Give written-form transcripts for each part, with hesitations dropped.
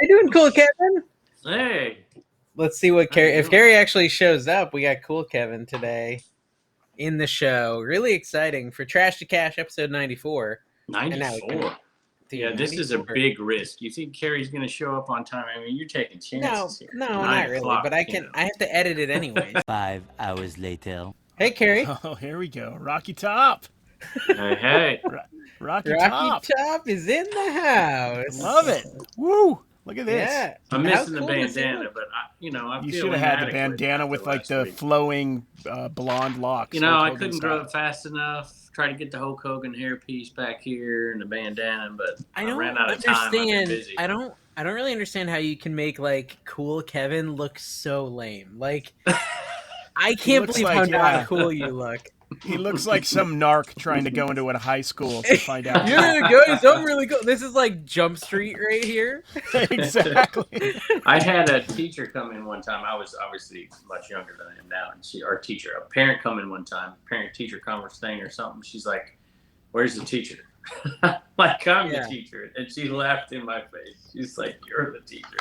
you doing, Cool Kevin? Hey. Let's see what Carrie. If Carrie actually shows up, we got Cool Kevin today in the show. Really exciting for Trash to Cash episode 94. 94. Yeah, this 94. Is a big risk. You think Carrie's going to show up on time? I mean, you're taking chances here. No, not really. But I have to edit it anyway. 5 hours later. Hey, Carrie. Oh, here we go. Rocky Top. Hey. Rocky Top is in the house. Love it. Woo. Look at this. Yeah. I'm missing the bandana, but I should have had the bandana with like the flowing blonde locks. I couldn't grow it fast enough. Try to get the Hulk Hogan hairpiece back here and the bandana, but I ran out of time. I've been busy. I don't really understand how you can make like Cool Kevin look so lame. Like I can't believe how not cool you look. He looks like some narc trying to go into a high school to find out. Yeah, guys, I'm really cool. This is like Jump Street right here. Exactly. I had a teacher come in one time. I was obviously much younger than I am now. And a parent come in one time, parent-teacher conversation or something. She's like, "Where's the teacher?" Like, I'm the teacher. And she laughed in my face. She's like, "You're the teacher."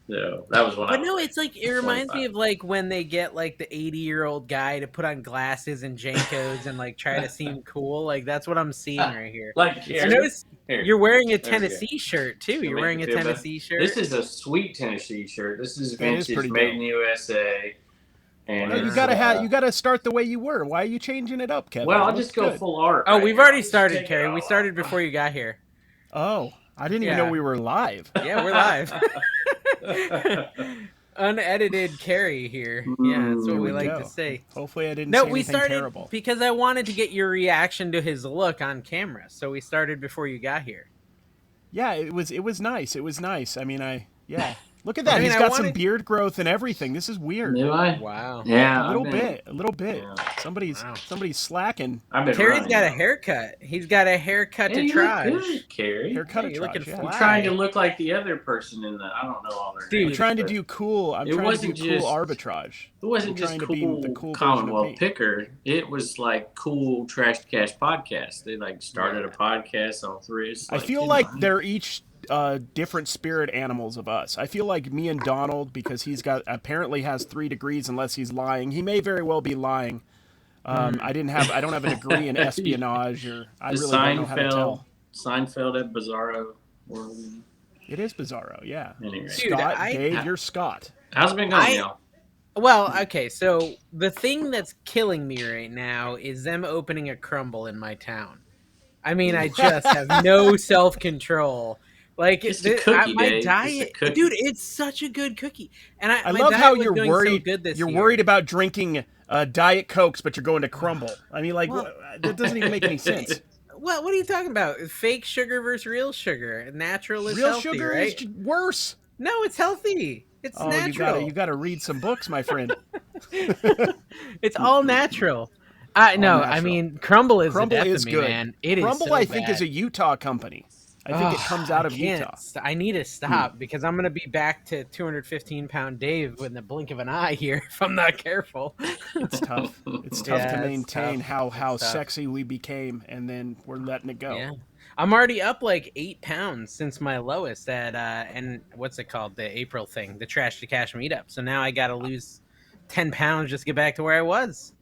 So that was one. But no, it's like it reminds me of like when they get like the 80-year-old guy to put on glasses and Jankos and like try to seem cool. Like that's what I'm seeing right here. Like I noticed you're wearing a Tennessee shirt too. You're wearing a Tennessee shirt. This is a sweet Tennessee shirt. This is vintage, made in the USA. And you gotta start the way you were. Why are you changing it up, Kevin? Well, I'll just go full art. Oh, we've already started, Carrie. We started before you got here. Oh, I didn't even know we were live. Yeah, we're live. Unedited Carrie here. Yeah, that's what we like to say. Hopefully I didn't say anything terrible. No, we started because I wanted to get your reaction to his look on camera. So we started before you got here. Yeah, it was nice. It was nice. I mean, Look at that. He's got some beard growth and everything. This is weird. Do I? Wow. Yeah. A little bit. Yeah. Somebody's slacking. Carrie's got a haircut. He's got a haircut to try. Good, Carrie. Haircut to try. I'm trying to look like the other person in the. I don't know all their names. I'm trying to do cool. I'm trying to do cool arbitrage. It wasn't just cool Commonwealth Picker. It was like cool Trash to Cash podcast. They like started a podcast on three. I feel like they're each different spirit animals of us. I feel like me and Donald, because he's apparently has 3 degrees unless he's lying. He may very well be lying. I don't have a degree in espionage, or I really don't know how to tell. Seinfeld at Bizarro World. It is Bizarro, yeah. Anyway. Scott, Dave, you're Scott. How's it been going, y'all? Well, okay, so the thing that's killing me right now is them opening a Crumble in my town. I mean, I just have no self-control. Like my diet, dude, it's such a good cookie, and I love how you're worried. You're worried about drinking Diet Cokes, but you're going to Crumble. I mean, like that doesn't even make any sense. What are you talking about? Fake sugar versus real sugar. Natural is healthy, sugar right? Is worse. No, it's healthy. It's natural. You got to read some books, my friend. It's all natural. I mean, Crumble is the death of me, good. Man. It Crumble, is so I think, bad. is a Utah company. I think it comes out of Utah. I need to stop because I'm going to be back to 215-pound Dave in the blink of an eye here if I'm not careful. It's tough. It's tough to maintain how sexy we became, and then we're letting it go. Yeah. I'm already up like 8 pounds since my lowest at, and what's it called? The April thing, the Trash to Cash meetup. So now I got to lose 10 pounds just to get back to where I was.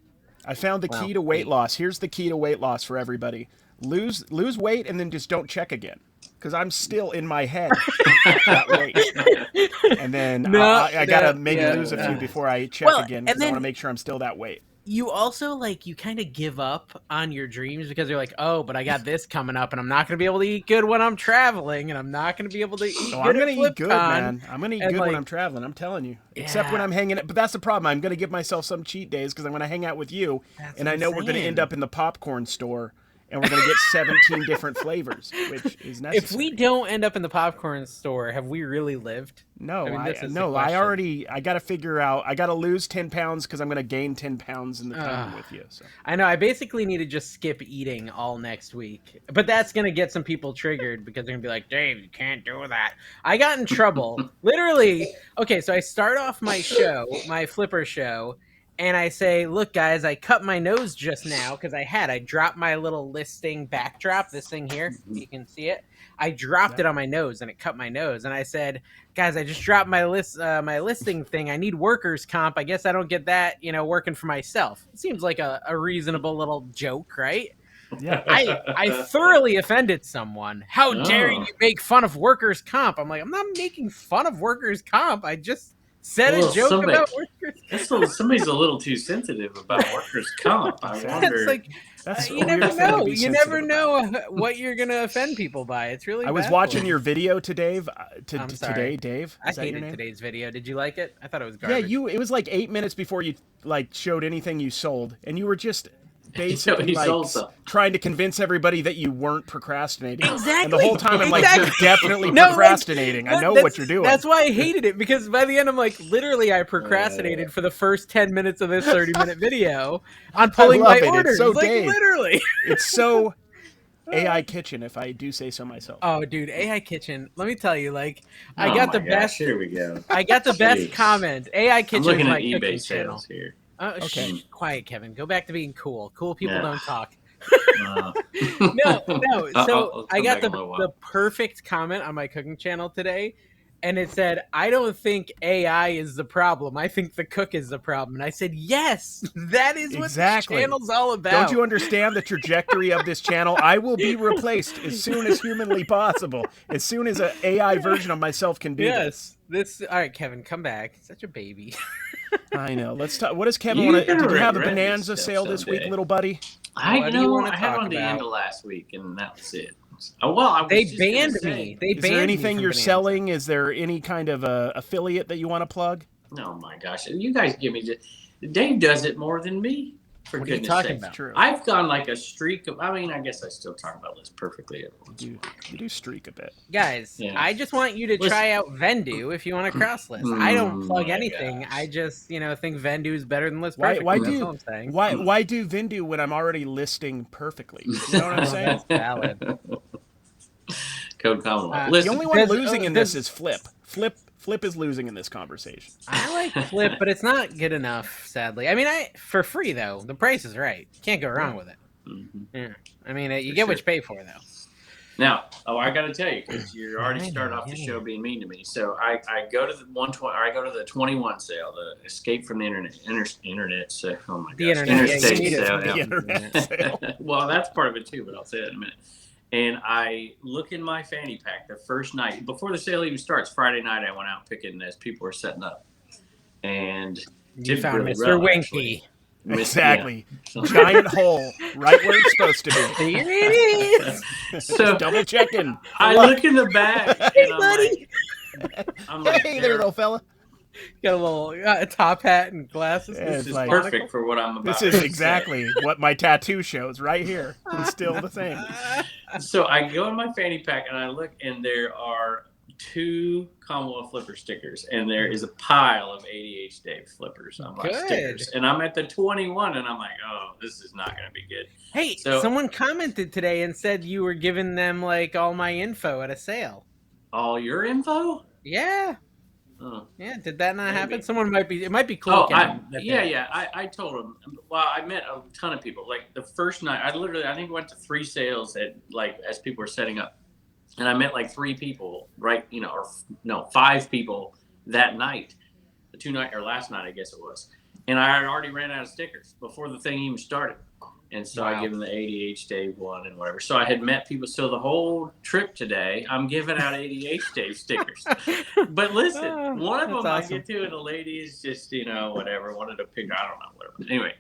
I found the key to weight loss. Here's the key to weight loss for everybody. Lose weight and then just don't check again. Because I'm still in my head that weight. And then I got to maybe lose a few before I check again because I want to make sure I'm still that weight. You also, you kind of give up on your dreams because you're like, oh, but I got this coming up and I'm not going to be able to eat good when I'm traveling and I'm not going to be able to eat good I'm going to eat good, con. man. I'm going to eat good when I'm traveling. I'm telling you. Yeah. Except when I'm hanging out. But that's the problem. I'm going to give myself some cheat days because I'm going to hang out with you. And I know we're going to end up in the popcorn store. And we're going to get 17 different flavors, which is necessary. If we don't end up in the popcorn store, have we really lived? No, I got to figure out. I got to lose 10 pounds because I'm going to gain 10 pounds in the time with you. So. I know. I basically need to just skip eating all next week. But that's going to get some people triggered because they're going to be like, Dave, you can't do that. I got in trouble. Literally. Okay, so I start off my show, my flipper show, and I say, look, guys, I cut my nose just now because I dropped my little listing backdrop, this thing here. You can see it. I dropped it on my nose and it cut my nose. And I said, guys, I just dropped my listing thing. I need workers' comp. I guess I don't get that, working for myself. It seems like a reasonable little joke, right? Yeah. I thoroughly offended someone. How dare you make fun of workers' comp? I'm like, I'm not making fun of workers' comp. I just said a joke about workers' comp. Somebody's a little too sensitive about workers' comp. I wonder. It's like, you never know. You never know what you're going to offend people by. It's really I was watching your video today, Dave. I hated today's video. Did you like it? I thought it was garbage. Yeah, it was like 8 minutes before you showed anything you sold, and you were just basically trying to convince everybody that you weren't procrastinating. Exactly. And the whole time I'm like, you're definitely procrastinating. I know what you're doing. That's why I hated it, because by the end I'm like, literally I procrastinated for the first 10 minutes of this 30-minute video on pulling my orders. It's so like, Dave. Literally. It's so AI Kitchen, if I do say so myself. Oh, dude, AI Kitchen. Let me tell you, I got the best. Here we go. I got the best comment. AI Kitchen. I'm looking is at my eBay cooking sales channel. here. Okay. Quiet, Kevin. Go back to being cool. Cool people don't talk. No. So I got the perfect comment on my cooking channel today, and it said, I don't think AI is the problem. I think the cook is the problem. And I said, yes, that is what this channel's all about. Don't you understand the trajectory of this channel? I will be replaced as soon as humanly possible, as soon as an AI version of myself can do this. All right, Kevin, come back. Such a baby. I know. Let's talk. What does Kevin want to? Did you have a bonanza sale this week, little buddy? I had one the end of last week, and that was it. They banned me. Is there anything you're selling? Is there any kind of affiliate that you want to plug? Oh my gosh! You guys give me. Dave does it more than me. For what are you talking about? True. I've gone like a streak of. I mean, I guess I still talk about this perfectly. You do streak a bit, guys. Yeah. I just want you to try out Vendoo if you want to cross list. I don't plug anything. Gosh. I just think Vendoo is better than List Perfectly. Why do Vendoo when I'm already listing perfectly? You know what I'm saying? That's valid. Code Commonwealth. The only one losing in this is Flip. Flip is losing in this conversation. I like Flip, but it's not good enough, sadly. I mean, for free, though. The price is right. Can't go wrong with it. Mm-hmm. Yeah. I mean, you get what you pay for, though. Now, I got to tell you, because you're already starting off the show being mean to me. So I go to the 120, or I go to the 21 sale, the Escape from the Internet sale. Oh my gosh, Interstate sale. The internet sale. Well, that's part of it too, but I'll say that in a minute. And I look in my fanny pack the first night, before the sale even starts, Friday night, I went out picking as people were setting up. And you found really Mr. Winky. Exactly. Yeah. Giant hole right where it's supposed to be. Here it is. So double checking. I look in the back. Hey, buddy. I'm like, hey there, little fella. Got a little top hat and glasses. Yeah, this is perfect for what I'm about. This is exactly what my tattoo shows right here. It's still the same. So I go in my fanny pack and I look, and there are 2 Commonwealth flipper stickers, and there is a pile of ADH Dave flippers on my stickers. And I'm at the 21, and I'm like, oh, this is not going to be good. Hey, someone commented today and said you were giving them all my info at a sale. All your info? Yeah. Oh. Yeah, did that not happen? It might be cool. I told them. Well, I met a ton of people. Like the first night, I think went to 3 sales as people were setting up, and I met 3 people, right? 5 people that night, last night, I guess it was, and I had already ran out of stickers before the thing even started. And so I give them the ADH Dave one and whatever. So I had met people. So the whole trip today, I'm giving out ADH Dave stickers. But listen, one of them I get to, and the lady is just, whatever, wanted a picture. I don't know, whatever. But anyway,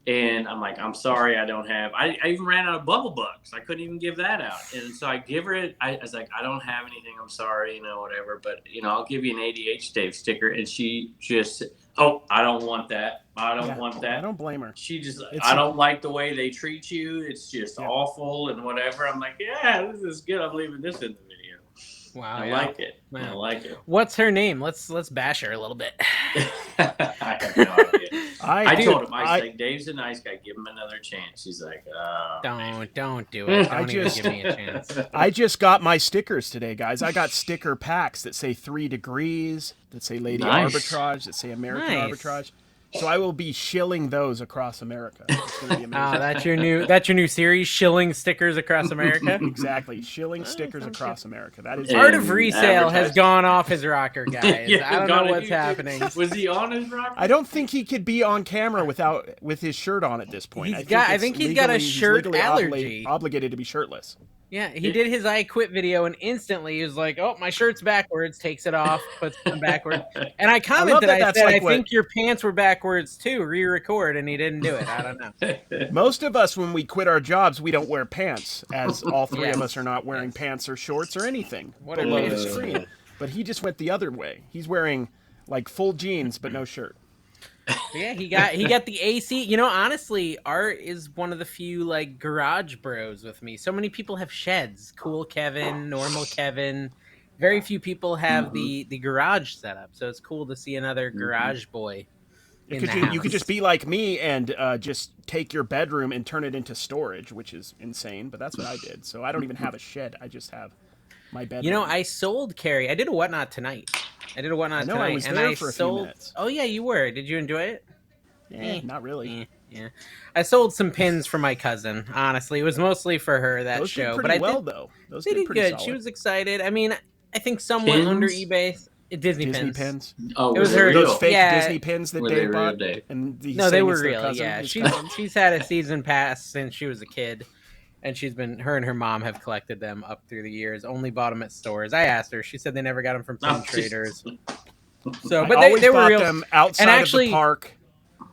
and I'm like, I'm sorry, I don't have. I even ran out of bubble bugs. I couldn't even give that out. And so I give her it. I was like, I don't have anything. I'm sorry, whatever. But, I'll give you an ADH Dave sticker. And she just, I don't want that. I don't want that. I don't blame her. She just, I don't like the way they treat you. It's just awful and whatever. I'm like, yeah, this is good. I'm leaving this in the video. Wow, I like it. Man. I like it. What's her name? Let's bash her a little bit. I have no idea. I told him, I said, Dave's a nice guy. Give him another chance. She's like, don't do it. Don't even give me a chance. I just got my stickers today, guys. I got sticker packs that say 3 Degrees, that say Lady Arbitrage, that say American Arbitrage. So I will be shilling those across America. It's going to be amazing. That's your new series, shilling stickers across America. Exactly, shilling stickers across America. That is Art of Resale has gone off his rocker, guys. I don't know what's happening. Was he on his rocker? I don't think he could be on camera with his shirt on at this point. I think he's got a shirt allergy. Obligated to be shirtless. Yeah, he did his I Quit video, and instantly he was like, "Oh, my shirt's backwards." Takes it off, puts it backwards. And I commented, I said, "I think your pants were backwards too." Re-record, and he didn't do it. I don't know. Most of us, when we quit our jobs, we don't wear pants, as all three of us are not wearing pants or shorts or anything below the screen. But he just went the other way. He's wearing like full jeans but no shirt. Yeah, he got the AC. You know, honestly, Art is one of the few like garage bros with me. So many people have sheds. Cool Kevin, normal Kevin. Very few people have the garage setup. So it's cool to see another garage boy. You could just be like me and just take your bedroom and turn it into storage, which is insane. But that's what I did. So I don't even have a shed. I just have my bedroom. You know, I sold Carrie. I did a whatnot tonight. I was there for a few minutes. Oh yeah, you were. Did you enjoy it? Not really. Yeah. I sold some pins for my cousin. Honestly, it was mostly for her Those show. Did pretty though. Those did pretty good. solid. She was excited. I mean, I think someone under eBay. Disney pins. Oh, it was her. Those fake Disney pins that Dave bought. And they were real. Yeah, she's had a season pass since she was a kid. And her and her mom have collected them up through the years. Only bought them at stores. I asked her. She said they never got them from pin traders. So, but they were real. Them outside of the park.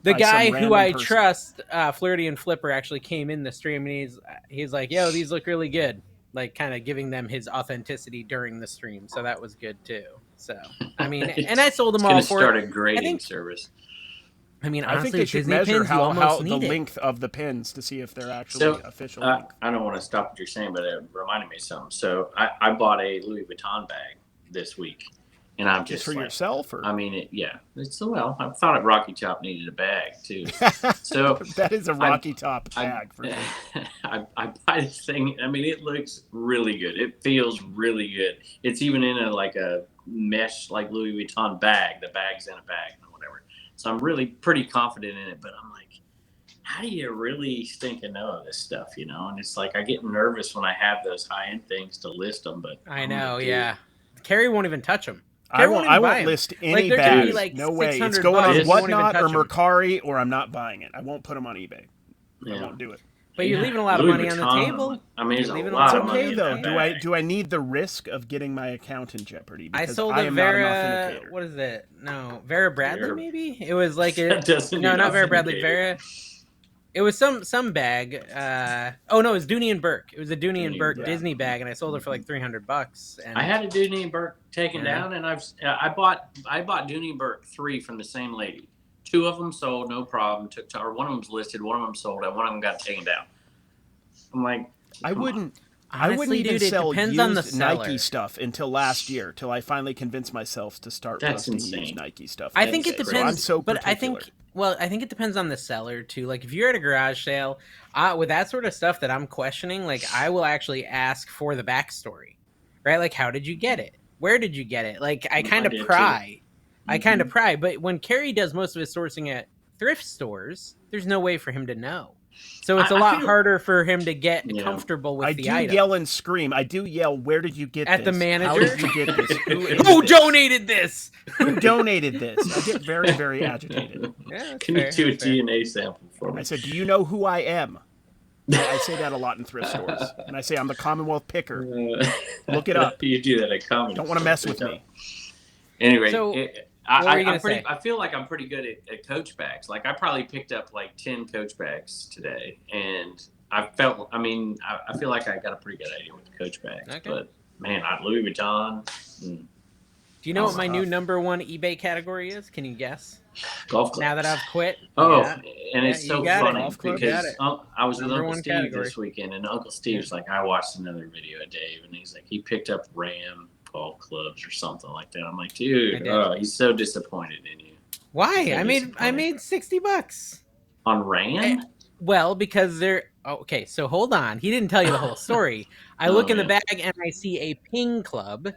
The guy who I trust, Flirty and Flipper, actually came in the stream, and he's like, "Yo, these look really good." Like, kind of giving them his authenticity during the stream. So that was good too. So I mean, and I sold them all for. Start a grading service. I mean, honestly, I think they should measure how the length of the pins to see if they're actually official. I don't want to stop what you're saying, but it reminded me of something. So I bought a Louis Vuitton bag this week, and I'm just for yourself, or I mean, it's I thought a Rocky Top needed a bag too. So that is a Rocky Top bag for me. I buy this thing. I mean, it looks really good. It feels really good. It's even in a mesh like Louis Vuitton bag. The bag's in a bag. So I'm really pretty confident in it, but I'm like, how do you really think and know of this stuff, you know? And it's like I get nervous when I have those high-end things to list them, but I know, yeah. Carrie won't even touch them. I won't list any bags. No way. It's going on Whatnot or Mercari, or I'm not buying it. I won't put them on eBay. I won't do it. But you're leaving a lot of money on the table. I mean, it's a lot of money. It's okay, though. Do I need the risk of getting my account in jeopardy? Because I sold a Vera. What is it? No, Vera Bradley, maybe? It was like not Vera Bradley. Vera. It was some bag. Oh no, it was Dooney and Burke. It was a Dooney and Burke Disney bag, and I sold it for like $300. And I had a Dooney and Burke taken down, and I bought Dooney and Burke 3 from the same lady. 2 of them sold, no problem. One of them's listed, one of them sold, and one of them got taken down. I'm like, I wouldn't even sell used Nike stuff until last year, till I finally convinced myself to start posting used Nike stuff. I think it depends. So I'm so but I think it depends on the seller too. Like if you're at a garage sale, with that sort of stuff that I'm questioning, like I will actually ask for the backstory, right? Like how did you get it? Where did you get it? Like I kind of pry. I kind of pry, but when Kerry does most of his sourcing at thrift stores, there's no way for him to know. So it's a lot harder for him to get comfortable with the item. I do yell and scream. I do yell, where did you get this? At the manager? How did you get this? Who donated this? Who donated this? I get very, very agitated. Yeah, Can you do a DNA sample for me? I said, do you know who I am? I say that a lot in thrift stores. And I say, I'm the Commonwealth Picker. Look it up. You do that at Commonwealth. Don't want to mess with me. Anyway, so, I feel like I'm pretty good at Coach bags. Like I probably picked up like 10 Coach bags today, and I feel like I got a pretty good idea with the Coach bags. Okay. But man, Louis Vuitton. Do you know what my new number 1 eBay category is? Can you guess? Golf clubs. Now that I've quit. Oh, and it's so funny because I was with number Uncle Steve this weekend, and Uncle Steve's like, I watched another video of Dave, and he's like, he picked up Ram golf clubs or something like that. I'm like, dude, he's so disappointed in you. Why? I made $60 on Ram. Well, because okay, so hold on. He didn't tell you the whole story. I look in the bag and I see a ping club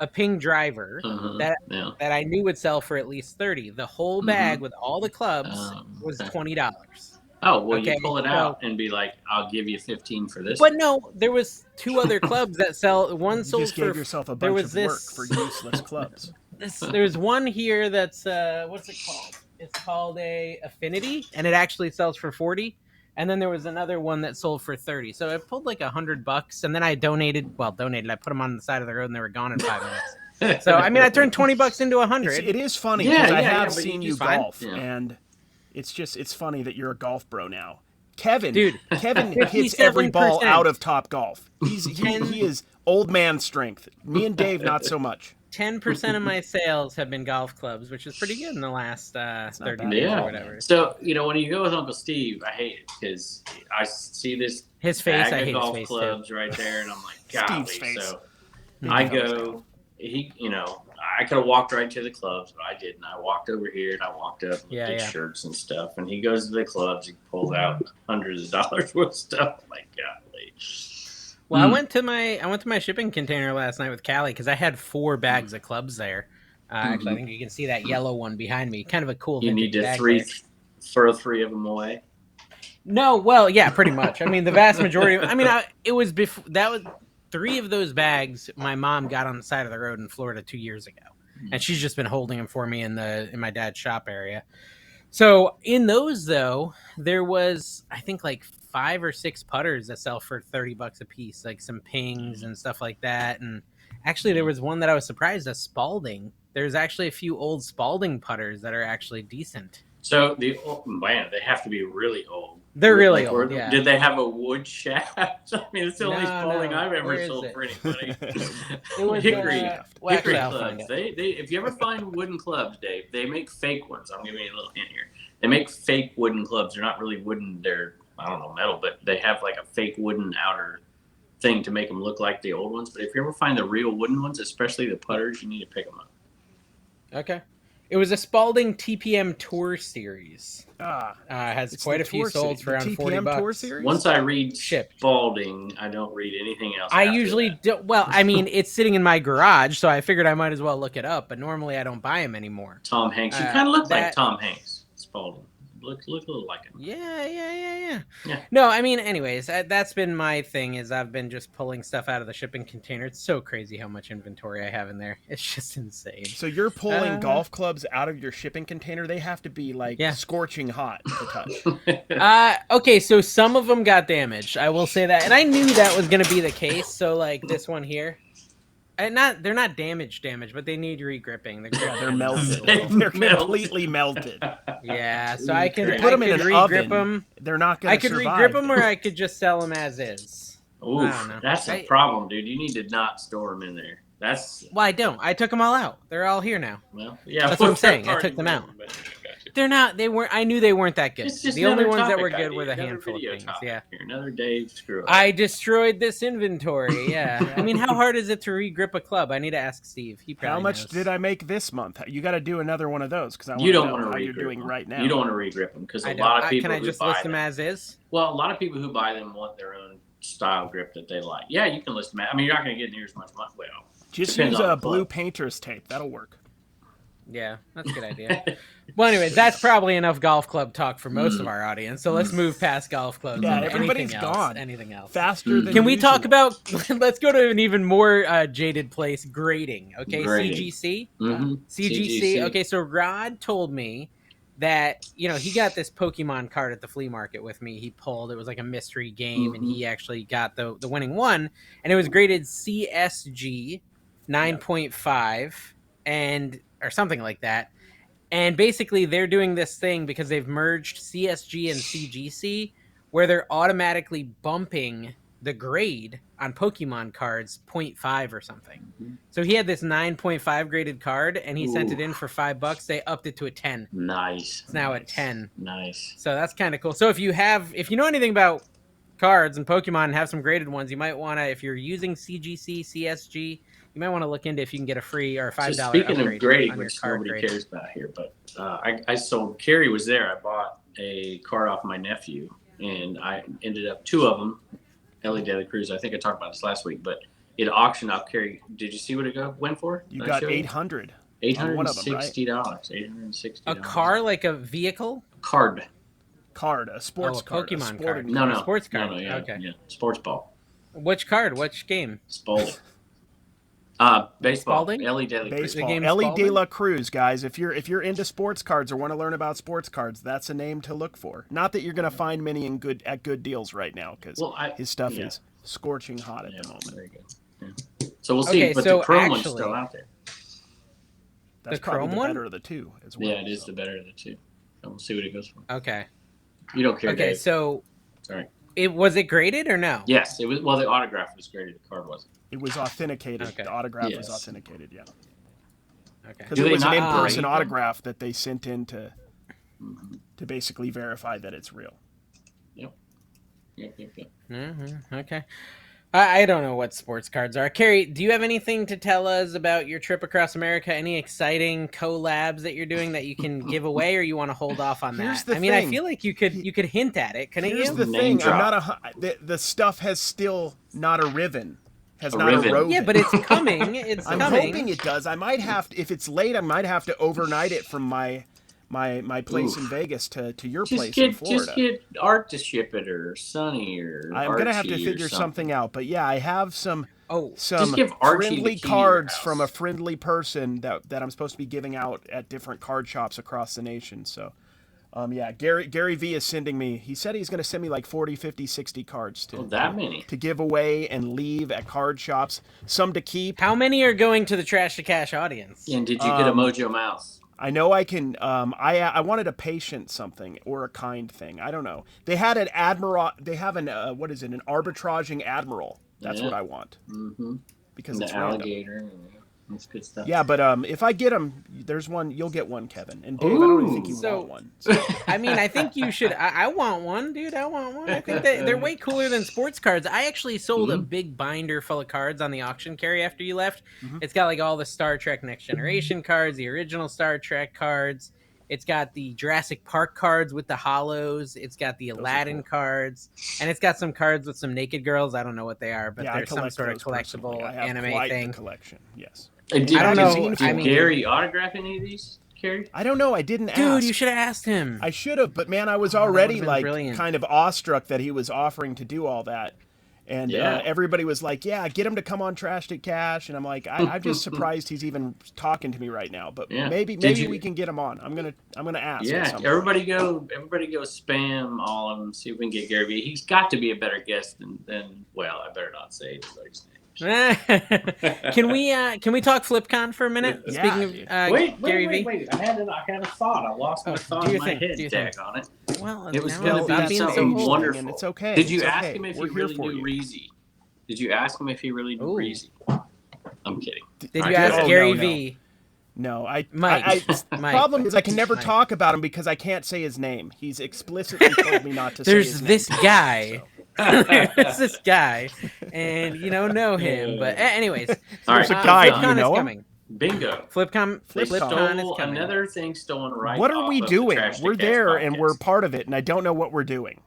a Ping driver that I knew would sell for at least 30. The whole bag with all the clubs was $20. Oh, well, you pull it out and be like, I'll give you 15 for this. But no, there was 2 other clubs that sell. One sold just for. Gave yourself a bunch of work for useless clubs. There's one here that's what's it called? It's called a Affinity, and it actually sells for 40. And then there was another one that sold for 30. So I pulled like $100, and then I donated. I put them on the side of the road, and they were gone in 5 minutes. So I mean, I turned $20 into 100. It is funny because I have seen you golf, and it's funny that you're a golf bro now. Kevin hits every ball out of Top Golf. He is old man strength. Me and Dave, not so much. 10% of my sales have been golf clubs, which is pretty good in the last 30 days or whatever. So, when you go with Uncle Steve, I hate it because I see his face, bag of golf clubs right there, and I'm like, golly. So I go, I could have walked right to the clubs, but I didn't. I walked over here, and I walked up and did shirts and stuff, and he goes to the clubs, he pulls out hundreds of dollars worth of stuff. I'm like, golly. Well, I went to my shipping container last night with Callie because I had 4 bags of clubs there. Actually, I think you can see that yellow one behind me. Kind of a cool. You need to throw 3 of them away. No, well, yeah, pretty much. I mean, the vast majority. It was before that was 3 of those bags. My mom got on the side of the road in Florida 2 years ago, and she's just been holding them for me in my dad's shop area. So in those though, there was I think like 5 or 6 putters that sell for $30 a piece, like some pings and stuff like that. And actually, there was one that I was surprised at, Spalding. There's actually a few old Spalding putters that are actually decent. So they have to be really old. They're really old. Yeah. Did they have a wood shaft? I mean, it's the only Spalding I've ever sold for anybody. It was Hickory clubs. They if you ever find wooden clubs, Dave, they make fake ones. I'm giving you a little hint here. They make fake wooden clubs. They're not really wooden. They're metal, but they have like a fake wooden outer thing to make them look like the old ones. But if you ever find the real wooden ones, especially the putters, you need to pick them up. Okay. It was a Spalding TPM Tour Series. Has quite a few sold for around $40. Tour series? Once I read Spalding, I don't read anything else. I usually don't. Well, I mean, it's sitting in my garage, so I figured I might as well look it up. But normally, I don't buy them anymore. Tom Hanks. You kind of look like Tom Hanks. Spalding. Look a little like him. Yeah. No, I mean, anyways, that's been my thing. Is I've been just pulling stuff out of the shipping container. It's so crazy how much inventory I have in there. It's just insane. So you're pulling golf clubs out of your shipping container. They have to be like scorching hot to touch. Okay, so some of them got damaged. I will say that, and I knew that was going to be the case. So like this one here. They're not damaged, but they need regripping. They're melted. They're completely melted. Yeah, so I can put them in an regrip oven. them. They're not going to survive. I could regrip them, or I could just sell them as is. Ooh, that's a problem, dude. You need to not store them in there. Well, I don't. I took them all out. They're all here now. Well, yeah, that's what I'm saying. I took them out. They're not. They weren't. I knew they weren't that good. The only ones that were good were the handful of things. Yeah. Another Dave screw up. I destroyed this inventory. Yeah. I mean, how hard is it to regrip a club? I need to ask Steve. He probably How much knows. did I make this month? You got to do another one of those because I want to know how you're doing right now. You don't want to regrip them because a lot of people. Can I just list them as is? Well, a lot of people who buy them want their own style grip that they like. Yeah, you can list them. I mean, you're not going to get near as much money. Well, just use a blue painter's tape. That'll work. Yeah, that's a good idea. Well, anyways, that's probably enough golf club talk for most of our audience. So let's move past golf clubs. Yeah, everybody's gone. Anything else? Faster than Can we talk about, let's go to an even more jaded place, grading. Okay, CGC? CGC. Okay, so Rod told me that, he got this Pokemon card at the flea market with me. He pulled, it was like a mystery game, and he actually got the winning one. And it was graded CSG 9.5 or something like that. And basically they're doing this thing because they've merged CSG and CGC where they're automatically bumping the grade on Pokemon cards 0.5 or something. So he had this 9.5 graded card and he sent it in for $5. They upped it to a 10. Nice. It's now a 10. Nice. So that's kind of cool. So if you know anything about cards and Pokemon and have some graded ones, you might want to, if you're using CGC, CSG, you might want to look into if you can get a free or a $5 so speaking upgrade of grading, on your which card nobody grade. cares about here, but I sold, Carrie was there. I bought a card off my nephew, and I ended up 2 of them, Ellie De La Cruz. I think I talked about this last week, but it auctioned up. Carrie, did you see what it went for? You got 800. $860. $860. A car, like a vehicle? Card, a sports card. Pokemon card. No, sports card. No, yeah, okay. Yeah. Sports ball. Which card? Which game? Spalding. Baseball. Spalding? Ellie De La Cruz. Baseball. Ellie De La Cruz, guys. If you're into sports cards or want to learn about sports cards, that's a name to look for. Not that you're going to find many at good deals right now, because his stuff is scorching hot at the moment. Very good. Yeah. So we'll see. But the Chrome one's still out there. That's probably the better of the two as well. Yeah, it is the better of the two. So we'll see what it goes for. Okay. You don't care. Okay, Dave. So sorry. Was it graded or no? Yes, it was. Well, the autograph was graded. The card wasn't. It was authenticated. Okay. The autograph was authenticated. Yeah. Okay. Because it was an in-person autograph that they sent in to basically verify that it's real. Yep. Mm-hmm. Okay. I don't know what sports cards are. Carrie, do you have anything to tell us about your trip across America? Any exciting collabs that you're doing that you can give away, or you want to hold off on that? I mean, I feel like you could hint at it, couldn't you? Here's the thing. I'm not the stuff has still not arisen. Has not eroded. Yeah, but it's coming. I'm hoping it does. I might have to, if it's late, I might have to overnight it from my place in Vegas to your place in Florida. Just get Art to ship it, or Sonny, or I'm going to have to figure something out. But yeah, I have some friendly cards from a friendly person that I'm supposed to be giving out at different card shops across the nation. So, Gary V is sending me. He said he's going to send me like 40, 50, 60 cards to give away and leave at card shops. Some to keep. How many are going to the Trash to Cash audience? And did you get a Mojo Mouse? I know I can. I wanted a patient something or a kind thing. I don't know. They had an admiral. They have an what is it? An arbitraging admiral. That's what I want. Mm-hmm. Because it's alligator. That's good stuff. Yeah, but if I get them, there's one. You'll get one, Kevin. And Dave, I don't even think you want one. So. I mean, I think you should. I want one, dude. I want one. I think they're way cooler than sports cards. I actually sold a big binder full of cards on the auction, Carrie, after you left. It's got like all the Star Trek Next Generation cards, the original Star Trek cards. It's got the Jurassic Park cards with the hollows. It's got the Aladdin cards, and it's got some cards with some naked girls. I don't know what they are, but they're some sort of collectible anime thing. Collection, yes. I don't know. Did Gary autograph any of these, Carrie? I don't know. I didn't ask. Dude, you should have asked him. I should have, but man, I was already kind of awestruck that he was offering to do all that. And everybody was like, "Yeah, get him to come on Trash to Cash." And I'm like, I'm just surprised he's even talking to me right now. But maybe we can get him on. I'm gonna ask. Yeah, everybody go spam all of them. See if we can get Gary V. He's got to be a better guest than. Well, I better not say anybody's name. Can we talk FlipCon for a minute? Yeah. Speaking of Gary V. Wait. I had a thought. I lost my thought in my head. Tag on it. Well, it was going to be something wonderful. And it's okay. Did you ask him if he really knew Reezy? Did you ask him if he really knew Reezy? I'm kidding. Did you ask Gary V? No, Mike. The problem is I can never talk about him because I can't say his name. He's explicitly told me not to say his name. There's this guy. There's this guy, and you don't know him. But anyways, there's a guy. Do you know him? Bingo. FlipCon is coming. Another thing stolen right. What are we doing? We're there and we're part of it, and I don't know what we're doing.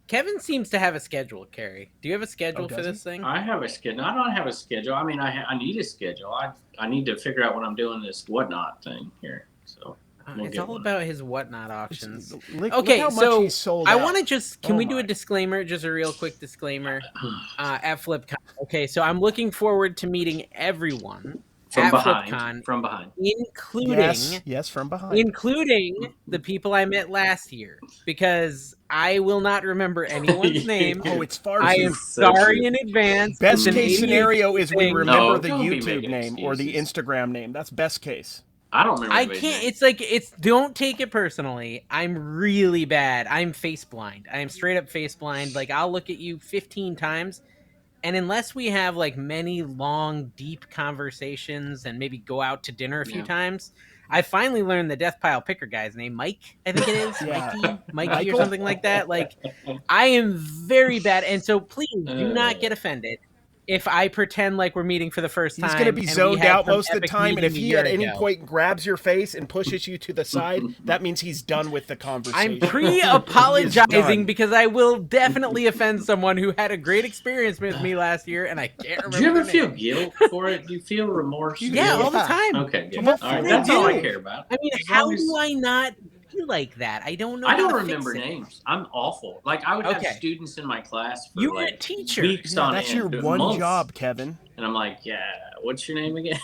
Kevin seems to have a schedule, Carrie. Do you have a schedule for this thing? I have a schedule. I don't have a schedule. I mean, I need a schedule. I need to figure out when I'm doing this whatnot thing here. So it's all about his whatnot auctions. Look so I want to just. Can we do a disclaimer? Just a real quick disclaimer at FlipCon. Okay, so I'm looking forward to meeting everyone. From behind, including from behind, including the people I met last year, because I will not remember anyone's name. Oh, it's far. I am sorry in advance. Best case scenario is we remember the YouTube name or the Instagram name. That's best case. I don't remember. I can't. It's don't take it personally. I'm really bad. I'm face blind. I am straight up face blind. Like I'll look at you 15 times. And unless we have like many long, deep conversations and maybe go out to dinner a few times, I finally learned the Death Pile Picker guy's name, Mike, I think it is. Mikey or something like that. Like, I am very bad. And so please do not get offended if I pretend like we're meeting for the first time. He's going to be and we zoned had out some most of the epic time, and if meeting he a at year any ago. point grabs your face and pushes you to the side, that means he's done with the conversation. I'm pre-apologizing because I will definitely offend someone who had a great experience with me last year, and I can't remember. Do you ever their feel name. guilt for it? Do you feel remorse? Yeah, all the time. Okay, good. Well, All right, I that's all I do. care about. I mean, As how long as- do I not be like that? I don't know. I how don't to remember fix it. names. I'm awful. Like I would have Okay. students in my class for You were a like teacher. weeks Yeah, on that's end, your one months. job, Kevin. And I'm like, yeah, what's your name again?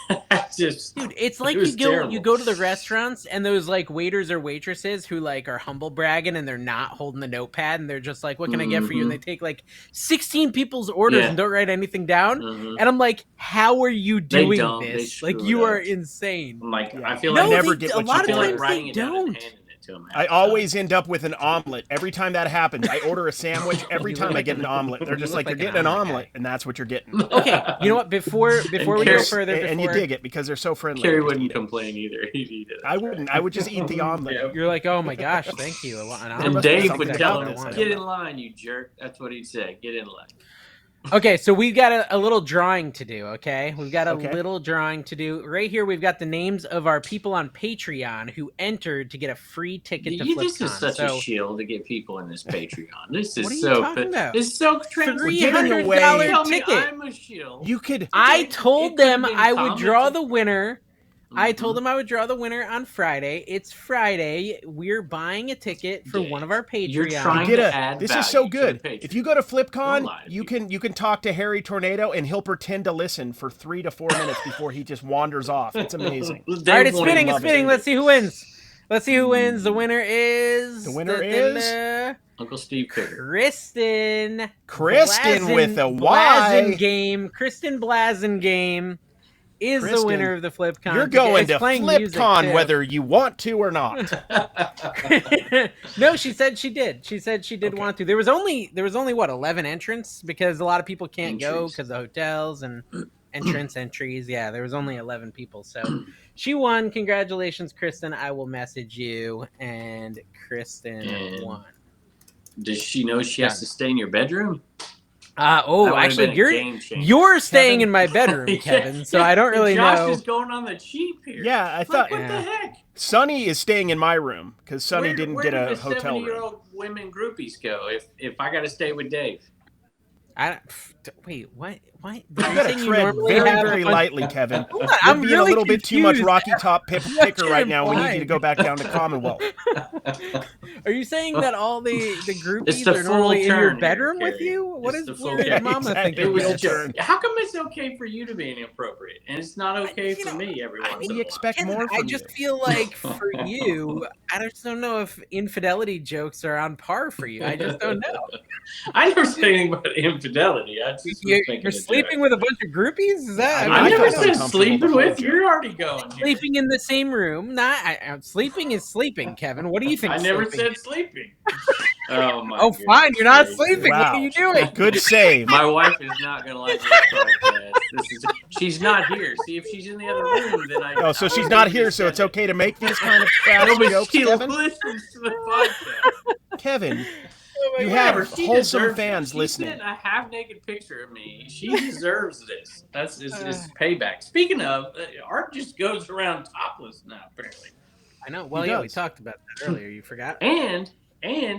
Just, Dude, it's like it was you go terrible. to the restaurants and those like waiters or waitresses who like are humble bragging and they're not holding the notepad and they're just like, what can I get for you? And they take like 16 people's orders Yeah. and don't write anything down. Mhm. And I'm like, how are you doing don't. They this? screw Like it you are up. insane. I'm like, Yeah. I feel No, like I never they- get a what lot you of I feel want. like times writing they it down and don't. handing it to him. I always end up with an omelet. Every time that happens, I order a sandwich. Every You time look I get like an omelet, they're just you like, look you're like getting an an omelet omelet, guy. and that's what you're getting. Okay, you know what? Before we go Carrie- further, And you before dig it because they're so friendly. Carrie Just wouldn't eat it. complain either. He'd eat it. I wouldn't. I would just eat the omelet. Yeah. you're like, oh my gosh, thank you. An And omelet. Dave something would about tell this, him, I "Get don't in line, you jerk." That's what he'd say. Get in line. Okay, so we've got a little drawing to do, okay? We've got a Okay. little drawing to do. Right here, we've got the names of our people on Patreon who entered to get a free ticket to This is FlipCon. such So, a shield to get people in this Patreon. This is What are you so. talking about? It's so We're giving away- $300 Tell me ticket. I'm a shield. You could. I It told could've them been I would draw commented. the winner. I Mhm. told them I would draw the winner on Friday. It's Friday. We're buying a ticket for Dave, one of our Patreon. you're trying Get to a, add this is so value to good. the Patreon. If you go to Don't FlipCon, lie to you people. can talk to Harry Tornado and he'll pretend to listen for 3 to 4 minutes before he just wanders off. It's amazing. All right, it's spinning. It's love it. spinning. Let's see who wins. Let's see who wins. The winner is. The winner is Uncle Steve Picker. Kristen. Kristen with a Y. Blasingame. Kristen Blasingame is the Kristen, winner of the FlipCon. You're going It's to playing music, FlipCon too. whether you want to or not. No, she said she did. She said she did Okay. want to. There was only what 11 entrants because a lot of people can't go Entries. because of hotels and entrance entries. Yeah, there was only 11 people, so she won. Congratulations, Kristen. I will message you. And Kristen And- won. Does she know she has to stay in your bedroom? That Oh, would've actually, been a you're game changer. you're staying Kevin. in my bedroom, Yeah, Kevin. So I don't really Josh know. is going on the cheap here. Yeah, I Like, thought what Yeah. the heck? Sonny is staying in my room because Sonny didn't Where get did a the hotel room. 70-year-old women groupies go if I got to stay with Dave? Wait, what? What? You You're gotta saying you tread normally very, have a very bunch- lightly, Kevin. Hold on, You're I'm being really a little bit too much confused. Rocky Top What picker you're right now. We need you to implying. go back down to Commonwealth. Are you saying that all the groupies It's the are normally in full your turn bedroom here, with Carrie. you? What It's is the full where did turn. Mama Exactly. think It of was your Real turn. just. How come it's okay for you to be inappropriate and it's not okay You for know, me every I once mean, in a We while? expect Kevin, more I from just you. feel like for you, I just don't know if infidelity jokes are on par for you. I just don't know. I never said anything about infidelity. I just was You're, making you're a sleeping joke. with a bunch of groupies? Is that? I I mean, never felt said uncomfortable sleeping the whole with. joke. You're already going here. Sleeping in the same room. Not sleeping is sleeping, Kevin. What do you think? I never sleeping said sleeping. Oh my. Oh, goodness fine. You're not gracious. sleeping. What Wow. are you doing? Good save. My wife is not gonna like this podcast. She's not here. See, if she's in the other room, then I. Oh, so I she's would not maybe here, so said it's it. okay to make these kind of crass No, but jokes, she Kevin? listens to the podcast. Kevin, Oh my you God. have Whatever, she wholesome deserves it. fans She listening. sent a half-naked picture of me. She deserves this. That's is payback. Speaking of, Art just goes around topless now, apparently. I know. Well, He yeah, we does. talked about that earlier. You forgot? And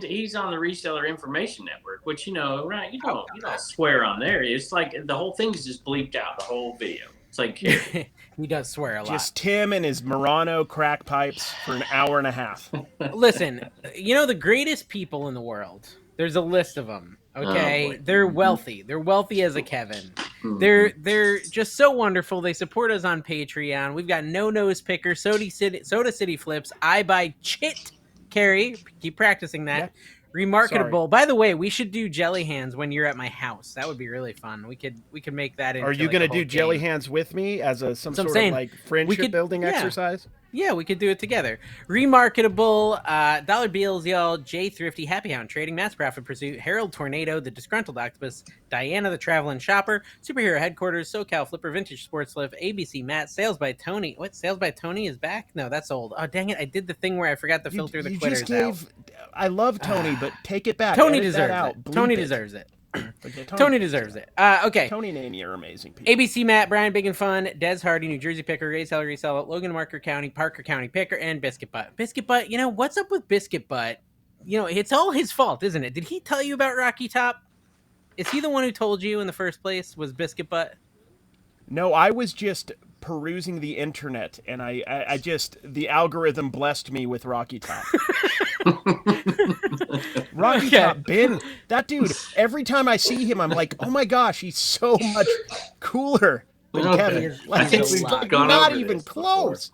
he's on the Reseller Information Network, which right? You don't swear on there. It's like the whole thing's just bleeped out. The whole video. It's like He does swear a lot. Just Tim and his Murano crack pipes for an hour and a half. Listen, you know the greatest people in the world. There's a list of them. Okay, Oh, boy. they're wealthy. They're wealthy as a Kevin. They're just so wonderful. They support us on Patreon. We've got No Nose Picker, Soda City Flips, I Buy Chit, Carrie. Keep practicing that. Yeah. Remarketable. By the way, we should do jelly hands when you're at my house. That would be really fun. We could make that. Into Are you like going a to whole do jelly game. hands with me as some So I'm sort saying, of like friendship could- building yeah. exercise? Yeah, we could do it together. Remarketable, Dollar Bills, y'all, Jay Thrifty, Happy Hound Trading, Mass Profit Pursuit, Harold Tornado, The Disgruntled Octopus, Diana the Traveling Shopper, Superhero Headquarters, SoCal Flipper, Vintage Sports Lift, ABC Matt, Sales by Tony. What? Sales by Tony is back? No, that's old. Oh, dang it. I did the thing where I forgot to filter the you quitters just gave. out. I love Tony, but take it back. Tony Edit that deserves out. it. Bleep Tony it. deserves it. Yeah, Tony deserves it. Okay. Tony and Amy are amazing people. ABC Matt, Brian Big and Fun, Des Hardy, New Jersey Picker, reseller, Logan Marker County, Parker County Picker, and Biscuit Butt. Biscuit Butt, what's up with Biscuit Butt? It's all his fault, isn't it? Did he tell you about Rocky Top? Is he the one who told you in the first place? Was Biscuit Butt? No, I was just perusing the internet, and I just, the algorithm blessed me with Rocky Top. Rocky Top, that dude, every time I see him, I'm like, oh my gosh, he's so much cooler than Kevin. Like, not even close.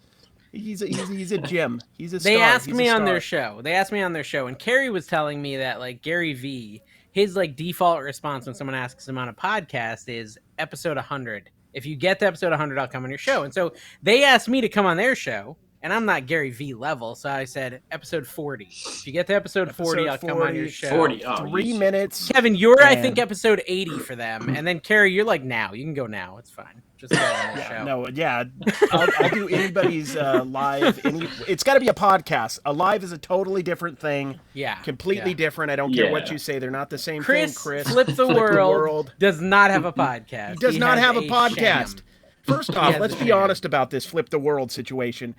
He's a gem. He's a star. They asked me on their show. And Carrie was telling me that, like, Gary V, his, like, default response when someone asks him on a podcast is episode 100. If you get to episode 100, I'll come on your show. And so they asked me to come on their show, and I'm not Gary V level, so I said episode 40. If you get to episode 40, I'll come on your show. 40. 3 minutes. Kevin, you're, I think, episode 80 for them. And then, Carrie, you're like, now. You can go now. It's fine. Just go on the show. No, yeah. I'll do anybody's live. It's got to be a podcast. A live is a totally different thing. Yeah. Completely different. I don't care what you say. They're not the same thing, Chris. Flip the World does not have a podcast. He does not have a podcast. Sham. First off, let's be honest about this Flip the World situation.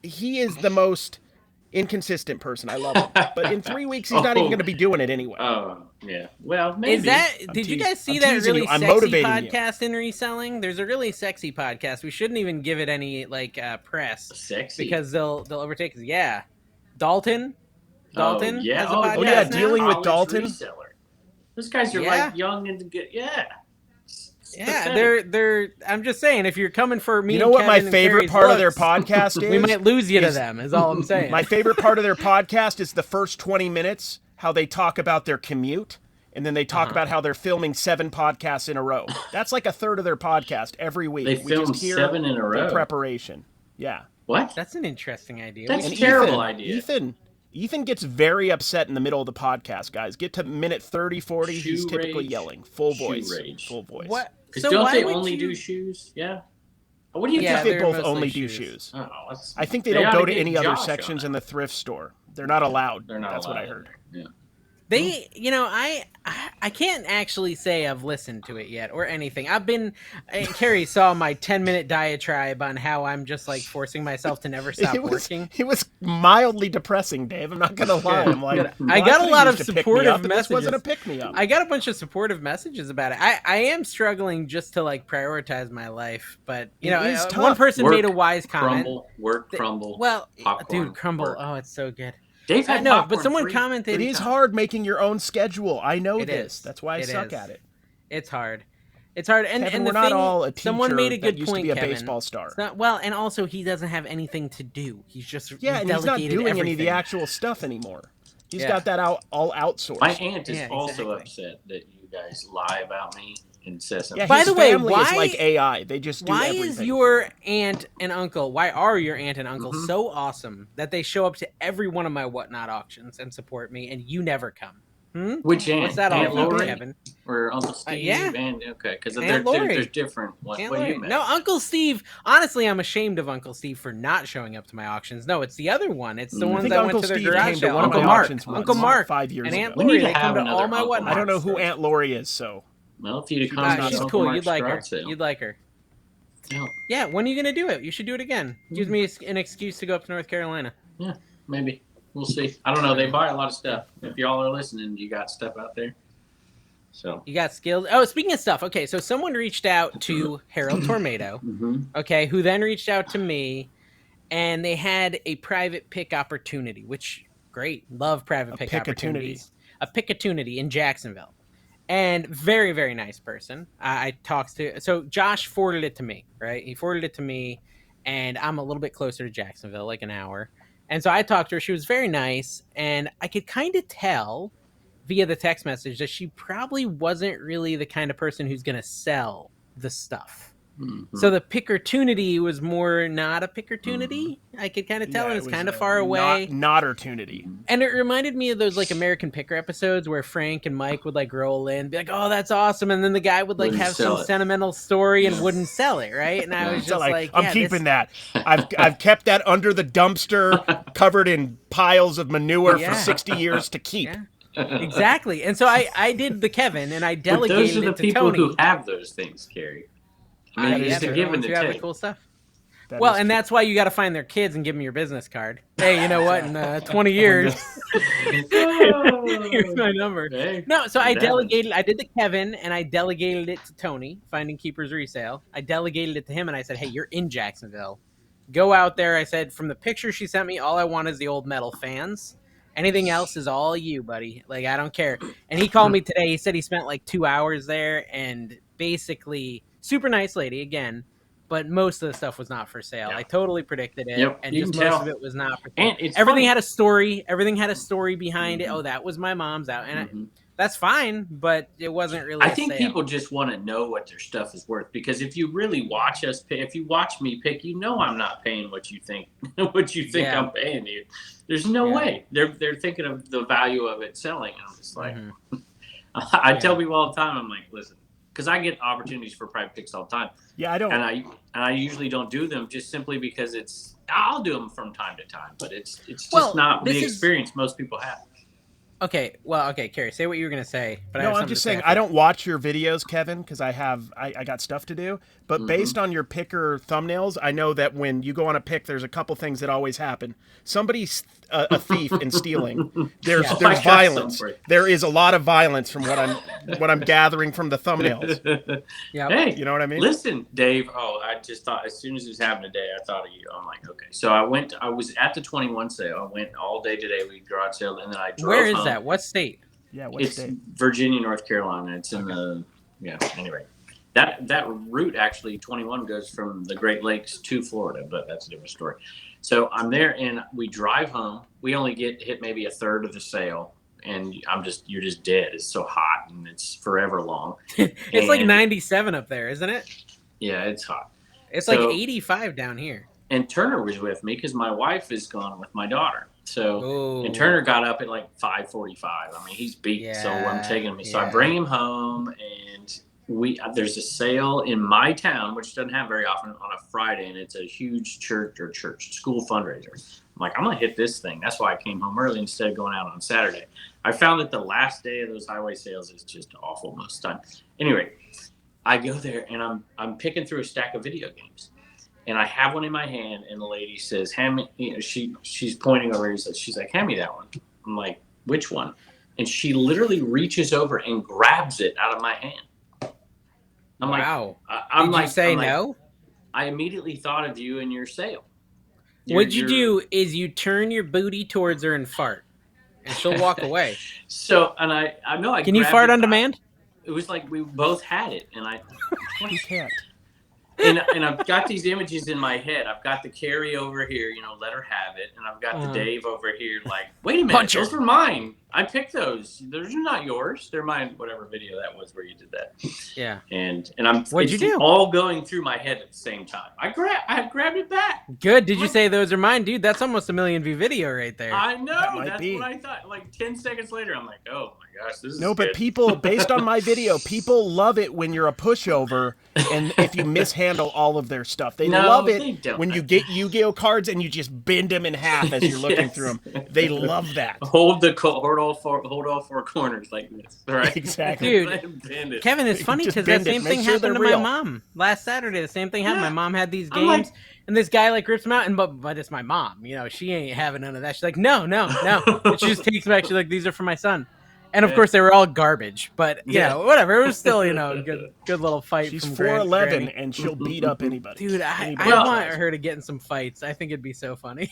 He is the most inconsistent person. I love him. But in 3 weeks, he's not even going to be doing it anyway. Oh, yeah. Well, maybe. Did you guys see that really sexy podcast in reselling? There's a really sexy podcast. We shouldn't even give it any, like, press. Sexy? Because they'll overtake us. Yeah. Dalton has a podcast now. Dealing with Dalton. Reseller. Those guys are, like, young and good. Yeah. Yeah, they're. I'm just saying, if you're coming for me, you know what my favorite part of their podcast is? We might lose you to them. Is all I'm saying. My favorite part of their podcast is the first 20 minutes, how they talk about their commute, and then they talk about how they're filming 7 podcasts in a row. That's like a third of their podcast every week. They film 7 in a row. Preparation. Yeah. What? That's an interesting idea. That's a terrible idea. Ethan gets very upset in the middle of the podcast, guys. Get to minute 30, 40, he's typically yelling. Full voice. Full voice. What? Because don't they only do shoes? Yeah. What do you think? They both only do shoes. Oh, I think they don't go to any other sections in the thrift store. They're not allowed. That's what I heard. Yeah. They, I can't actually say I've listened to it yet or anything. Carrie saw my 10-minute diatribe on how I'm just like forcing myself to never stop working. It was mildly depressing, Dave. I'm not going to lie. I'm like, I got a lot of supportive messages. This wasn't a pick-me-up. I got a bunch of supportive messages about it. I am struggling just to like prioritize my life, but one person made a wise comment. Crumble. Well, popcorn, dude, Crumble. Oh, it's so good. Dave had but someone commented. It is hard making your own schedule. I know this. That's why I suck at it. It's hard. And Kevin, we're not all a teacher. Someone made a good used point, to be a Kevin. baseball star. And also he doesn't have anything to do. He's just and he's not doing any of the actual stuff anymore. He's got that all outsourced. My aunt is also upset that you guys lie about me incessantly. Yeah, by the way, why is like AI? They just do everything. Why is your aunt and uncle? Why are your aunt and uncle so awesome that they show up to every one of my whatnot auctions and support me, and you never come? Which aunt? What's that all about, Kevin? Or Uncle Steve? Okay, because they're different. What do you mean? No, Uncle Steve. Honestly, I'm ashamed of Uncle Steve for not showing up to my auctions. No, it's the other one. It's the ones I went to their garage sale. Uncle Mark, 5 years and ago. Aunt Lori. They come to all my whatnot. I don't know who Aunt Lori is, so. Well, if you'd come, she's cool. You'd like her. You'd like her. Yeah. When are you gonna do it? You should do it again. Gives me an excuse to go up to North Carolina. Yeah, maybe. We'll see. I don't know. They buy a lot of stuff. If y'all are listening, you got stuff out there. So you got skills. Oh, speaking of stuff. Okay, so someone reached out to Harold Tornado. Okay, who then reached out to me, and they had a private pick opportunity. Which great, love private pick opportunities. A pick-opportunity in Jacksonville. And very, very nice person. I talked to, so Josh forwarded it to me, right? He forwarded it to me, and I'm a little bit closer to Jacksonville, like an hour. And so I talked to her. She was very nice, and I could kind of tell via the text message that she probably wasn't really the kind of person who's going to sell the stuff. So the pick-opportunity was more not a pick-opportunity. I could kind of tell it was kind of far away. Not opportunity. And it reminded me of those like American Picker episodes where Frank and Mike would like roll in, be like, "Oh, that's awesome," and then the guy would like have some sentimental story and wouldn't sell it, right? And I was just like, "I'm keeping that. I've kept that under the dumpster, covered in piles of manure for 60 years to keep." Exactly. And so I did the Kevin, and I delegated those are the it to people Tony. who have those things, Carrie. I mean, Yeah, it's a they're the give and ones a who have the take. cool stuff. That Well, is and true. that's why you got to find their kids and give them your business card. Hey, you know what? In 20 years, here's my number. Hey, No, so I it happens. delegated. I did the Kevin, and I delegated it to Tony, Finding Keepers Resale. I delegated it to him, and I said, "Hey, you're in Jacksonville. Go out there." I said, "From the picture she sent me, all I want is the old metal fans. Anything else is all you, buddy. Like, I don't care." And he called me today. He said he spent like 2 hours there, and basically, super nice lady again. But most of the stuff was not for sale. Yeah. I totally predicted it, Yep, and you just can most tell. of it was not for sale. And it's Everything funny. had a story. Everything had a story behind it. Mhm. Oh, that was my mom's out, and Mhm. that's fine. But it wasn't really. I a think sale. people just want to know what their stuff is worth, because if you really watch us pick, if you watch me pick, you know I'm not paying what you think Yeah. I'm paying you. There's no Yeah. way. They're thinking of the value of it selling. And I'm just like, Mhm. I tell people all the time, I'm like, listen, because I get opportunities for private picks all the time, Yeah, I don't. and I usually don't do them just simply because I'll do them from time to time, but it's just Well, not this the is- experience most people have. Okay, well, okay, Carrie, say what you were gonna say. But I No, have I'm something just to say saying after. I don't watch your videos, Kevin, because I got stuff to do. But Mhm. based on your picker thumbnails, I know that when you go on a pick, there's a couple things that always happen. Somebody's a thief and stealing. There's Yeah. Oh, I there's got violence. some for you. There is a lot of violence from what I'm gathering from the thumbnails. Yeah. Hey, You know what I mean? listen, Dave. Oh, I just thought as soon as this happened today, I thought of you. I'm like, okay. So I was at the 21 sale. I went all day today. We garage sale, and then I drove Where is home. that? What state? Yeah, what It's state? Virginia, North Carolina. It's in the Anyway, that route actually 21 goes from the Great Lakes to Florida, but that's a different story. So I'm there, and we drive home. We only hit maybe a third of the sale, and you're just dead. It's so hot, and it's forever long. It's like And- 97 up there, isn't it? Yeah, it's hot. It's So- like 85 down here. And Turner was with me because my wife is gone with my daughter. So Oh. and Turner got up at like 5:45. I mean, he's beat. So I'm taking him. So I bring him home, and there's a sale in my town, which doesn't happen very often, on a Friday, and it's a huge church school fundraiser. I'm like, I'm gonna hit this thing. That's why I came home early instead of going out on Saturday. I found that the last day of those highway sales is just awful most of the time. Anyway, I go there, and I'm picking through a stack of video games. And I have one in my hand, and the lady says, "Hand me." You know, she's pointing over here. She's like, "Hand me that one." I'm like, "Which one?" And she literally reaches over and grabs it out of my hand. I'm Wow. like, I'm Did like, you say I'm like, no? I immediately thought of you and your sale. What you do is you turn your booty towards her and fart, and she'll walk away. So, and I know I. Can you grabbed fart it. on demand? It was like we both had it, and You can't. and I've got these images in my head. I've got the Carrie over here, let her have it, and I've got the Dave over here. Like, wait a minute, Punch her. those were mine. I picked those. Those are not yours. They're mine. Whatever video that was where you did that. Yeah. And I'm. What'd you do? All going through my head at the same time. I grabbed it back. Good. Did you say those are mine, dude? That's almost a million view video right there. I know. That might That's be. what I thought. Like 10 seconds later, I'm like, oh my gosh, this is No, but good. people, based on my video, people love it when you're a pushover and if you mishandle all of their stuff. They No, love they it don't. when you get Yu-Gi-Oh cards and you just bend them in half as you're looking Yes. through them. They love that. Hold all four corners like this, right? Exactly. Dude, Bend it. Kevin, it's funny Just because that bend it. same Make thing sure happened to they're real. my mom last Saturday. The same thing happened. Yeah. My mom had these I'm like- games, and this guy like rips them out, and but it's my mom. She ain't having none of that. She's like, no. And she just takes them back. She's like, these are for my son. And of Yeah. course, they were all garbage. But Yeah. whatever. It was still a good little fight. She's from 4'11", Granny. and she'll beat up anybody. Dude, I Anybody. want her to get in some fights. I think it'd be so funny.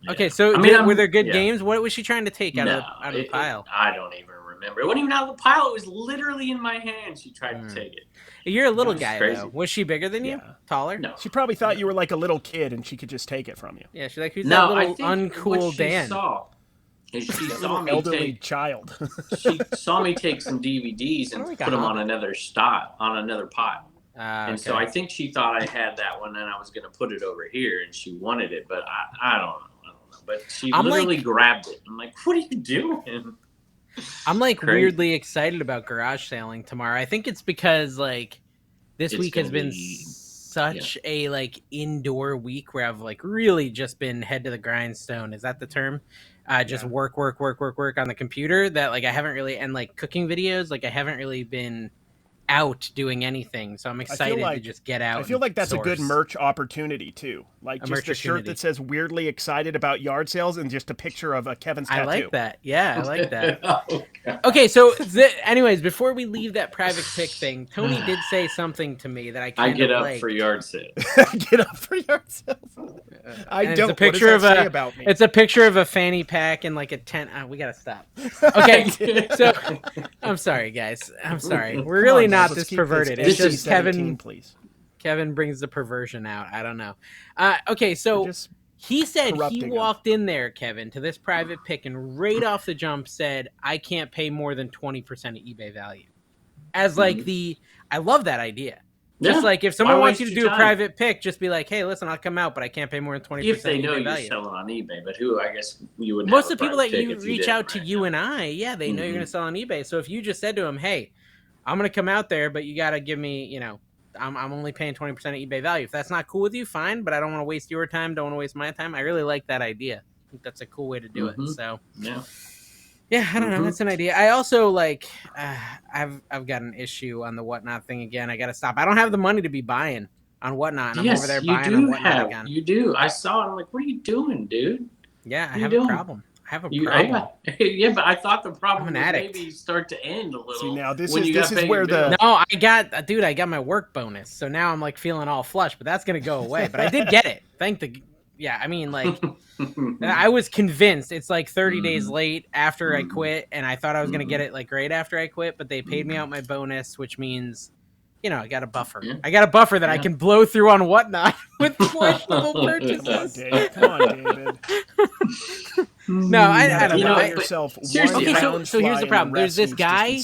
Yeah. Okay, so I mean, were there good yeah. games? What was she trying to take out No, of the pile? I don't even remember. It wasn't even out of the pile. It was literally in my hand. She tried to take it. You're a little It was guy, crazy. though. Was she bigger than you? Yeah. Taller? No. She probably thought you were like a little kid and she could just take it from you. Yeah, she's like, who's No, that I little think uncool what she Dan? saw is she saw me Elderly take. child. She saw me take some DVDs and Kinda like put a them on hobbit. another pile. And so I think she thought I had that one, and I was going to put it over here, and she wanted it, but I don't know. But she I'm literally like- grabbed it. I'm like, what are you doing? I'm like Crazy. weirdly excited about garage sailing tomorrow. I think it's because like this It's week has gonna been be- such a like indoor week where I've like really just been head to the grindstone. Is that the term? just work on the computer, that like I haven't really, and like cooking videos, like I haven't really been out doing anything, so I'm excited to just get out. I feel like that's a good merch opportunity too, like just a shirt that says weirdly excited about yard sales and just a picture of a Kevin's tattoo. I like that. Yeah, I like that. Okay, so anyways, before we leave that private pick thing, Tony did say something to me that I get up for yard sales. Get up for yard sales. I don't. It's a picture of a. About me? It's a picture of a fanny pack and like a tent. We gotta stop. Okay, so I'm sorry, guys. I'm sorry. We're really not this perverted. It's just Kevin. Please. Kevin brings the perversion out. I don't know. Okay, so he said he walked in there, Kevin, to this private pick and right off the jump said, "I can't pay more than 20% of eBay value." As like I love that idea. Just like if someone wants you to do a private pick, just be like, "Hey, listen, I'll come out, but I can't pay more than 20%." If they know you're selling on eBay, but who I guess you would. Most of the people that you reach out to you and I, they know you're going to sell on eBay. So if you just said to them, "Hey, I'm going to come out there, but you got to give me, I'm only paying 20% of eBay value." If that's not cool with you, fine, but I don't want to waste your time, don't want to waste my time. I really like that idea. I think that's a cool way to do it. So yeah, I don't know. That's an idea. I also I've got an issue on the Whatnot thing again. I got to stop. I don't have the money to be buying on Whatnot. And I'm over there buying on Whatnot again. You do. I saw it. I'm like, what are you doing, dude? Yeah, I have a problem. But I thought the problem would maybe start to end a little. See, now this is where the... No, I got my work bonus. So now I'm like feeling all flush, but that's going to go away. But I did get it. I mean, like, I was convinced it's like 30 days late after I quit, and I thought I was going to get it like right after I quit, but they paid me out my bonus, which means, I got a buffer. Yeah. I got a buffer that I can blow through on Whatnot with questionable purchases. Come on, David. No, I don't know. Yourself okay, so here's the problem. There's this guy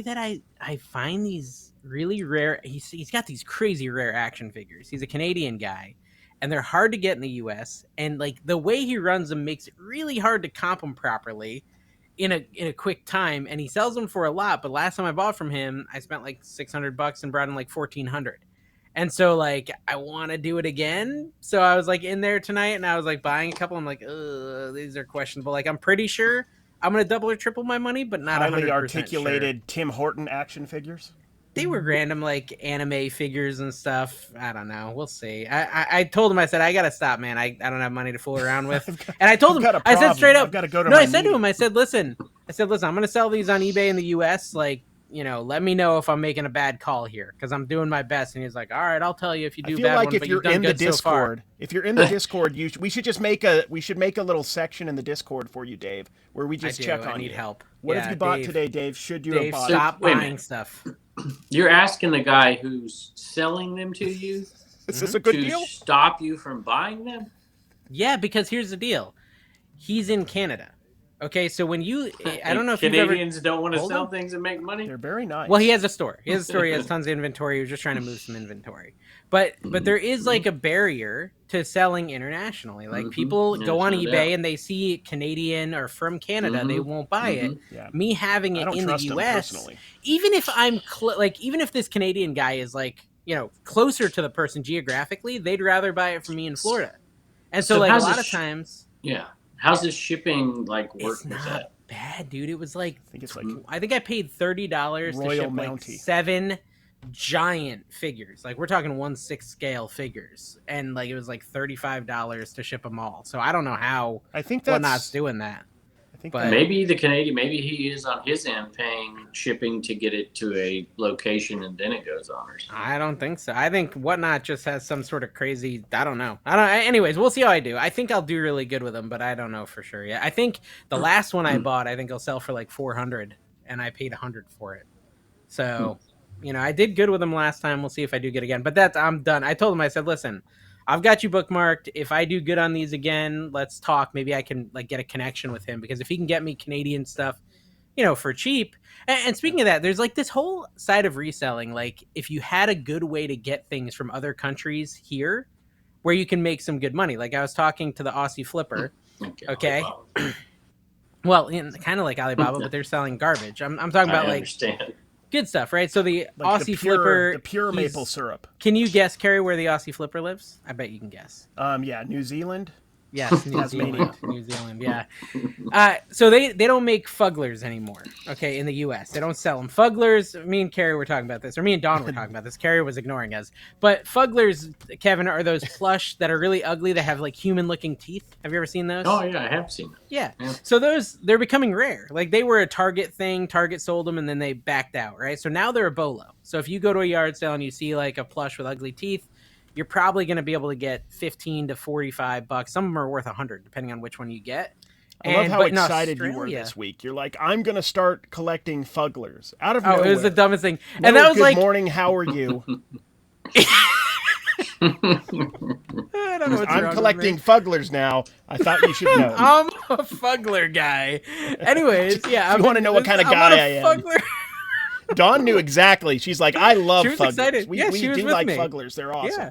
that I find these really rare. He's got these crazy rare action figures. He's a Canadian guy. And they're hard to get in the U.S. And like the way he runs them makes it really hard to comp them properly in a quick time. And he sells them for a lot. But last time I bought from him, I spent like $600 and brought him like $1,400. And so like I want to do it again. So I was like in there tonight and I was like buying a couple. I'm like, these are questionable. Like I'm pretty sure I'm gonna double or triple my money, but not 100% highly articulated sure. Tim Horton action figures. They were random like anime figures and stuff. I don't know. We'll see. I told him, I said, I got to stop, man. I don't have money to fool around with. And I told him, I said straight up, I said to him, I said, listen, I'm going to sell these on eBay in the US. Like, let me know if I'm making a bad call here. Cause I'm doing my best. And he's like, all right, I'll tell you if you do bad one, but you've done good so far. If you're in the Discord, we should make a little section in the Discord for you, Dave, where we just check on you. I need help. What have you bought today, Dave? Should you have bought? Stop buying stuff. You're asking the guy who's selling them to you is this a good deal? Stop you from buying them? Yeah, because here's the deal. He's in Canada. Okay, so when I don't know if Canadians don't want to sell things and make money. They're very nice. Well, he has a store. He has tons of inventory. He was just trying to move some inventory. But there is like a barrier to selling internationally. Like people go on eBay and they see Canadian or from Canada, they won't buy it. Yeah. Me having it in the US, even if I'm even if this Canadian guy is like, closer to the person geographically, they'd rather buy it from me in Florida. And so like a lot of times, how's this shipping work? It's not bad, dude. It was like I think I paid $30 to ship like 7 giant figures. Like we're talking 1/6 scale figures, and like it was like $35 to ship them all. So I don't know how Whatnot's doing that. But maybe the Canadian, maybe he is on his end paying shipping to get it to a location and then it goes on or something. I don't think so. I think Whatnot just has some sort of crazy, I don't know. Anyways, we'll see how I do. I think I'll do really good with them, but I don't know for sure yet. I think the last one I bought, I think I'll sell for like $400 and I paid $100 for it. So, I did good with them last time. We'll see if I do good again, but I'm done. I told him, I said, listen, I've got you bookmarked. If I do good on these again, let's talk. Maybe I can get a connection with him, because if he can get me Canadian stuff, for cheap. And speaking of that, there's like this whole side of reselling. Like if you had a good way to get things from other countries here where you can make some good money. Like I was talking to the Aussie Flipper. Okay. Well, kind of like Alibaba, but they're selling garbage. I'm talking about good stuff, right? So the Aussie Flipper, the pure maple syrup. Can you guess, Kerry, where the Aussie Flipper lives? I bet you can guess. Yeah, New Zealand. Yes, New Zealand, yeah. So they don't make Fugglers anymore, okay, in the U.S. They don't sell them. Fugglers, me and Carrie were talking about this, or me and Dawn were talking about this. Carrie was ignoring us. But Fugglers, Kevin, are those plush that are really ugly that have, like, human-looking teeth. Have you ever seen those? Oh, yeah, I have seen them. Yeah. So they're becoming rare. Like, they were a Target thing. Target sold them, and then they backed out, right? So now they're a bolo. So if you go to a yard sale and you see, like, a plush with ugly teeth, you're probably going to be able to get $15 to $45. Some of them are worth $100, depending on which one you get. I love how excited you were this week. You're like, I'm going to start collecting Fugglers out of nowhere. It was the dumbest thing. And that was good like, morning, how are you? I'm collecting Fugglers now. I thought you should know. I'm a Fuggler guy. Anyways, yeah. You want to know what kind of guy I am? Dawn knew exactly. She's like, I love Fugglers. Excited. We she was do with like me. Fugglers. They're awesome. Yeah.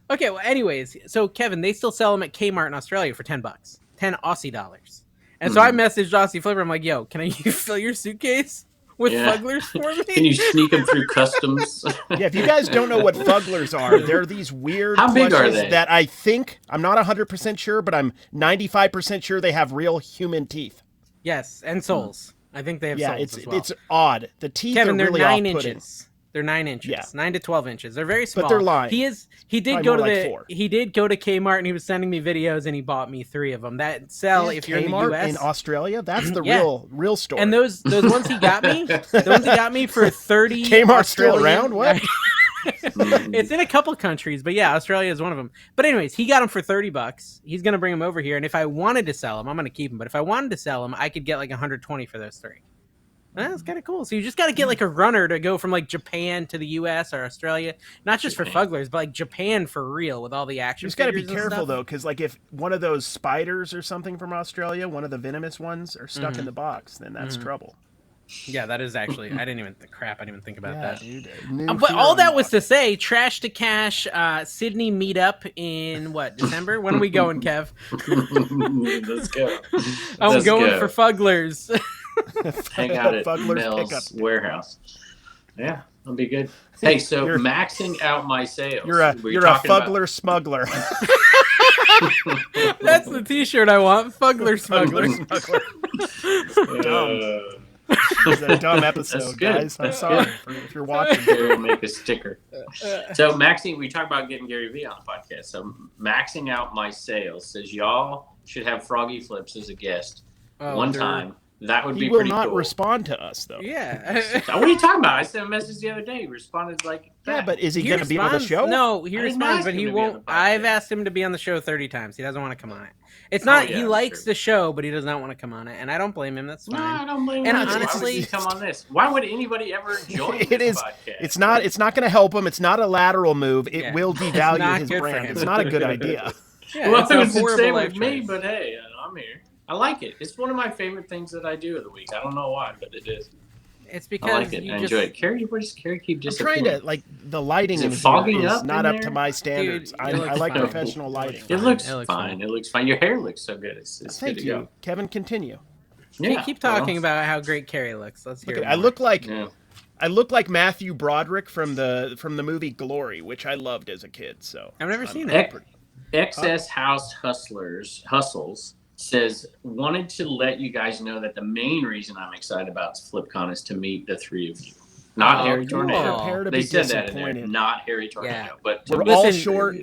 Okay, well, anyways, so Kevin, they still sell them at Kmart in Australia for $10, 10 Aussie dollars. And so I messaged Aussie Flipper. I'm like, yo, can you fill your suitcase with Fugglers for me? Can you sneak them through customs? Yeah, if you guys don't know what Fugglers are, they're these weird How big are they? That I think, I'm not 100% sure, but I'm 95% sure they have real human teeth. Yes, and soles. I think they have soles as well. It's odd. The teeth Kevin, are really they're 9 off-putting. inches. They're 9 inches. Yeah. 9 to 12 inches. They're very small. But they're lying. He did go to he did go to Kmart and he was sending me videos and he bought me 3 of them. That sell if you're in the US. In Australia, that's the real story. And those ones he got me, for 30 Kmart Australian, still around? What? It's in a couple countries, but yeah, Australia is one of them. But anyways, he got them for $30. He's gonna bring them over here, and if I wanted to sell them, I'm gonna keep them. But if I wanted to sell them, I could get like 120 for those 3. That's kind of cool. So you just got to get like a runner to go from like Japan to the U.S. or Australia, not just for Fugglers, but like Japan for real with all the action. You just got to be careful though, because like if one of those spiders or something from Australia, one of the venomous ones, are stuck in the box, then that's trouble. Yeah, that is actually. I didn't even think about that. Dude, but all that was to say, Trash to Cash, Sydney meetup in what, December? When are we going, Kev? Let's go. I'm going for Fugglers. Hang out at Mel's warehouse. Yeah, that'll be good. Hey, so maxing out my sales. You're a Fuggler smuggler. That's the T-shirt I want. Fuggler smuggler. It's a dumb episode, guys. I'm sorry if you're watching. We'll make a sticker. So maxing, we talk about getting Gary Vee on the podcast. So maxing out my sales says y'all should have Froggy Flips as a guest one time. That would be pretty cool. He will not respond to us, though. Yeah. What are you talking about? I sent a message the other day. He responded like that. Yeah, but is he going to be on the show? No, he responds, but he won't. I've asked him to be on the show 30 times. He doesn't want to come on it. It's not, he likes the show, but he does not want to come on it. And I don't blame him. That's fine. No, I don't blame him. And honestly, why would he come on this? Why would anybody ever join this podcast? It's not going to help him. It's not a lateral move. It will devalue his brand. It's not a good idea. Yeah, well, it was the same with me, but hey, I'm here. I like it. It's one of my favorite things that I do of the week. I don't know why, but it is. It's because I like it. I enjoy it. Carrie, where's Carrie keep disappearing? I'm trying to, like, the lighting is not up to my standards. Dude, I like professional lighting. It looks fine. It looks fine. Your hair looks so good. It's Thank good to you. go. Kevin, continue. Yeah, keep talking about how great Carrie looks. Let's hear it. I look like Matthew Broderick from the movie Glory, which I loved as a kid. So I've never seen it. XS House Hustles says, wanted to let you guys know that the main reason I'm excited about FlipCon is to meet the 3 of you. Not Harry Tornado. They said that in there. Not Harry Tornado. But we're all short.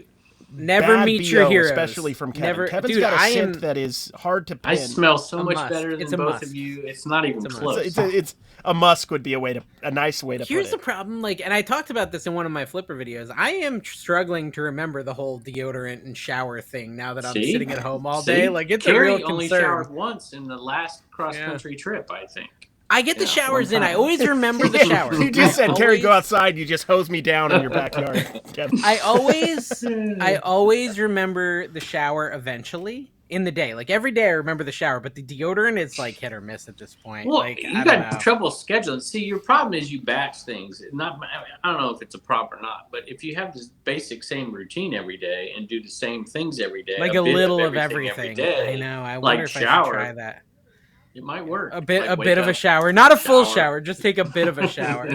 Never meet your heroes. Especially from Kevin. Kevin's got a scent that is hard to pin. I smell so much better than both of you. It's not even close. It's a musk would be a nice way to put it. Here's the problem, and I talked about this in one of my Flipper videos. I am struggling to remember the whole deodorant and shower thing now that I'm sitting at home all day. Like, it's a real concern. Only showered once in the last cross-country trip, I think. I get the showers in. I always remember the shower. You just said, Carrie, go outside. You just hose me down in your backyard. I always remember the shower eventually in the day. Like, every day I remember the shower, but the deodorant is like hit or miss at this point. Well, like, you got trouble scheduling. See, your problem is you batch things. I don't know if it's a problem or not, but if you have this basic same routine every day and do the same things every day, like a little of everything. Every day, I know. I wonder if I should try that. It might work. A bit of a shower, not a full shower. Just take a bit of a shower.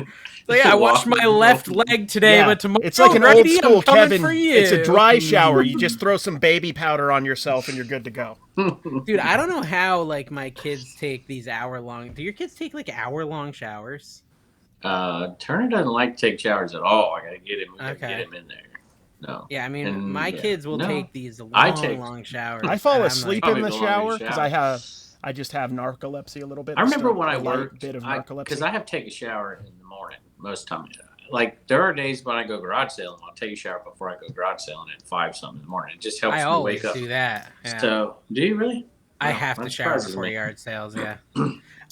So yeah, I washed my left leg today, but tomorrow it's like an old school Kevin. For you. It's a dry shower. You just throw some baby powder on yourself, and you're good to go. Dude, I don't know how like my kids take these hour-long. Do your kids take like hour-long showers? Turner doesn't like to take showers at all. I gotta get him. Get him in there. No. Yeah, I mean, my kids will take these long showers. I fall asleep in the shower because I just have narcolepsy a little bit. I remember when I worked, because I have to take a shower in the morning most times. Like there are days when I go garage sailing, I'll take a shower before I go garage sailing at 5 something in the morning. It just helps me wake up. I always do that. Yeah. So, do you really? I have to shower before yard sales. Yeah.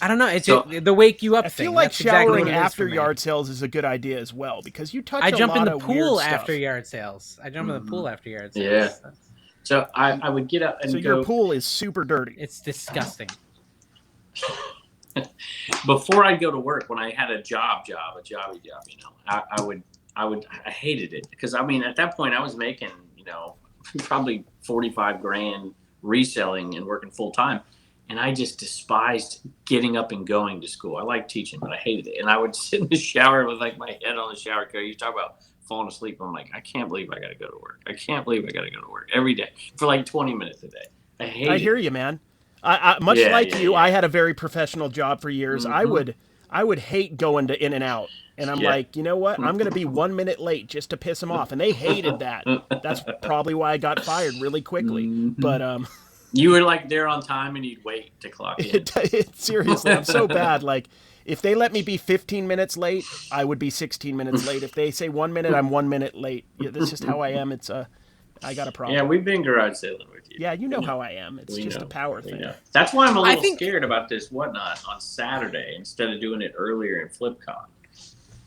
I don't know. It's the wake you up I thing. feel like That's showering exactly after yard sales is a good idea as well because you touch. I jump in the of pool weird after stuff. yard sales. I jump in the pool after yard sales. Yeah. So I would get up and so your pool is super dirty. It's disgusting. Before I go to work, when I had a jobby job, you know, I hated it because I mean at that point I was making, you know, probably 45 grand reselling and working full time. And I just despised getting up and going to school. I like teaching, but I hated it. And I would sit in the shower with like my head on the shower curtain. You talk about falling asleep. I'm like, I can't believe I got to go to work. I can't believe I got to go to work every day for like 20 minutes a day. I hear you, man. Much like you, I had a very professional job for years. Mm-hmm. I would hate going to In and Out. And I'm like, you know what? I'm going to be 1 minute late just to piss them off. And they hated that. That's probably why I got fired really quickly. Mm-hmm. But you were like there on time and you'd wait to clock in. Seriously, I'm so bad. Like, if they let me be 15 minutes late, I would be 16 minutes late. If they say 1 minute, I'm 1 minute late. Yeah, that's just how I am. I got a problem. Yeah, we've been garage sailing with you. Yeah, you know how I am. It's just a power thing. That's why I'm a little scared about this whatnot on Saturday instead of doing it earlier in FlipCon.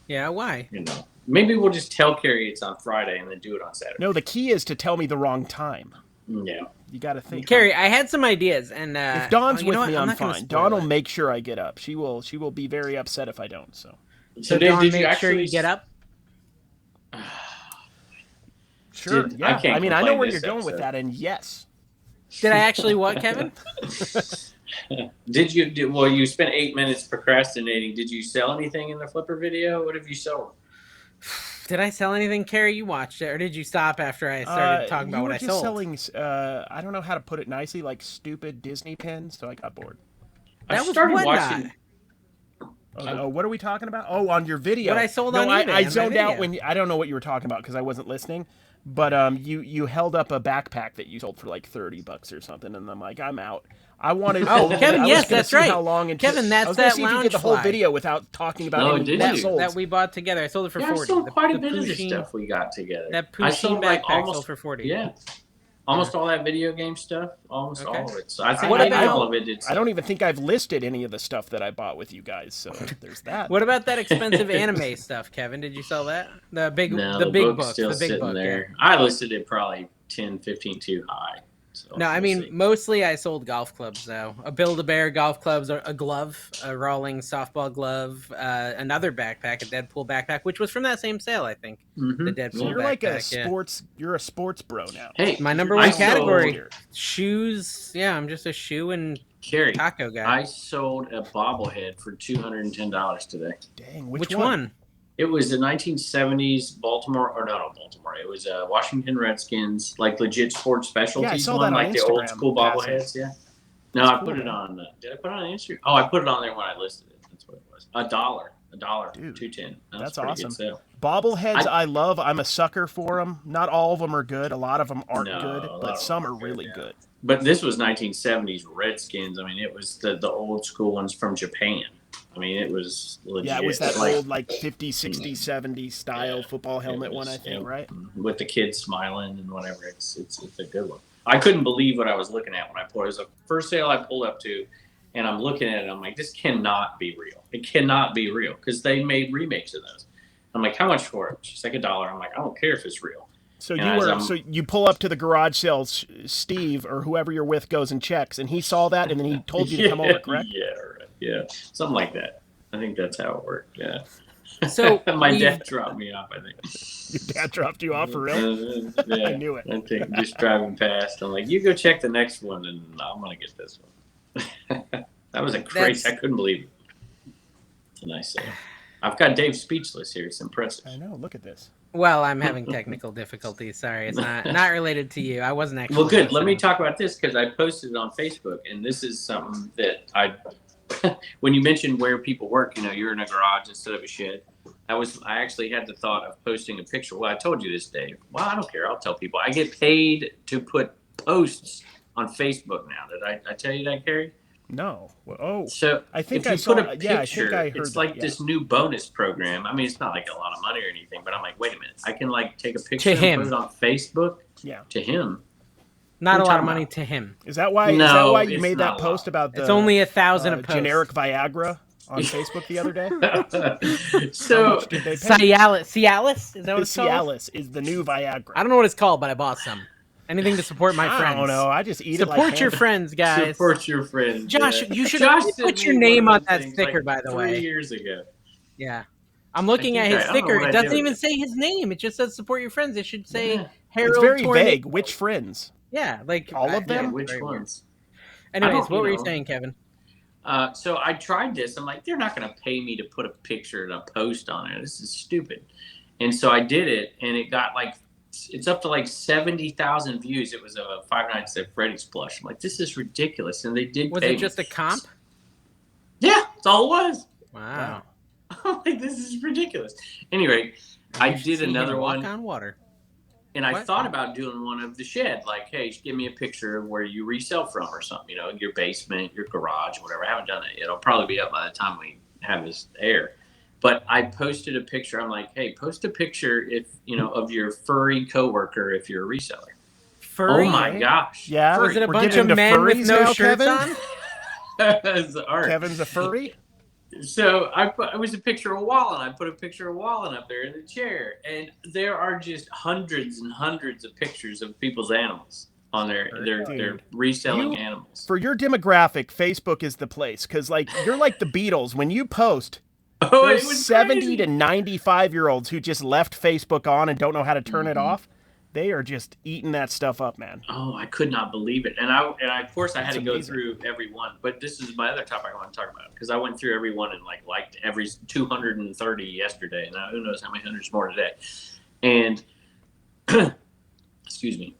Yeah, why? You know, maybe we'll just tell Carrie it's on Friday and then do it on Saturday. No, the key is to tell me the wrong time. Yeah. You got to think. Carrie, I had some ideas, and if Dawn's with me, I'm fine. Dawn will make sure I get up. She will be very upset if I don't. So Dawn, did you actually sure you get up? Sure. Yeah. I mean, I know where you're going with that, and yes. Did I actually what, Kevin? Did you? Well, you spent 8 minutes procrastinating. Did you sell anything in the flipper video? What have you sold? Did I sell anything, Carrie? You watched it, or did you stop after I started talking about what I sold? Selling, I don't know how to put it nicely, like stupid Disney pins, so I got bored. I started watching. What are we talking about? Oh, on your video. What I sold on eBay. I zoned out when I don't know what you were talking about because I wasn't listening. But you held up a backpack that you sold for like $30 or something, and I'm like, I'm out. I wanted. Oh, Kevin, yes, that's right. How long Kevin, that's I was that see lounge if you did the whole fly. Video without talking about that we bought together. I sold it for $40. I sold quite a bit of the stuff we got together. That Pusheen backpack sold for $40. Yeah. Almost all that video game stuff, all of it. So I think all of it did. I don't even think I've listed any of the stuff that I bought with you guys. So there's that. What about that expensive anime stuff, Kevin? Did you sell that? The big book, still the big sitting book there. Yeah. I listed it probably 10, 15 too high. So no, I mean mostly I sold golf clubs though. A Build-A-Bear golf clubs, a glove, a Rawlings softball glove, another backpack, a Deadpool backpack, which was from that same sale, I think. Mm-hmm. The Deadpool. So you're like a sports. Yeah. You're a sports bro now. Hey, my number one category, shoes. Yeah, I'm just a shoe and taco guy. I sold a bobblehead for $210 today. Dang, which one? It was the 1970s Baltimore, or not Baltimore. It was Washington Redskins, like legit sports specialties. Yeah, I saw that like on the Instagram old school bobbleheads. Yeah. No, I put it on. Did I put it on Instagram? Oh, I put it on there when I listed it. That's what it was. $1, Dude, $2.10. That's awesome. Bobbleheads, I love. I'm a sucker for them. Not all of them are good. A lot of them aren't good, but some are really good. But this was 1970s Redskins. I mean, it was the old school ones from Japan. I mean, it was legit. Yeah, it was that old, like, 50s, 60s, 70s style football helmet one, I think, right? With the kids smiling and whatever. It's a good one. I couldn't believe what I was looking at when I pulled it. It was the first sale I pulled up to, and I'm looking at it. I'm like, this cannot be real. It cannot be real because they made remakes of those. I'm like, how much for it? She's like $1. I'm like, I don't care if it's real. So you pull up to the garage sales, Steve or whoever you're with goes and checks, and he saw that, and then he told you to come over, correct? Yeah, right. Yeah, something like that. I think that's how it worked. Yeah. So my dad dropped me off. I think your dad dropped you off for real. Yeah, I knew it. I think just driving past, I'm like, you go check the next one, and I'm gonna get this one. That was a crazy. I couldn't believe it. It's a nice sale. I've got Dave speechless here. It's impressive. I know. Look at this. Well, I'm having technical difficulties. Sorry, it's not related to you. I wasn't actually. Well, good. Let me talk about this because I posted it on Facebook, and this is something that I. When you mentioned where people work, you're in a garage instead of a shed. I actually had the thought of posting a picture. Well, I told you this, Dave. Well, I don't care. I'll tell people. I get paid to put posts on Facebook now. Did I tell you that, Carrie? No. Well, so I think if I you saw. put a picture, Yeah, I think I heard it's like that, this new bonus program. I mean, it's not like a lot of money or anything, but I'm like, wait a minute. I can like take a picture and put it on Facebook. Yeah. To him. Not a lot of money to him. Is that why? No, is that why you made that post about the? It's only 1,000 a post. Generic Viagra on Facebook the other day. So Cialis? Is that what it's called? Cialis is the new Viagra. I don't know what it's called, but I bought some. Anything to support my friends. I don't know. I just eat support it. Support your friends, guys. Support your friends. Josh, you should put your name on that sticker, by the way. 3 years ago. Yeah. I'm looking at his sticker. It doesn't even say his name. It just says support your friends. It should say Harold. It's very Tornado. vague. Which friends? Yeah, like all of them. Yeah, which ones? Anyways, what were you saying, Kevin? So I tried this. I'm like, they're not going to pay me to put a picture and a post on it. This is stupid. And so I did it, and it got it's up to like 70,000 views. It was a Five Nights at Freddy's plush. I'm like, this is ridiculous. And they did. Was pay it just me. A comp? Yeah, that's all it was. Wow. I'm like, this is ridiculous. Anyway, I did another one. Walk on water. And I thought about doing one of the shed, like, hey, give me a picture of where you resell from or something, your basement, your garage, whatever. I haven't done that yet. It'll probably be up by the time we have this air. But I posted a picture. I'm like, hey, post a picture of your furry coworker if you're a reseller. Furry? Oh my gosh. Yeah. Was it a bunch of men with no shirts on? Kevin's a furry? So it was a picture of Wallen. I put a picture of Wallen up there in the chair, and there are just hundreds and hundreds of pictures of people's animals on their reselling animals. For your demographic, Facebook is the place because you're like the Beatles. When you post, those 70 to 95-year-olds who just left Facebook on and don't know how to turn it off, they are just eating that stuff up, man. Oh, I could not believe it. And I of course I had to go through every one, but this is my other topic I want to talk about because I went through every one and liked every 230 yesterday, and who knows how many hundreds more today. And excuse me,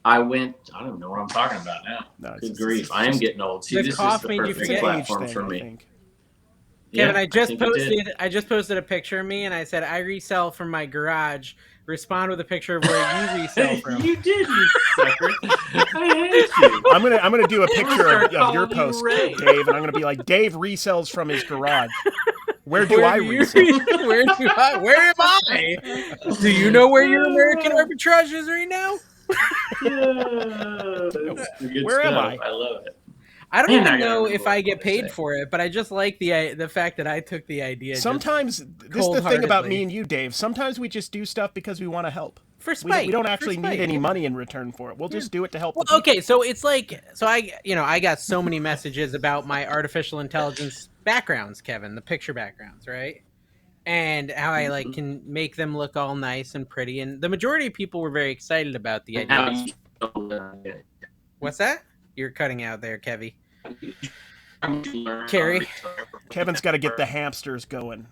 I don't know what I'm talking about now. No, good grief, I am getting old. See, this is the perfect platform for me. Kevin, I just posted a picture of me, and I said I resell from my garage. Respond with a picture of where you resell from. You did, you sucker. I hate you. I'm gonna do a picture of your post, Dave, and I'm gonna be like, Dave resells from his garage. Where I resell? Where am I? Do you know where your American arbitrage is right now? Where am I? I love it. I don't even know if I get paid for it, but I just like the fact that I took the idea. Sometimes this is the thing about me and you, Dave. Sometimes we just do stuff because we want to help. For spite. We don't actually need any money in return for it. We'll just do it to help. Well, okay, so it's I got so many messages about my artificial intelligence backgrounds, Kevin, the picture backgrounds, right? And how I can make them look all nice and pretty, and the majority of people were very excited about the idea. What's that? You're cutting out there, Kevy. Carrie, Kevin's got to get the hamsters going.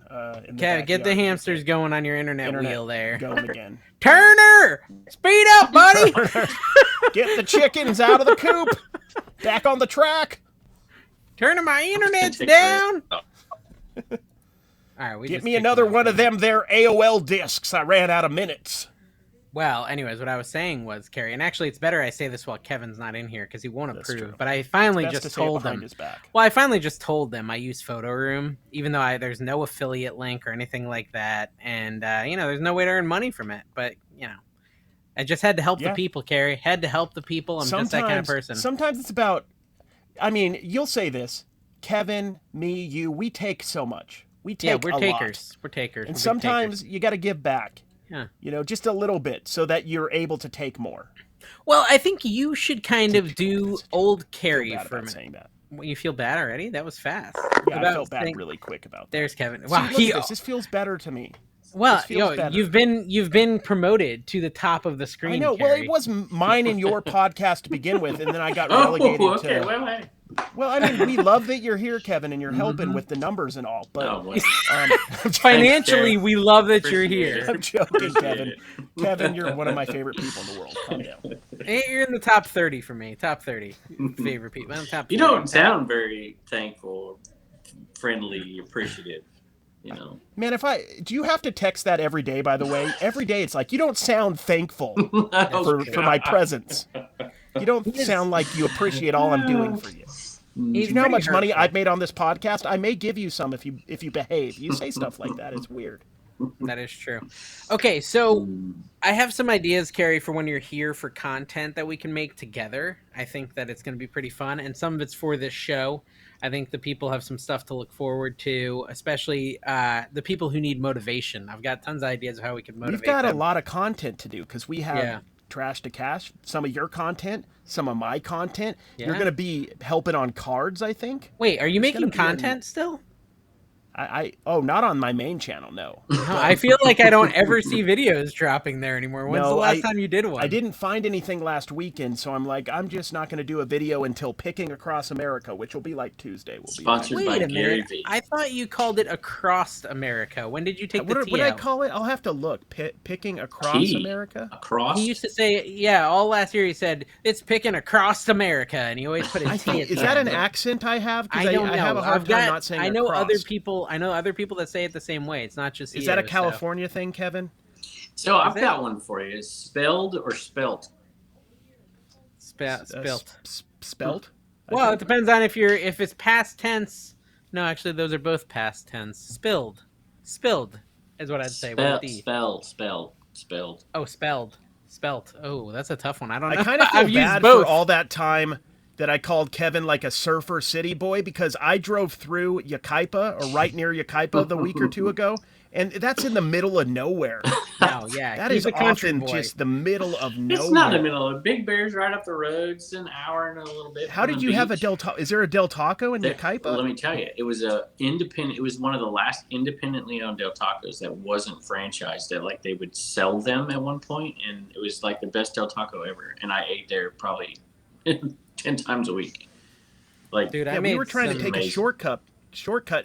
Get the hamsters going on your internet wheel there. Going again. Turner, speed up, buddy. Get the chickens out of the coop. Back on the track. Turner, my internet's down. All right, get me another one of them there AOL discs. I ran out of minutes. Well, anyways, what I was saying was, Carrie, and actually it's better I say this while Kevin's not in here because he won't approve, true. but I finally just told them. Well, I finally just told them I use Photo Room, even though there's no affiliate link or anything like that, and, there's no way to earn money from it, but, I just had to help the people, Carrie. Had to help the people. I'm just that kind of person. Sometimes it's about, you'll say this, Kevin, me, you, we take so much. We take we're takers. We're takers. And sometimes you got to give back. Yeah. Just a little bit so that you're able to take more. Well, I think you should kind of do old Carrie for a minute. Saying that. Well, you feel bad already? That was fast. Yeah, I felt bad really quick about that. There's Kevin. Wow, this feels better to me. Well, you've been promoted to the top of the screen. I know. Carrie. Well, it was mine and your podcast to begin with, and then I got relegated to Well, I mean, we love that you're here, Kevin, and you're helping with the numbers and all. But financially, we love that you're here. I'm joking, Kevin. Kevin, you're one of my favorite people in the world. Calm down. You're in the top 30 for me. Top 30 favorite people. I'm top 30. You don't sound very thankful, friendly, appreciative. You know, man, do you have to text that every day, by the way? Every day it's like, you don't sound thankful for my presence. You don't sound like you appreciate all I'm doing for you. You know how much money I've made on this podcast? I may give you some if you behave. You say stuff like that. It's weird. That is true. Okay, so I have some ideas, Carrie, for when you're here for content that we can make together. I think that it's going to be pretty fun, and some of it's for this show. I think the people have some stuff to look forward to, especially the people who need motivation. I've got tons of ideas of how we can motivate them. We've got a lot of content to do because we have Trash to Cash, some of your content, some of my content. Yeah. You're going to be helping on cards, I think. Wait, are you making content still? Not on my main channel, no. I feel like I don't ever see videos dropping there anymore. When's the last time you did one? I didn't find anything last weekend, so I'm like, I'm just not going to do a video until Picking Across America, which will be like Tuesday. Sponsored by Gary V. I thought you called it Across America. When did you take the T out? What did I call it? I'll have to look. Picking Across America? Across? He used to say, all last year he said, it's Picking Across America, and he always put a T at the Is that an accent I have? I don't know. I have a hard time not saying I know across. I know other people that say it the same way. It's not just Is that a California thing, Kevin? So I've got one for you. Is spelled or spelt? Spelt. Spelt? Well, it depends on if it's past tense. No, actually, those are both past tense. Spilled is what I'd say. Spelled. Oh, spelt. Oh, that's a tough one. I don't know. I kind of feel bad for all that time that I called Kevin like a surfer city boy because I drove through Yucaipa or right near Yucaipa the week or two ago, and that's in the middle of nowhere. Oh, yeah. That is often just the middle of nowhere. It's not the middle of Big Bear's right up the road. It's an hour and a little bit. How did you have a Del Taco? Is there a Del Taco in Yucaipa? Let me tell you, it was it was one of the last independently owned Del Tacos that wasn't franchised. That like they would sell them at one point, and it was like the best Del Taco ever. And I ate there probably 10 times a week. Like, dude, we were trying to take a shortcut,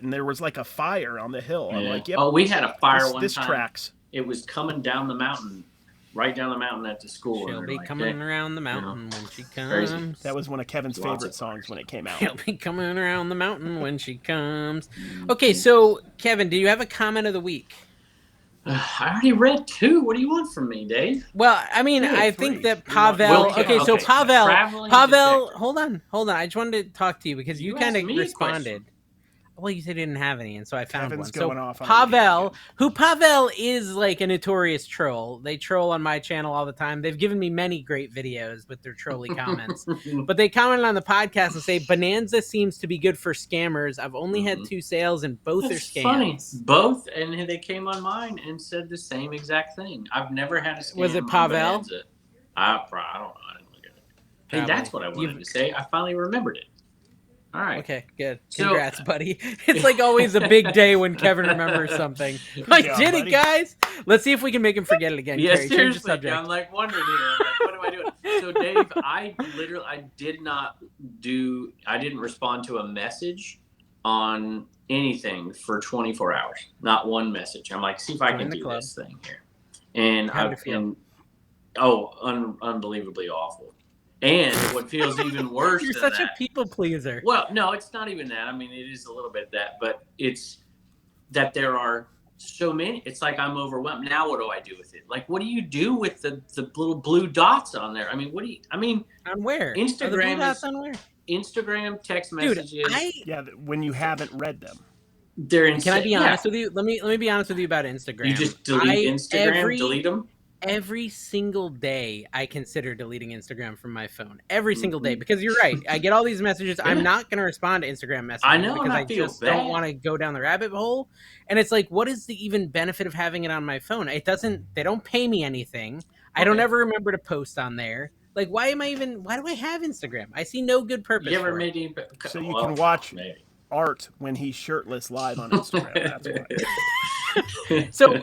and there was like a fire on the hill. I'm like, yep. Oh, we had a fire one time. This tracks. It was coming down the mountain, right down the mountain at the school. She'll be coming around the mountain when she comes. Crazy. That was one of Kevin's favorite songs when it came out. She'll be coming around the mountain when she comes. Okay, so Kevin, do you have a comment of the week? I already read 2. What do you want from me, Dave? Well, I mean, I think that Pavel. So Pavel. Hold on. I just wanted to talk to you because you kind of responded. Well, you said you didn't have any, and so I found Kevin's one. Going off on Pavel is like a notorious troll. They troll on my channel all the time. They've given me many great videos with their trolly comments. But they commented on the podcast and say, Bonanza seems to be good for scammers. I've only had 2 sales and both are scams. Funny. Both, and they came on mine and said the same exact thing. I've never had a scam. Was it Pavel? I don't know. I didn't look at it. Hey, probably. That's what I wanted to say. I finally remembered it. All right. Okay, good. Congrats, buddy. It's like always a big day when Kevin remembers something. I did it, guys. Let's see if we can make him forget it again. Yeah, seriously. I'm like wondering here. Like, what am I doing? So, Dave, I didn't respond to a message on anything for 24 hours. Not one message. I'm like, see if I can do this thing here. And unbelievably awful. And what feels even worse You're such a people pleaser. Well, no, it's not even that. I mean, it is a little bit that, but it's that there are so many. It's like I'm overwhelmed. Now what do I do with it? Like, what do you do with the little blue dots on there? I mean, on where? Instagram Instagram text messages. Dude, when you haven't read them. They're insane. Can I be honest with you? Let me be honest with you about Instagram. You just delete Instagram, delete them? Every single day, I consider deleting Instagram from my phone. Every single day, because you're right. I get all these messages. I'm not going to respond to Instagram messages. I know, because I just don't want to go down the rabbit hole. And it's like, what is the even benefit of having it on my phone? They don't pay me anything. Okay. I don't ever remember to post on there. Like, why do I have Instagram? I see no good purpose. You ever made so you can watch Art when he's shirtless live on Instagram. That's why.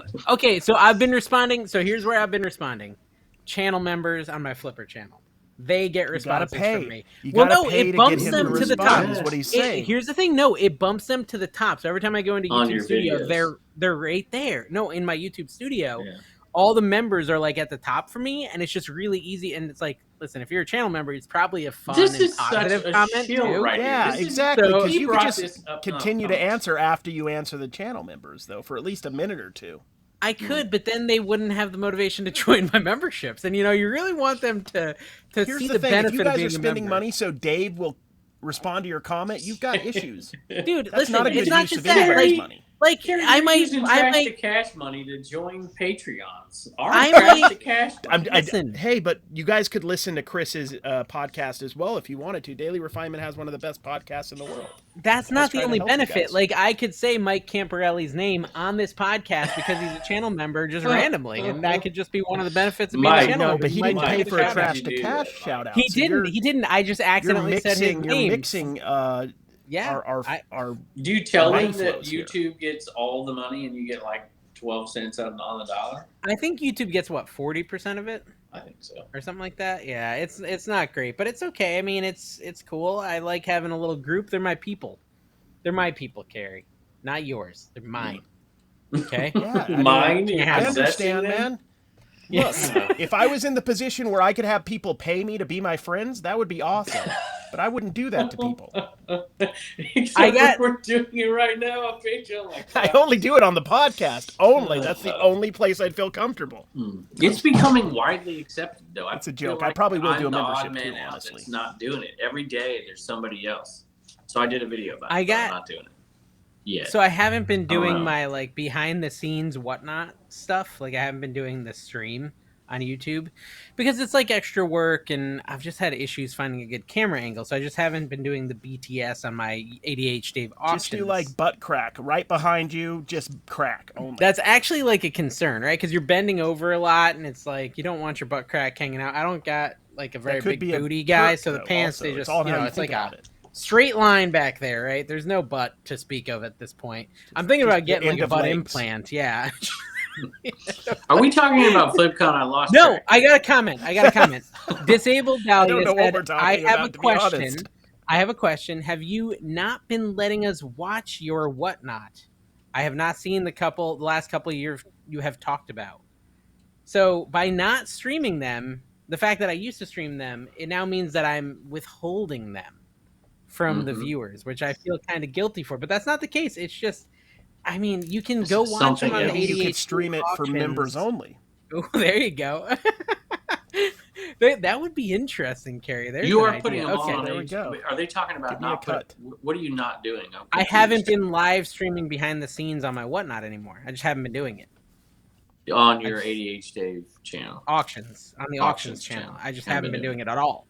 So I've been responding. So here's where I've been responding. Channel members on my Flipper channel. they get responses from me. You well, gotta no, pay it to bumps get him them to to the respond, top. is what he's saying. Here's the thing. No, it bumps them to the top. So every time I go into On YouTube your Studio, videos. they're right there. No, in my YouTube Studio, Yeah. all the members are like at the top for me, and it's just really easy. And it's like, listen, if you're a channel member, it's probably a fun This and is such positive a comment shield too. right Yeah, here. This is- exactly. so- Because He you could brought just this up- continue to answer after you answer the channel members, though, for at least a minute or two. I could, but then they wouldn't have the motivation to join my memberships. And you really want them to Here's see the the thing: benefit if you of guys being are a spending member. money so Dave will respond to your comment, you've got issues. Dude, That's listen, not a good it's not use just of that. anybody's Like, money. like You're I might, using I trash to might. cash money to join Patreons. Our I trash might- to cash money. Listen. Hey, but you guys could listen to Chris's podcast as well if you wanted to. Daily Refinement has one of the best podcasts in the world. That's not the trying to only help you benefit. guys. Like, I could say Mike Camporelli's name on this podcast because he's a channel member just randomly, and that could just be one of the benefits of being Mike, a channel No, member. but he You might didn't get pay the for a shout-out. trash You to do cash that. shout out. He didn't. He didn't. I just accidentally said his You're name. mixing Yeah. our Do you tell money them that flows here. YouTube gets all the money and you get like 12 cents on the dollar? I think YouTube gets what 40% of it. I think so. Or something like that. Yeah, it's not great, but it's okay. I mean, it's cool. I like having a little group. They're my people. They're my people, Carrie. Not yours. They're mine. Okay? Yeah, I mean, Mine? I You're I possessing understand, them? man. Yes. Look, if I was in the position where I could have people pay me to be my friends, that would be awesome. But I wouldn't do that to people. Except we're doing it right now on Patreon. Like, I only do it on the podcast. Only. That's the only place I'd feel comfortable. It's becoming widely accepted, though. It's a I feel joke. I probably will I'm do a the membership odd man too, out honestly. that's not doing it. Every day there's somebody else. So I did a video about it. I but got- I'm not doing it. Yeah. So I haven't been doing know. my like behind the scenes whatnot stuff. Like I haven't been doing the stream on YouTube because it's like extra work and I've just had issues finding a good camera angle. So I just haven't been doing the BTS on my ADHD auctions. Just do like butt crack right behind you. Just crack only. That's actually like a concern, right? Because you're bending over a lot and it's like you don't want your butt crack hanging out. I don't got like a very That could big be a booty guy, perk, so the though, pants also. they It's just all how you it's think like about a it. straight line back there, right? There's no butt to speak of at this point. I'm thinking just about the getting like end a of butt legs. implant. Yeah. Are we talking about FlipCon? I lost No, track. I got a comment. Disabled I Dahlia don't know what said, we're talking I have about, a to be question. honest." I have a question. Have you not been letting us watch your whatnot? I have not seen the last couple of years you have talked about. So by not streaming them, the fact that I used to stream them, it now means that I'm withholding them from the viewers, which I feel kind of guilty for. But that's not the case. It's just, I mean, you can go watch them something on the else. Maybe you ADHD could stream it for auctions. members only. Oh, there you go. That would be interesting, Carrie. There's You an are putting idea. them Okay. on. there we go. Are they talking about Give me a not cut. What are you not doing? I'm I confused. haven't been live streaming behind the scenes on my whatnot anymore. I just haven't been doing it. on your ADHD channel. Auctions on the auctions channel. I just haven't been doing it at all.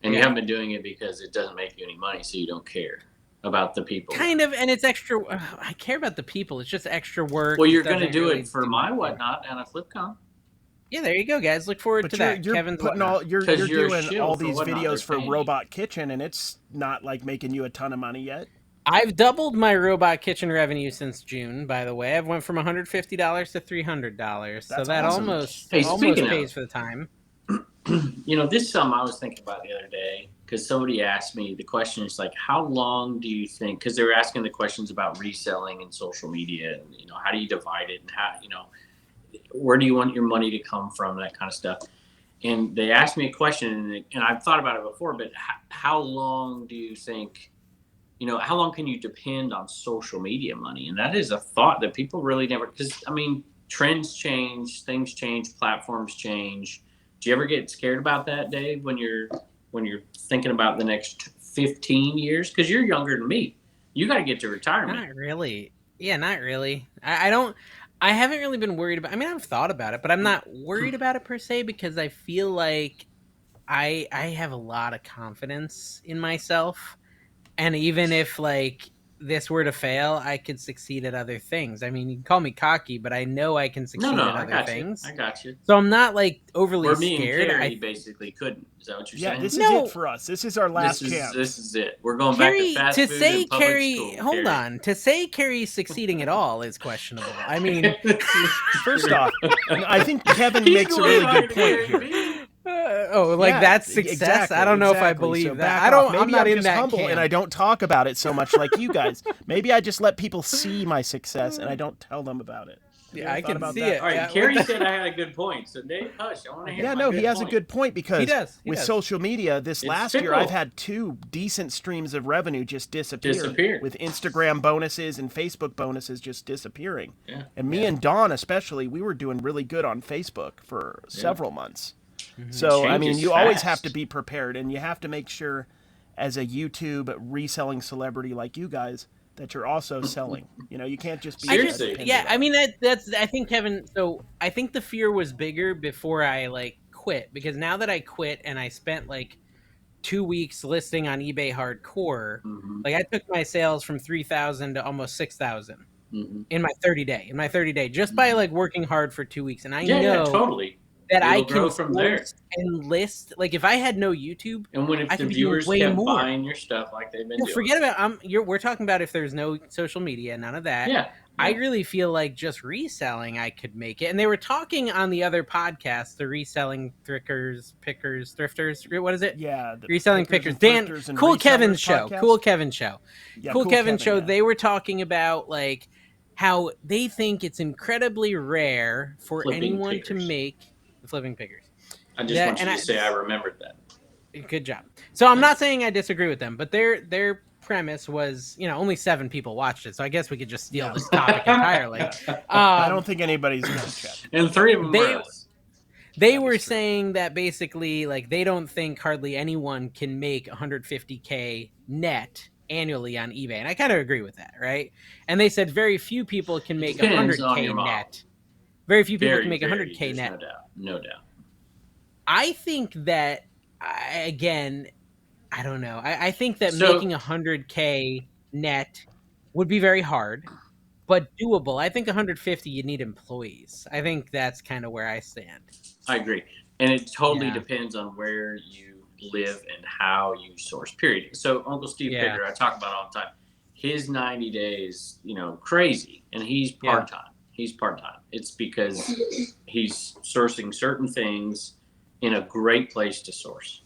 And you Yeah. haven't been doing it because it doesn't make you any money, so you don't care about the people. Kind of, and it's extra. I care about the people. It's just extra work. Well, you're It going to doesn't do really it for do my much. whatnot and a FlipCon. Yeah, there you go, guys. Look forward But to you're, that. you're Kevin's putting whatnot. all you're 'Cause you're a doing shill all for these whatnot, videos they're for paying you. Robot Kitchen, and it's not like making you a ton of money yet. I've doubled my robot kitchen revenue since June. By the way, I've went from $150 to $300. So That's that awesome. almost Hey, almost speaking of- pays for the time. This is something I was thinking about the other day because somebody asked me the question is like, how long do you think? Because they were asking the questions about reselling and social media, and how do you divide it, and how where do you want your money to come from, that kind of stuff. And they asked me a question, and I've thought about it before, but how long do you think? How long can you depend on social media money? And that is a thought that people really never. Because trends change, things change, platforms change. Do you ever get scared about that, Dave, when you're thinking about the next 15 years? Because you're younger than me. You got to get to retirement. Not really. Yeah, not really. I don't. I haven't really been worried about. I've thought about it, but I'm not worried about it per se because I feel like I have a lot of confidence in myself, and even if this were to fail, I could succeed at other things. You can call me cocky, but I know I can succeed No, at I other got things. you. I got you. So I'm not overly Where me and scared. Carrie basically couldn't. Is that what you're Yeah, saying? this is No. it for us. This is our last chance. This is it. We're going Carrie, back to fast to food say and public Carrie, school. hold Carrie. on, to say Carrie's succeeding at all is questionable. First off, I think Kevin He's makes a going really higher good to point Carrie here. B. that's success. Exactly, I don't know if I exactly. believe So that. back off. Maybe I'm not I'm in just that humble camp. and I don't talk about it so much like you guys. Maybe I just let people see my success and I don't tell them about it. Yeah, I can see that? it. All right, Yeah, Carrie said I had a good point. So Dave, hush. I want to hear. Yeah, my no, good he has point. a good point because He does. social media, this It's last year, fickle. I've had 2 decent streams of revenue just disappear. With Instagram bonuses and Facebook bonuses just disappearing. Yeah. And me and Dawn especially, we were doing really good on Facebook for several months. Mm-hmm. So, I mean, you always have fast. to be prepared, and you have to make sure, as a YouTube reselling celebrity like you guys, that you're also selling. You can't just be. I mean that's. I think Kevin. So I think the fear was bigger before I quit, because now that I quit and I spent 2 weeks listing on eBay Hardcore, I took my sales from 3,000 to almost 6,000 in my 30 day, just by working hard for 2 weeks, and I know totally. that It'll I grow can from there and list. If I had no YouTube, and if I the could be viewers doing way kept more. buying your stuff like they've been doing. Forget about we're talking about if there's no social media, none of that. Yeah. I really feel like just reselling, I could make it. And they were talking on the other podcast, the reselling thrifters. What is it? Yeah, the reselling pickers. Dan, Cool Kevin's show. Podcast? Cool Kevin show. Yeah, Cool Kevin show. Yeah. They were talking about how they think it's incredibly rare for anyone to make the flipping pickers. I just want you to say I remembered that. Good job. So I'm not saying I disagree with them, but their premise was, only 7 people watched it, so I guess we could just steal this topic entirely. I don't think anybody's going to check. And 3 of them were us. They were saying that basically, they don't think hardly anyone can make 150K net annually on eBay, and I kind of agree with that, right? And they said very few people can make 100K net. Very few people can make 100K net. No doubt. I think that, again, I don't know. I think that making 100K net would be very hard, but doable. I think 150, you need employees. I think that's kind of where I stand. I agree. And it totally depends on where you live and how you source, period. So Uncle Steve Picker, I talk about all the time. His 90 days, crazy. And he's part-time. He's part-time. It's because he's sourcing certain things in a great place to source.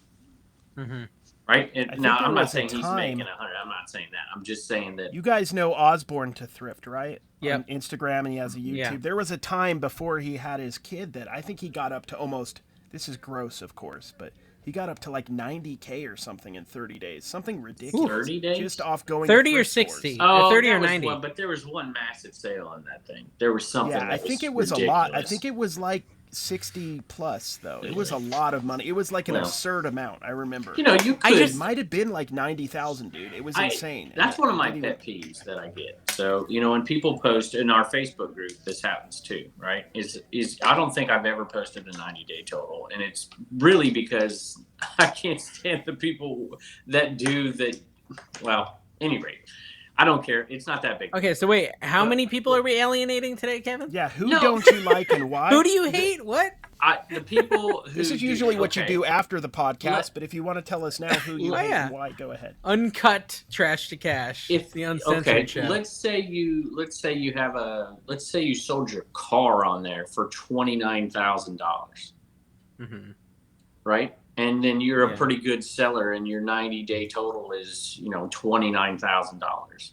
Mm-hmm. Right? And now, I'm not saying he's making 100. I'm not saying that. I'm just saying that. You guys know Osborne to Thrift, right? Yeah. On Instagram, and he has a YouTube. Yeah. There was a time before he had his kid that I think he got up to almost, this is gross, of course, but he got up to 90K or something in 30 days. Something ridiculous. 30 days? Just off going 30 or 60. Oh, 30 or 90. But there was one massive sale on that thing. There was something I think it was ridiculous. A lot. I think it was 60 plus, though. It was a lot of money. It was an absurd amount, I remember. You could. It might have been 90,000, dude. It was insane. That's one of my pet peeves that I get. So, when people post in our Facebook group, this happens too, right? Is I don't think I've ever posted a 90-day total. And it's really because I can't stand the people that do that. Well, anyway. I don't care. It's not that big. Okay, so wait, how many people are we alienating today, Kevin? Yeah, who don't you like and why? Who do you hate? What? The people who This is usually what you do after the podcast, but if you want to tell us now who you hate and why, go ahead. Uncut trash to cash. If the uncensored show. Let's say you sold your car on there for $29,000. Mm-hmm. Right? And then you're a pretty good seller, and your 90-day total is, $29,000.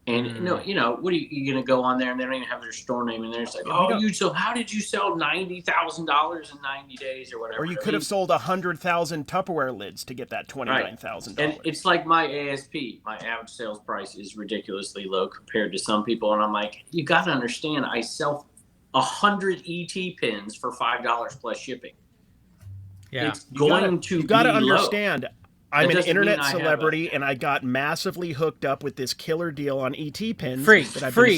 And what are you going to go on there and they don't even have their store name in there? It's like, how did you sell $90,000 in 90 days or whatever? Or you could have sold 100,000 Tupperware lids to get that $29,000. And it's like my ASP, my average sales price is ridiculously low compared to some people. And I'm like, you got to understand, I sell 100 ET pins for $5 plus shipping. Yeah, it's going to be You got to low. understand. I'm an internet celebrity, and I got massively hooked up with this killer deal on ET pins. Free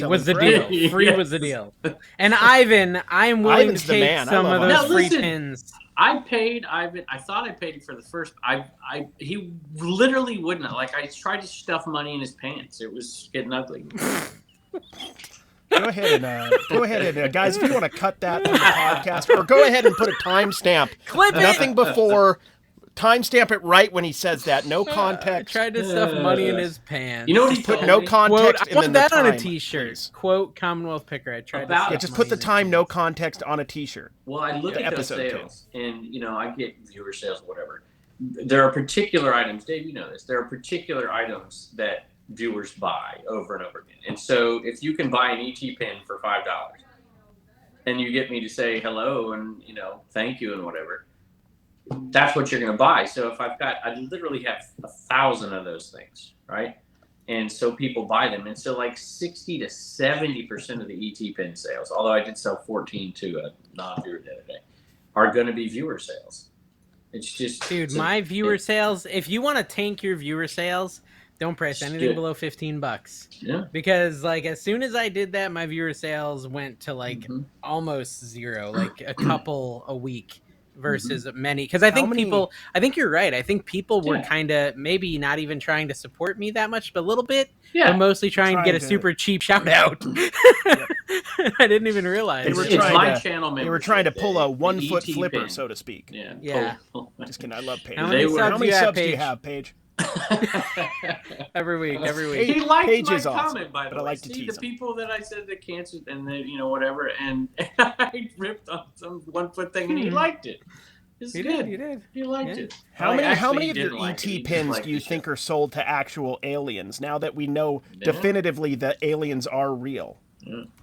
was the deal. Free was the deal. And Ivan, I'm willing to take some of those free pins. I paid Ivan. I thought I paid him for the first. He literally wouldn't. I tried to stuff money in his pants. It was getting ugly. Go ahead and guys, if you want to cut that from the podcast, or go ahead and put a timestamp. Clip it. Nothing before timestamp it right when he says that. No context. Tried to stuff money in his pants. You know what he Just put told no me? context Quote, I and want then the that time. on a T-shirt. Please. Quote Commonwealth Picker. I tried About- to Yeah, just put the time, no context on a T-shirt. Well, I look The at those episode sales, and I get viewer sales, whatever. There are particular items, Dave. You know this. There are particular items that viewers buy over and over again. And so, if you can buy an ET pen for $5, and you get me to say hello and thank you and whatever, that's what you're going to buy. So if I literally have 1,000 of those things, right? And so people buy them. And so like 60 to 70% of the ET pen sales, although I did sell 14 to a non-viewer the other day, are going to be viewer sales. It's just... Dude, my viewer sales, if you want to tank your viewer sales, don't price anything below $15. Yeah. Because like as soon as I did that, my viewer sales went to like almost zero, like a couple a week versus many. Because I think I think you're right. I think people were kind of maybe not even trying to support me that much, but a little bit. Yeah. But mostly trying to get a super cheap shout out. I didn't even realize. They were They were trying to pull a 1 foot flipper, pen. So to speak. Yeah. Just kidding. I love Paige. How many subs do you have, Paige? every week. He liked Paige my is awesome, comment, by the way. I like to See, tease the people that I said that canceled and then whatever, and I ripped on some 1 foot thing, and he liked it. He did. He liked it. How many of your ET pins do you think are sold to actual aliens? Now that we know definitively that aliens are real,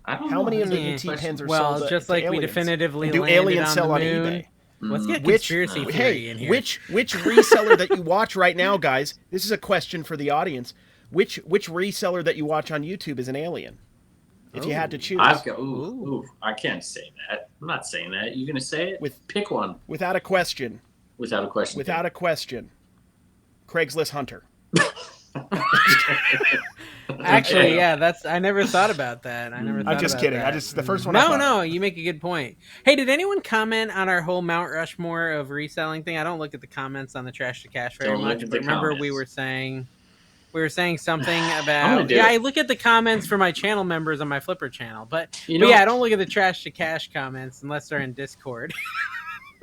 I don't how know. many of the ET pins are sold? Well, just like we definitively do landed aliens on sell the on moon. eBay? Let's get conspiracy theory in here. Which reseller that you watch right now, guys? This is a question for the audience. Which reseller that you watch on YouTube is an alien? If you had to choose. I can't say that. I'm not saying that. You gonna say it? Pick one. Without a question. Without a question. Without a question. Craigslist Hunter. Actually, yeah, I never thought about that. I'm just kidding. The first one. No, you make a good point. Hey, did anyone comment on our whole Mount Rushmore of reselling thing? I don't look at the comments on the Trash to Cash very much, but remember we were saying something about. I look at the comments for my channel members on my Flipper channel, but I don't look at the Trash to Cash comments unless they're in Discord.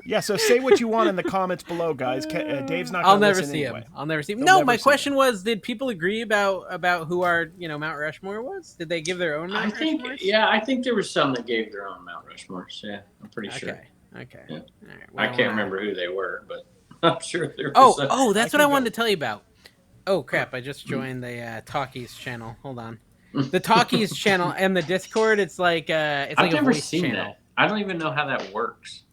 Yeah, so say what you want in the comments below, guys. Dave's not. I'll never see him. I'll never see him. No, my question was: did people agree about who our Mount Rushmore was? Did they give their own Mount Rushmore? I think there were some that gave their own Mount Rushmores. Yeah, I'm pretty sure. Okay. Yeah. All right, I can't remember who they were, but I'm sure there was. That's what I wanted to tell you about. Oh crap! I just joined the Talkies channel. Hold on. The Talkies channel and the Discord. It's like I've never a voice seen channel. That. I don't even know how that works.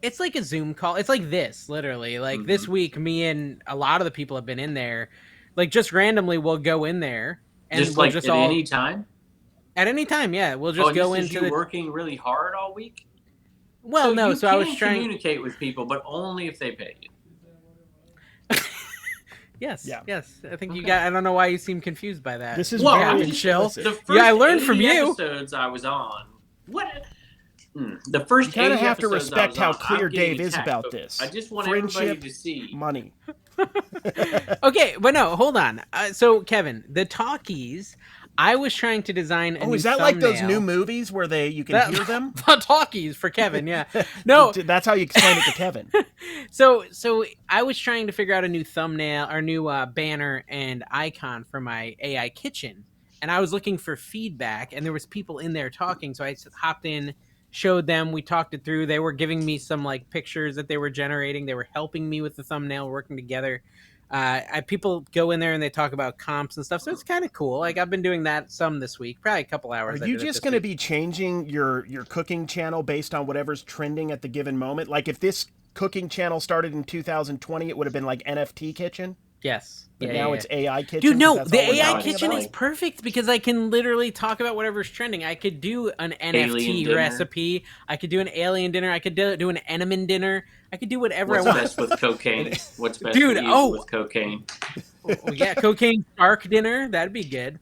It's like a Zoom call. It's like this, literally. Like this week, me and a lot of the people have been in there. Like just randomly, we'll go in there and just like at any time. At any time, yeah. We'll just go into you working really hard all week. Well, no. So I was trying to communicate with people, but only if they pay you. Yes. I think you got. I don't know why you seem confused by that. This is very chill. The first I learned from you. Episodes I was on. What? The first. You kind of have to respect how clear Dave is about this. I just want everybody to see money. Okay, but no, hold on. So Kevin, the Talkies. I was trying to design a new is that thumbnail. like those new movies where you can hear them? The Talkies for Kevin, yeah. No. That's how you explain it to Kevin. So I was trying to figure out a new thumbnail or new banner and icon for my AI kitchen. And I was looking for feedback, and there was people in there talking, so I hopped in, showed them, we talked it through. They were giving me some like pictures that they were generating. They were helping me with the thumbnail, working together. People go in there and they talk about comps and stuff, so it's kind of cool. Like I've been doing that some this week, probably a couple hours. Are you just going to be changing your cooking channel based on whatever's trending at the given moment? Like if this cooking channel started in 2020, it would have been like NFT Kitchen? Yes. But now it's AI Kitchen. Dude, no, the AI Kitchen is perfect because I can literally talk about whatever's trending. I could do an NFT recipe. I could do an alien dinner. I could do an Enemin dinner. I could do whatever I want. What's best with cocaine? What's best with cocaine? Yeah, cocaine shark dinner. That'd be good.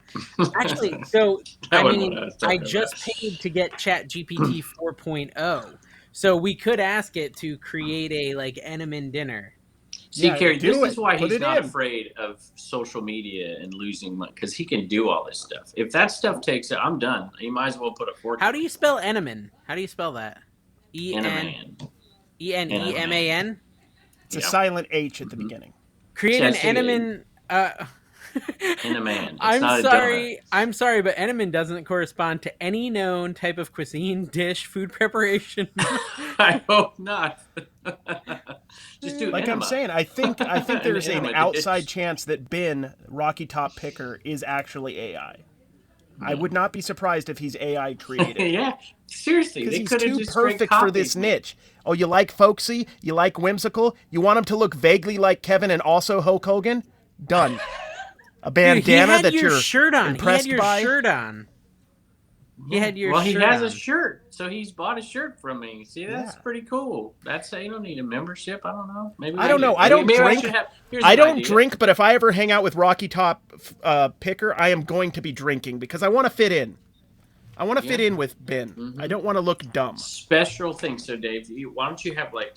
Actually, so I just paid to get ChatGPT 4.0. So we could ask it to create a like Enemin dinner. See, Kerry, this is why he's not afraid of social media and losing money, because he can do all this stuff. If that stuff takes it, I'm done. You might as well put a fork. How do you spell Enemin? How do you spell that? E-N-E-M-A-N? It's a silent H at the beginning. Create an Eneman. Eneman. I'm sorry, but Eneman doesn't correspond to any known type of cuisine, dish, food preparation. I hope not. Just do like enema. I'm saying, I think there's an outside chance that Ben, Rocky Top Picker, is actually AI. I would not be surprised if he's AI created. Yeah, seriously. Because he's too perfect for this niche. Oh, you like folksy? You like whimsical? You want him to look vaguely like Kevin and also Hulk Hogan? Done. A bandana that you're impressed by? He had your shirt on. He had your shirt on. Well, he has a shirt, so he's bought a shirt from me. See, that's pretty cool. That's you don't need a membership. I don't know. Maybe I don't know. I don't drink. I don't drink, but if I ever hang out with Rocky Top Picker, I am going to be drinking because I want to fit in. I want to fit in with Ben. Mm-hmm. I don't want to look dumb. Special thing. So, Dave, why don't you have like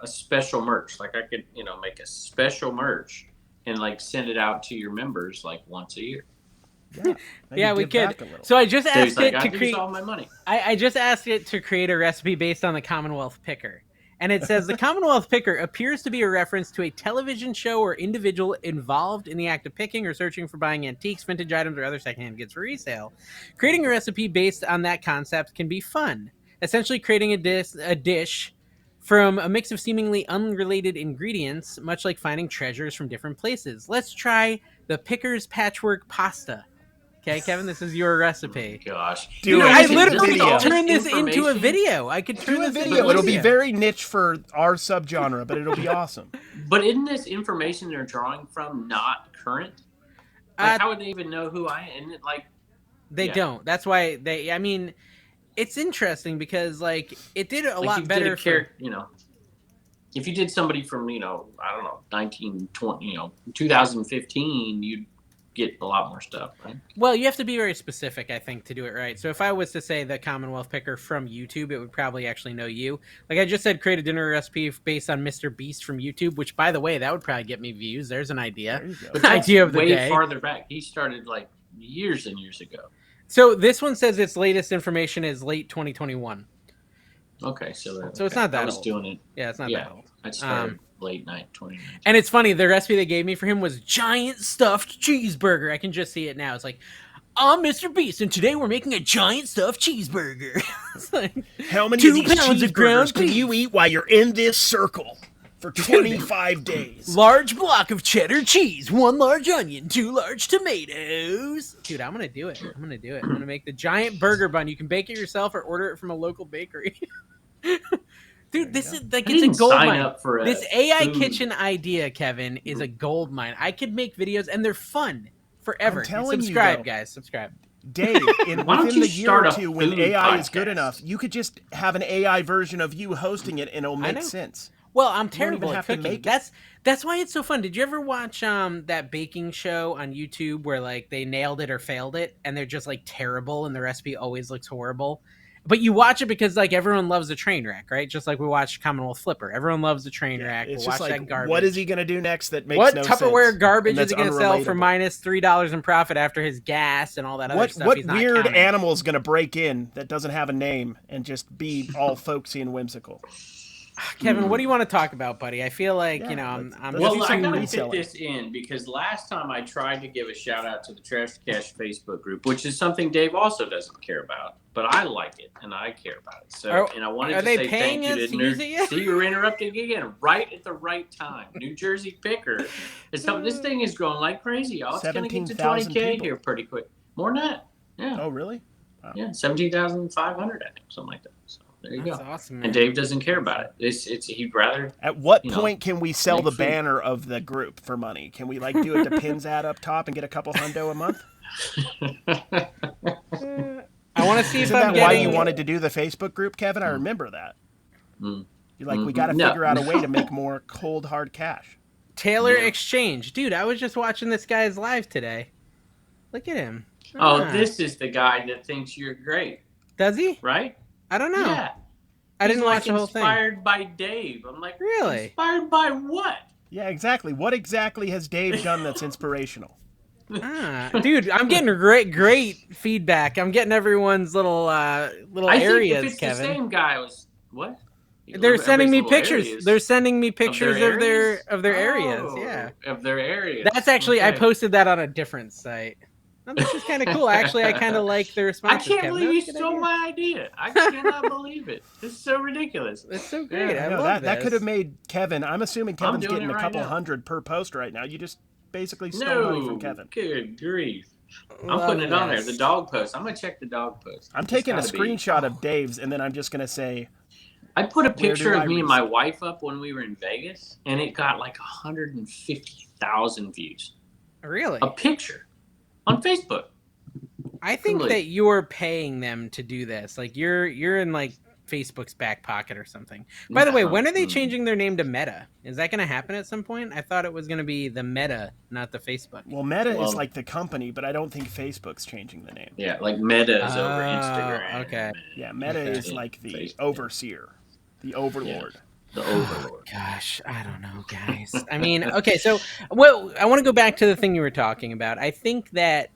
a special merch? Like I could, make a special merch and like send it out to your members like once a year. Yeah, we could. So I just asked it to create all my money. I just asked it to create a recipe based on the Commonwealth Picker. And it says the Commonwealth Picker appears to be a reference to a television show or individual involved in the act of picking or searching for buying antiques, vintage items, or other secondhand goods for resale. Creating a recipe based on that concept can be fun. Essentially creating a dish from a mix of seemingly unrelated ingredients, much like finding treasures from different places. Let's try the Picker's Patchwork Pasta. Okay, Kevin, this is your recipe. Oh, gosh. I literally could turn this into a video. I could turn this into a video. It'll be very niche for our subgenre, but it'll be awesome. But isn't this information they're drawing from not current? Like, how would they even know who I am? They don't. That's why it's interesting because, it did a lot better if you did somebody from, I don't know, 1920, 2015, you'd get a lot more stuff, right? Well, you have to be very specific, I think, to do it right. So if I was to say the Commonwealth Picker from YouTube, it would probably actually know you. Like I just said, create a dinner recipe based on Mr. Beast from YouTube, which, by the way, that would probably get me views. There's an idea. But idea of the day. Way farther back. He started years and years ago. So this one says its latest information is late 2021. Okay, so it's not that old. I was doing it. Yeah, it's not that old. I started late night 2019. And it's funny, the recipe they gave me for him was giant stuffed cheeseburger. I can just see it now. It's like, I'm Mr. Beast, and today we're making a giant stuffed cheeseburger. It's like, how many 2 pounds of ground can you eat while you're in this circle for 25 days? Large block of cheddar cheese, 1 large onion, 2 large tomatoes. Dude, I'm gonna do it. I'm gonna make the giant burger bun. You can bake it yourself or order it from a local bakery. Dude, this is it's a gold mine. This AI kitchen idea, Kevin, is a gold mine. I could make videos and they're fun forever. Subscribe, guys. Subscribe. Dave, within the year or two, when AI is good enough, you could just have an AI version of you hosting it and it'll make sense. Well, I'm terrible at cooking. That's why it's so fun. Did you ever watch that baking show on YouTube where they nailed it or failed it and they're just terrible and the recipe always looks horrible? But you watch it because everyone loves a train wreck, right? Just like we watch Commonwealth Flipper. Everyone loves a train wreck. We'll watch just that garbage. What is he going to do next that makes no sense? What Tupperware garbage is he going to sell for minus $3 in profit after his gas and all that other stuff? What weird animal is going to break in that doesn't have a name and just be all folksy and whimsical? Kevin, what do you want to talk about, buddy? I feel like, I'm well, I gotta fit this in because last time I tried to give a shout out to the Trash to Cash Facebook group, which is something Dave also doesn't care about, but I like it and I care about it. So, and I wanted to say thank you to use it yet? See, you're interrupting again right at the right time. New Jersey Picker. This thing is growing like crazy, y'all. It's going to get to 20K here pretty quick. More than that. Yeah. Oh, really? Wow. Yeah, 17,500, I think, something like that. So. There you That's go. Awesome, man. And Dave doesn't care about it. He'd rather. At what point can we sell the banner of the group for money? Can we do it to Pins ad up top and get a couple hundo a month? I want to see if I'm getting. Why you wanted to do the Facebook group, Kevin? I remember that. You're we got to figure out a way to make more cold hard cash. Taylor Exchange, dude. I was just watching this guy's live today. Look at him. This is the guy that thinks you're great. Does he? Right? I don't know. Yeah. I didn't watch the whole thing. Inspired by Dave. I'm like, really? Inspired by what? Yeah, exactly. What exactly has Dave done that's inspirational? Dude, I'm getting great feedback. I'm getting everyone's little areas, if it's Kevin. The same guy what? They're sending me Everybody's pictures. areas. They're sending me pictures of areas? their areas. Yeah, of their areas. that's actually I Okay. posted that on a different site. No, this is kind of cool. Actually, I kind of like the I responses. can't Kevin. believe you That's a good stole idea. my idea. I cannot believe it. This is so ridiculous. It's so great. Yeah. I No, love that could have this. made Kevin. I'm assuming Kevin's doing getting it a right couple now. hundred per post right now. You just basically stole money from No, Kevin. good grief. I'm Love putting it on there. this. The dog post. I'm gonna check the dog post. I'm It's taking a gotta be- screenshot of Dave's, and then I'm just gonna say, I put a Where picture do of I me and resell? my wife up when we were in Vegas, and it got like 150,000 views. Really? A picture on Facebook. I think Totally. that you're paying them to do this. Like you're in like Facebook's back pocket or something. By the way, when are they changing their name to Meta? Is that going to happen at some point? I thought it was going to be the Meta, not the Facebook. well, Meta Well- is like the company, but I don't think Facebook's changing the name. Yeah, like Meta is over Oh, Instagram. okay. Yeah, Meta Okay. is like the Facebook. overseer, the overlord. The overlord. Gosh, I don't know, guys. I mean, okay, so well, I want to go back to the thing you were talking about. I think that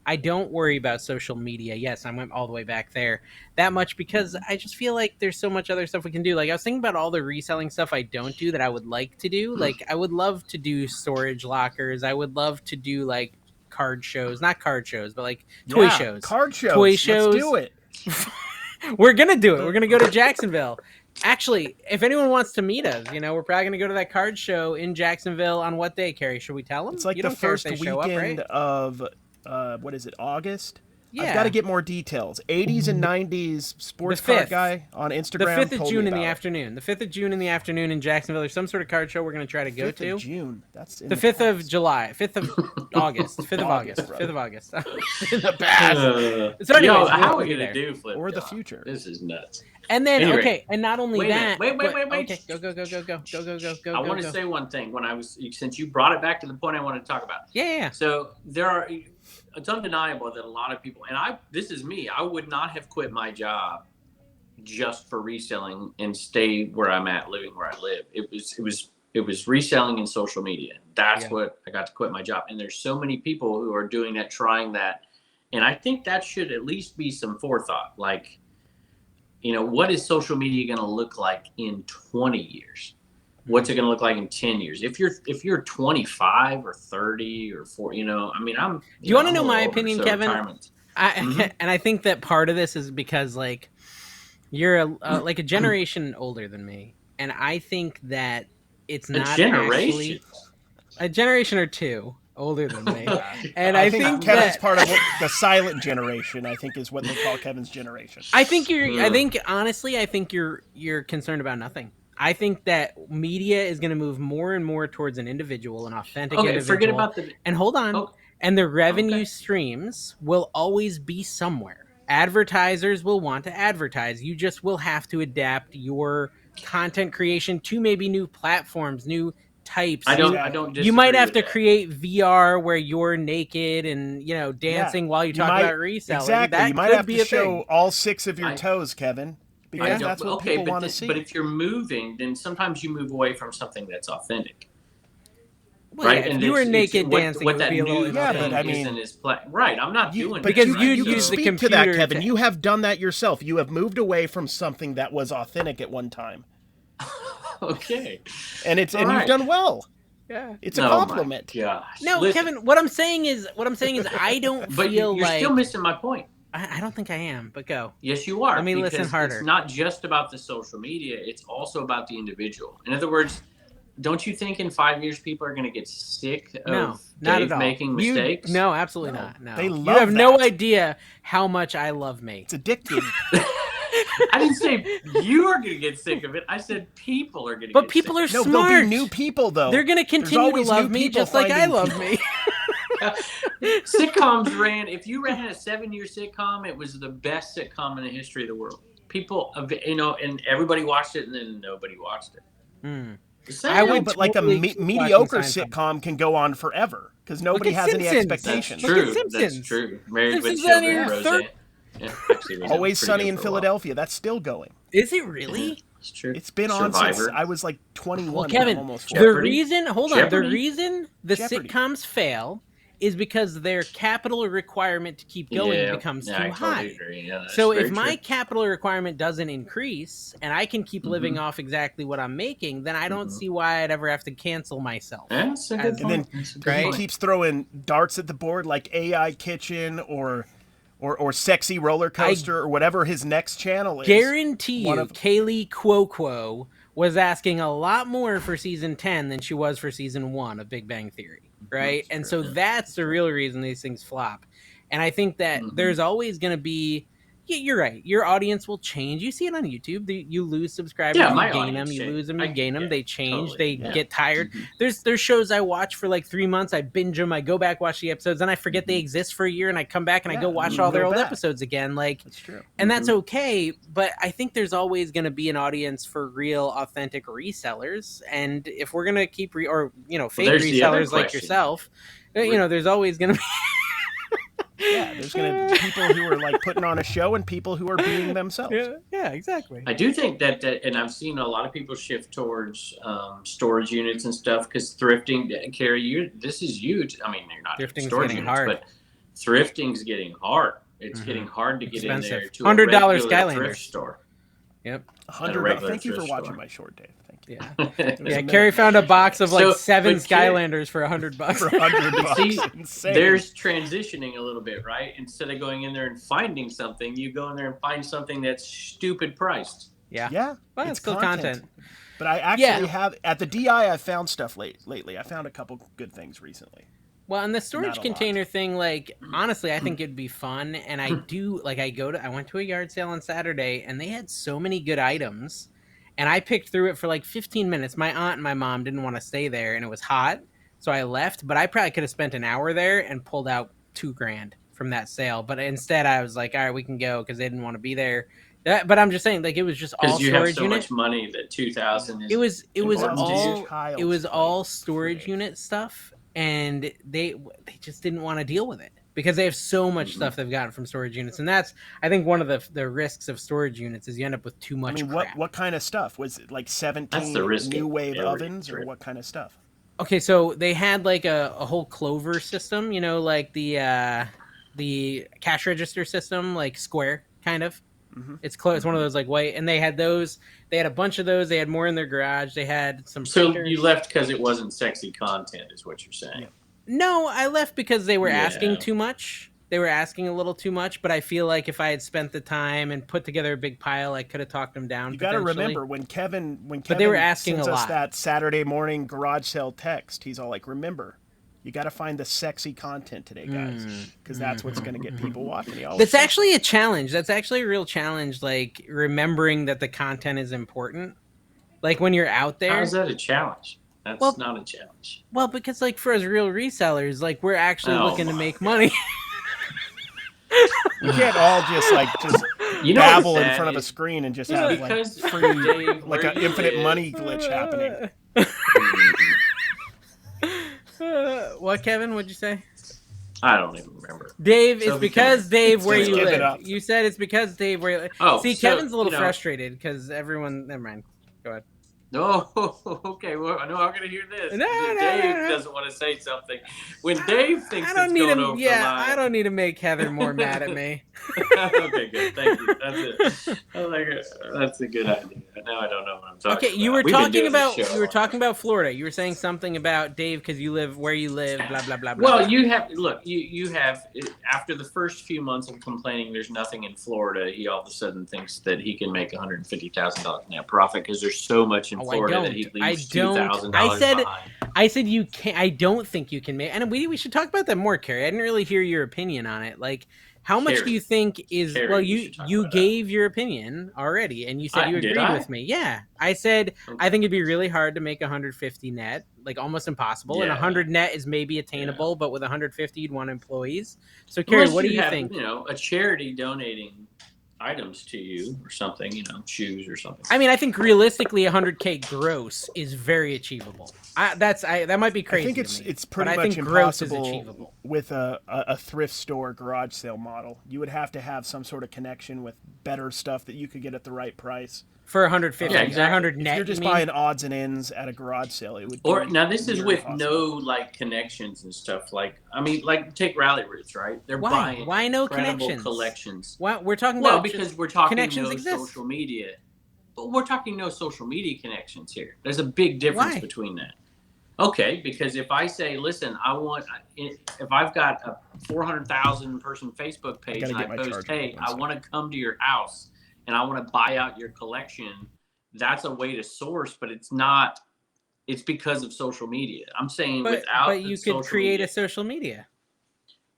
I don't worry about social media. Yes, I went all the way back there that much because I just feel like there's so much other stuff we can do. Like I was thinking about all the reselling stuff I don't do that I would like to do. Like I would love to do storage lockers. I would love to do like card shows, not card shows, but like toy Yeah, shows. card shows. Toy Let's shows. do it. We're gonna do it. We're gonna go to Jacksonville. Actually, if anyone wants to meet us, we're probably gonna go to that card show in Jacksonville on what day, Carrie? Should we tell them? It's like You the don't care if first they show up, weekend right? of what is it, August? Yeah. I've got to get more details. 80s and 90s sports The card 5th. guy on The Instagram. 5th of told June me in the about it. afternoon. The 5th of June in the afternoon in Jacksonville. There's some sort of card show we're going to try to go 5th to. of June. That's in The 5th of past. July. 5th of August. 5th of August, August. brother. 5th of August. In the past. So Yo, anyways, how we'll are we be gonna there. do flip? Or the Dog? future. This is nuts. And then, Anyway. okay, and not only Wait a that. minute. Wait. Okay, go. I want to say one thing. Since you brought it back to the point I wanted to talk about. Yeah. So it's undeniable that a lot of people, and this is me, I would not have quit my job just for reselling and stay where I'm at, living where I live. It was reselling and social media. That's what I got to quit my job. And there's so many people who are doing that, trying that. And I think that should at least be some forethought. Like, what is social media going to look like in 20 years? What's it going to look like in 10 years? If you're 25 or 30 or 40, I'm. Do you want to know I'm my older, opinion, so Kevin? retirement. And I think that part of this is because like you're like a generation older than me, and I think that it's not generation? actually a generation or two older than me. And I think Kevin's that, part of the silent generation. I think is what they call Kevin's generation. I think honestly, I think you're concerned about nothing. I think that media is going to move more and more towards an individual, an authentic individual. Forget about the. And hold on. Oh. And the revenue streams will always be somewhere. Advertisers will want to advertise. You just will have to adapt your content creation to maybe new platforms, new types. I don't. You might disagree have with to that. create VR where you're naked and dancing while you talk about reselling. Exactly. That you might could have be to a show thing. all 6 of your toes, Kevin, because that's what people want to see. But if you're moving, then sometimes you move away from something that's authentic. Well, Right, yeah, and if you were it's naked what dancing, what it would that be a little new Yeah, thing but I mean- isn't as right. I'm not doing Because that. you'd you use the speak to that, computer Kevin. to- You have done that yourself. You have moved away from something that was authentic at one time, Okay. and All you've right. done well. Yeah. It's a Oh my compliment. gosh. No, Listen, Kevin, what I'm saying is I don't but feel you're like still missing my point. I don't think I am, but go. Yes, you are. Let me listen because harder. It's not just about the social media. It's also about the individual. In other words, don't you think in 5 years people are going to get sick of No, not Dave at all. making mistakes? No, absolutely not. No. They You love have no that. idea how much I love me. It's addictive. I didn't say you are going to get sick of it. I said people are going to But get people sick. are No, smart. there'll be new people though. They're going to There's continue to always love new me people just like I finding love me. Sitcoms ran. If you ran a 7-year sitcom, it was the best sitcom in the history of the world. People, and everybody watched it, and then nobody watched it. Hmm. Same. I would but like totally a keep mediocre watching Seinfeld. sitcom can go on forever because nobody Look at has any Simpsons. That's expectations. Look at true. That's Simpsons. true. Married with Simpsons on Children, your Roseanne. Yeah, actually, Roseanne Always was pretty Sunny good in for a while. Philadelphia. That's still going. Is it really? It's true. It's been on since Survivor. I was like 21. Well, and Kevin, I'm almost the 40. Jeopardy? reason Jeopardy? the reason the Jeopardy. sitcoms fail is because their capital requirement to keep going becomes too high. Agree. Yeah, so if my capital requirement doesn't increase and I can keep living off exactly what I'm making, then I don't see why I'd ever have to cancel myself. That's a good point. And then he keeps throwing darts at the board like AI Kitchen or Sexy Roller Coaster or whatever his next channel is. Guarantee you, Kaylee Cuoco was asking a lot more for season 10 than she was for season 1 of Big Bang Theory, right? And so that's the real reason these things flop. And I think that there's always going to be, you're right, your audience will change. You see it on YouTube. You lose subscribers, you gain them, you lose them, you gain them. They change, they get tired. There's shows I watch for like 3 months. I binge them. I go back, watch the episodes, and I forget they exist for a year, and I come back and I go watch all their old episodes again. Like, that's true. And that's okay. But I think there's always going to be an audience for real, authentic resellers. And if we're going to keep fake resellers like yourself, there's always going to be. Yeah, there's going to be people who are like putting on a show and people who are being themselves. Yeah, exactly. I do think that, and I've seen a lot of people shift towards storage units and stuff because thrifting, Carrie, this is huge. I mean, you're not thrifting's storage getting units, hard. but thrifting's getting hard. It's getting hard to get in there to $100 a regular Skylanders thrift store. Yep. $100. Thank you for watching my short, Dave. Thank you. Yeah. Carrie found a box of like 7 Skylanders for $100. For $100. See, insane. There's transitioning a little bit, right? Instead of going in there and finding something, you go in there and find something that's stupid priced. Yeah. Well, it's cool content. But I actually have, at the DI, I've found stuff lately. I found a couple good things recently. Well, and the storage container thing, like, honestly, I think it'd be fun. And I do, like, I went to a yard sale on Saturday, and they had so many good items. And I picked through it for like 15 minutes. My aunt and my mom didn't want to stay there, and it was hot. So I left, but I probably could have spent an hour there and pulled out $2,000 from that sale. But instead, I was like, all right, we can go because they didn't want to be there. But I'm just saying, like, it was just all storage unit. Because you have so much money that $2,000 is. It was all storage unit stuff. And they just didn't want to deal with it because they have so much stuff they've gotten from storage units. And that's, I think, one of the risks of storage units is you end up with too much crap. What kind of stuff? Was it like 17 new wave ovens or what kind of stuff? Okay, so they had like a whole Clover system, like the cash register system, like Square, kind of. It's close. It's one of those like white, and they had those. They had a bunch of those. They had more in their garage. They had some. So you left because it wasn't sexy content, is what you're saying? No, I left because they were asking too much. They were asking a little too much, but I feel like if I had spent the time and put together a big pile, I could have talked them down. You got to remember when Kevin but they were asking sends a us lot. That Saturday morning garage sale text, he's all like, "Remember, you got to find the sexy content today, guys, because that's what's going to get people watching." That's actually a challenge. That's actually a real challenge. Like remembering that the content is important. Like when you're out there. How is that a challenge? That's not a challenge. Well, because like for us real resellers, like we're actually looking to make money. You can't all just babble in front of a screen and just have like free, like an infinite money glitch happening. What, Kevin? What'd you say? I don't even remember. Dave, it's because Dave where you live. You said it's because Dave where you live. Oh, see, Kevin's a little frustrated because everyone. Never mind. Go ahead. No, okay. Well, I know I'm going to hear this. Dave doesn't want to say something. When Dave thinks it's going over the line. I don't need to make Heather more mad at me. Okay, good. Thank you. That's it. I like it. That's a good idea. Now I don't know what I'm talking about. Okay, you were talking about Florida. You were saying something about Dave because you live where you live. Blah blah blah. Well, blah. you have after the first few months of complaining, there's nothing in Florida. He all of a sudden thinks that he can make $150,000 net profit because there's so much in Florida that he leaves $2,000 behind. I said you can't. I don't think you can make. And we should talk about that more, Carrie. I didn't really hear your opinion on it. Like, how much do you think is? Carrie, well, you gave your opinion already, and you said you agreed with me. Yeah, I said I think it'd be really hard to make 150 net, like almost impossible. Yeah. And 100 net is maybe attainable, but with 150, you'd want employees. So, Carrie, what do you think? A charity donating items to you or something, shoes or something. I mean, I think realistically 100K gross is very achievable. That might be crazy. I think it's pretty much impossible with a thrift store garage sale model. You would have to have some sort of connection with better stuff that you could get at the right price. For 150, Yeah, exactly. 100 net. If you're just buying odds and ends at a garage sale, it would. Or now this is with impossible. no like connections and stuff. Like I mean, like take Rally Roots, right? They're buying Why no incredible connections? collections. Why we're talking Well, about because we're talking connections no exist. social media. But we're talking no social media connections here. There's a big difference between that. Okay, because if I say, listen, if I've got a 400,000 person Facebook page and I post, hey, I want to come to your house and I want to buy out your collection, that's a way to source, but it's not. It's because of social media. I'm saying but you could create a social media.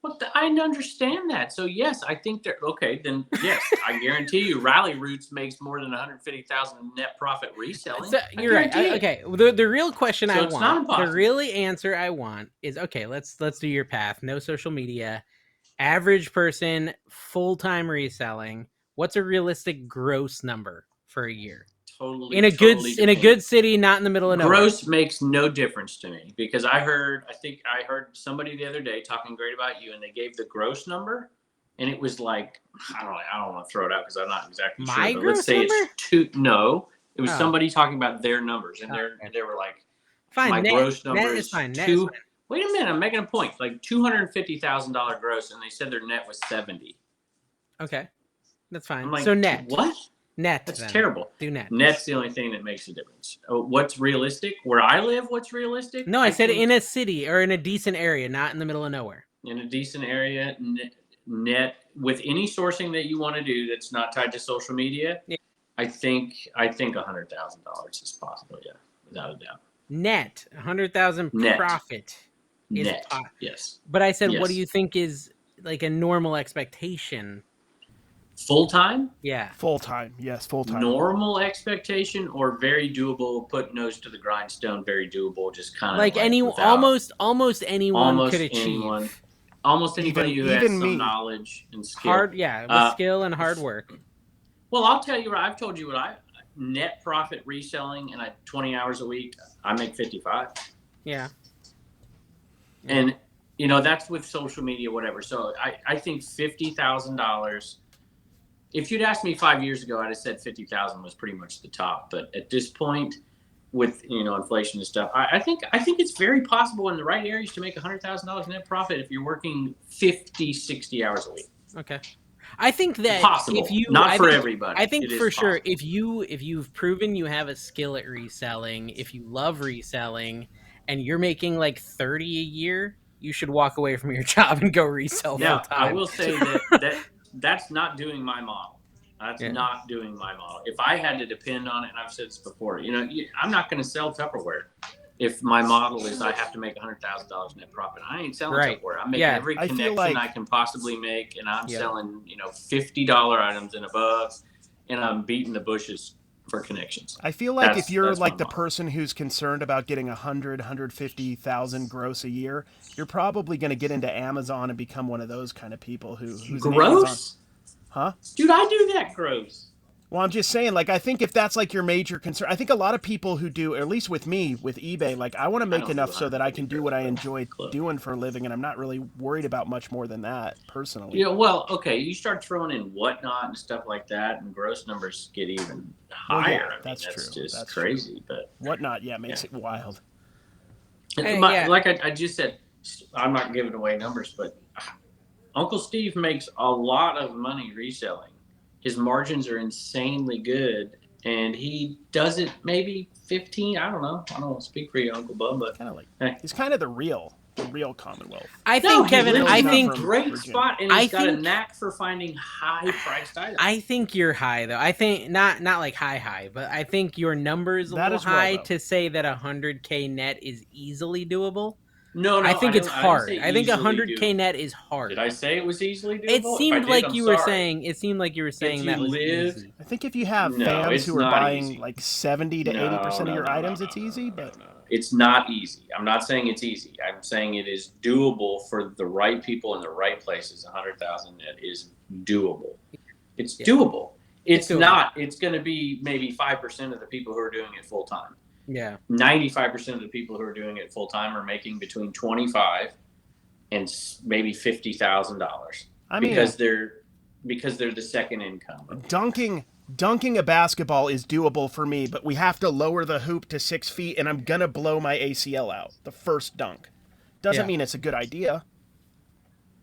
Well, I understand that. So yes, I think that okay. Then yes, I guarantee you, Rally Roots makes more than 150,000 net profit reselling. So, you're right. Okay, the real question I want, the really answer I want is okay. Let's do your path. No social media, average person, full-time reselling. What's a realistic gross number for a year? Totally in a good city, not in the middle of nowhere. Gross makes no difference to me because I heard somebody the other day talking great about you, and they gave the gross number, and it was like I don't want to throw it out because I'm not exactly sure. My but gross let's say number? It's two. No, it was somebody talking about their numbers, and they were like, fine. My gross number net is fine. two. Wait a minute, I'm making a point. Like $250,000 gross, and they said their net was 70. Okay, that's fine. Like, so net. What? Net. That's terrible. Do net. Net's the only thing that makes a difference. What's realistic? Where I live, what's realistic? No, I said in a city or in a decent area, not in the middle of nowhere. In a decent area, net with any sourcing that you want to do that's not tied to social media. Yeah. I think $100,000 is possible. Yeah, without a doubt. Net, 100,000 profit. Net. Yes. But I said, what do you think is like a normal expectation? Full time? Yeah. Full time. Yes, full time. Normal expectation or very doable, put nose to the grindstone, very doable, just kind of like almost anyone could achieve. Almost anybody who has some knowledge and skill. With skill and hard work. Well, I'll tell you what I've told you what I net profit reselling and 20 hours a week, I make 55. Yeah. And that's with social media, whatever. So I think $50,000. If you'd asked me 5 years ago, I'd have said 50,000 was pretty much the top. But at this point, with inflation and stuff, I think it's very possible in the right areas to make $100,000 net profit if you're working 50, 60 hours a week. Okay, I think that possible. Everybody. I think for sure, if you've proven you have a skill at reselling, if you love reselling, and you're making like 30 a year, you should walk away from your job and go resell full time. I will say that. That's not doing my model. That's not doing my model. If I had to depend on it, and I've said this before, I'm not going to sell Tupperware if my model is I have to make $100,000 net profit. I ain't selling Tupperware. I'm making every connection I can possibly make, and I'm selling, $50 items and above, and I'm beating the bushes for connections. I feel like if you're like the person who's concerned about getting 150,000 gross a year, you're probably going to get into Amazon and become one of those kind of people who's gross. Huh? Dude, I do that gross. Well, I'm just saying, like, I think if that's like your major concern, I think a lot of people who do, or at least with me, with eBay, like, I want to make enough so that I can do what I enjoy doing for a living, and I'm not really worried about much more than that, personally. Yeah, well, okay, you start throwing in whatnot and stuff like that, and gross numbers get even higher. Well, that's true. Just that's crazy, true. But whatnot, makes it wild. Like I just said, I'm not giving away numbers, but Uncle Steve makes a lot of money reselling. His margins are insanely good, and he does it maybe 15. I don't know. I don't want to speak for you, Uncle Bub, but kind of like he's kind of the real Commonwealth. I think Kevin. I think great spot, and he's got a knack for finding high-priced items. I think you're high though. I think not like high, but I think your number is a little high to say that 100K net is easily doable. No, I think it's hard. I think 100K net is hard. Did I say it was easily doable? It seemed like you were saying. It seemed like you were saying that was easy. I think if you have fans who are buying like 70 to 80% of your items, it's easy. But it's not easy. I'm not saying it's easy. I'm saying it is doable for the right people in the right places. 100,000 net is doable. It's doable. It's not. It's going to be maybe 5% of the people who are doing it full time. Yeah. 95% of the people who are doing it full time are making between $25,000 and maybe $50,000. I mean, because they're the second income. Dunking dunking a basketball is doable for me, but we have to lower the hoop to 6 feet, and I'm gonna blow my ACL out the first dunk. Doesn't mean it's a good idea.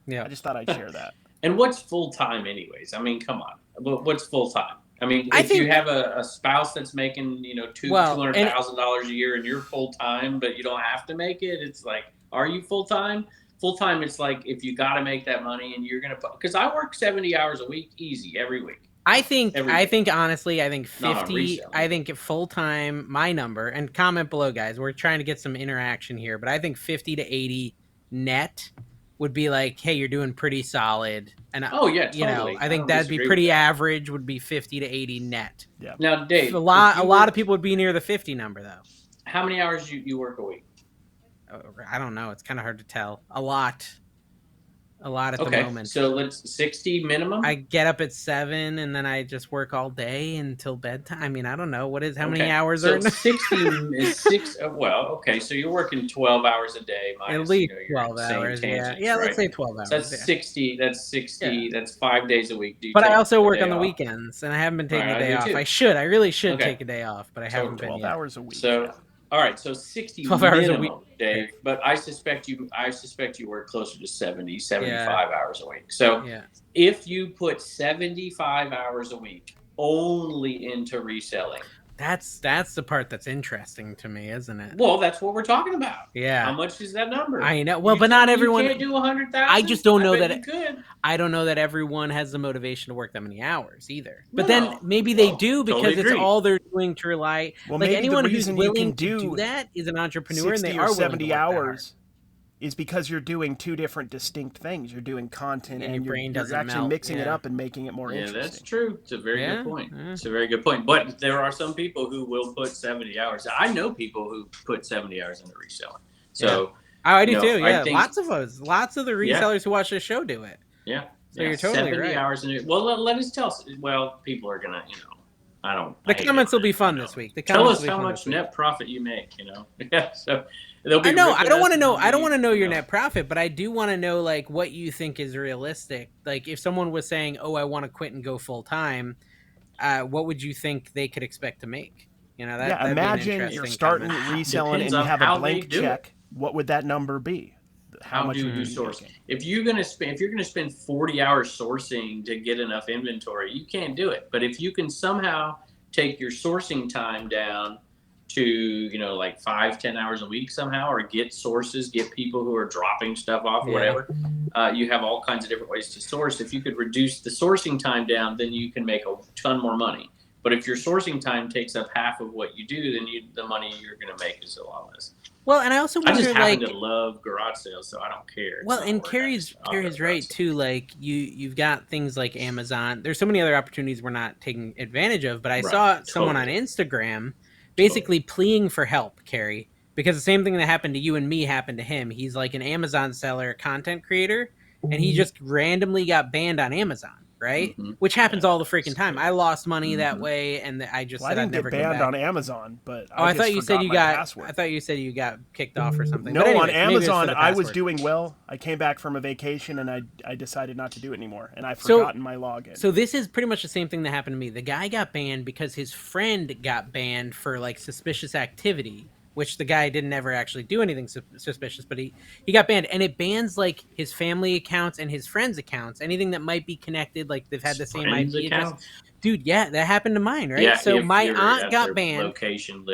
Yeah, I just thought I'd share that. And what's full time, anyways? I mean, come on. What's full time? I mean, if you have a spouse that's making $200,000 a year and you're full time, but you don't have to make it, it's like, are you full time? Full time, it's like if you got to make that money and you're gonna, because I work 70 hours a week, easy every week. I think honestly, I think 50. I think full time. My number, and comment below, guys. We're trying to get some interaction here, but I think 50 to 80 net would be like, hey, you're doing pretty solid. And totally. I think that'd be pretty average. Would be 50 to 80 net. Yeah. Now, Dave, a lot of people would be near the 50 number though. How many hours you work a week? I don't know. It's kind of hard to tell. A lot at the moment. So let's 60 minimum. I get up at 7 and then I just work all day until bedtime. I mean, I don't know how many hours are in 60 is 6. Well, okay. So you're working 12 hours a day. Minus, at least 12 hours. Yeah. Let's say 12 hours. So that's 60. That's 60. Yeah. That's 5 days a week. But I also work on the weekends and I haven't been taking a day off. I really should take a day off, but I haven't been 12 hours a week. So. All right, so 60 minimum, a week, Dave. But I suspect you work closer to 70, 75 hours a week. So if you put 75 hours a week only into reselling, that's the part that's interesting to me, isn't it? Well, that's what we're talking about. Yeah. How much is that number? I know. Well, but not everyone. You can't do 100,000. I just don't know that. You could. I don't know that everyone has the motivation to work that many hours either. But then maybe they do because totally it's all they're doing to rely. Well, like maybe anyone the reason who's willing you can to do that is an entrepreneur, 60 and they or are 70 hours. Is because you're doing two different distinct things. You're doing content and you're actually mixing it up and making it more interesting. Yeah, that's true. It's a very good point. It's a very good point. But there are some people who will put 70 hours. I know people who put 70 hours into reselling. So I do too. Yeah, lots of us. Lots of the resellers who watch this show do it. Yeah. So you're totally 70 hours in it. Well, let us tell us. Well, people are going to, I don't. The comments will be fun this week. Tell us how much net profit you make, Yeah, so I know. I don't want to know. I don't want to know your net profit, but I do want to know like what you think is realistic. Like if someone was saying, "Oh, I want to quit and go full time," what would you think they could expect to make? Imagine you're starting reselling and you have a blank check. What would that number be? How much do you source? If you're going to spend 40 hours sourcing to get enough inventory, you can't do it. But if you can somehow take your sourcing time down to, like 5-10 hours a week somehow, or get sources, get people who are dropping stuff off or whatever. You have all kinds of different ways to source. If you could reduce the sourcing time down, then you can make a ton more money. But if your sourcing time takes up half of what you do, then the money you're going to make is a lot less. Well, and I also wonder, I just happen to love garage sales, so I don't care. Well, and Carrie's right too. Like you've got things like Amazon. There's so many other opportunities we're not taking advantage of. But I saw someone on Instagram basically pleading for help, Carrie, because the same thing that happened to you and me happened to him. He's like an Amazon seller, content creator, and he just randomly got banned on Amazon. Right, which happens all the freaking time. I lost money that way, and I just said I'd never get banned on Amazon. But I thought you said you got. Password. I thought you said you got kicked off or something. No, on Amazon I was doing well. I came back from a vacation and I decided not to do it anymore, and I've forgotten my login. So this is pretty much the same thing that happened to me. The guy got banned because his friend got banned for like suspicious activity, which the guy didn't ever actually do anything suspicious, but he got banned. And it bans like his family accounts and his friends' accounts, anything that might be connected, like they've had the same IP address. Dude, that happened to mine, right? Yeah, so my aunt got banned.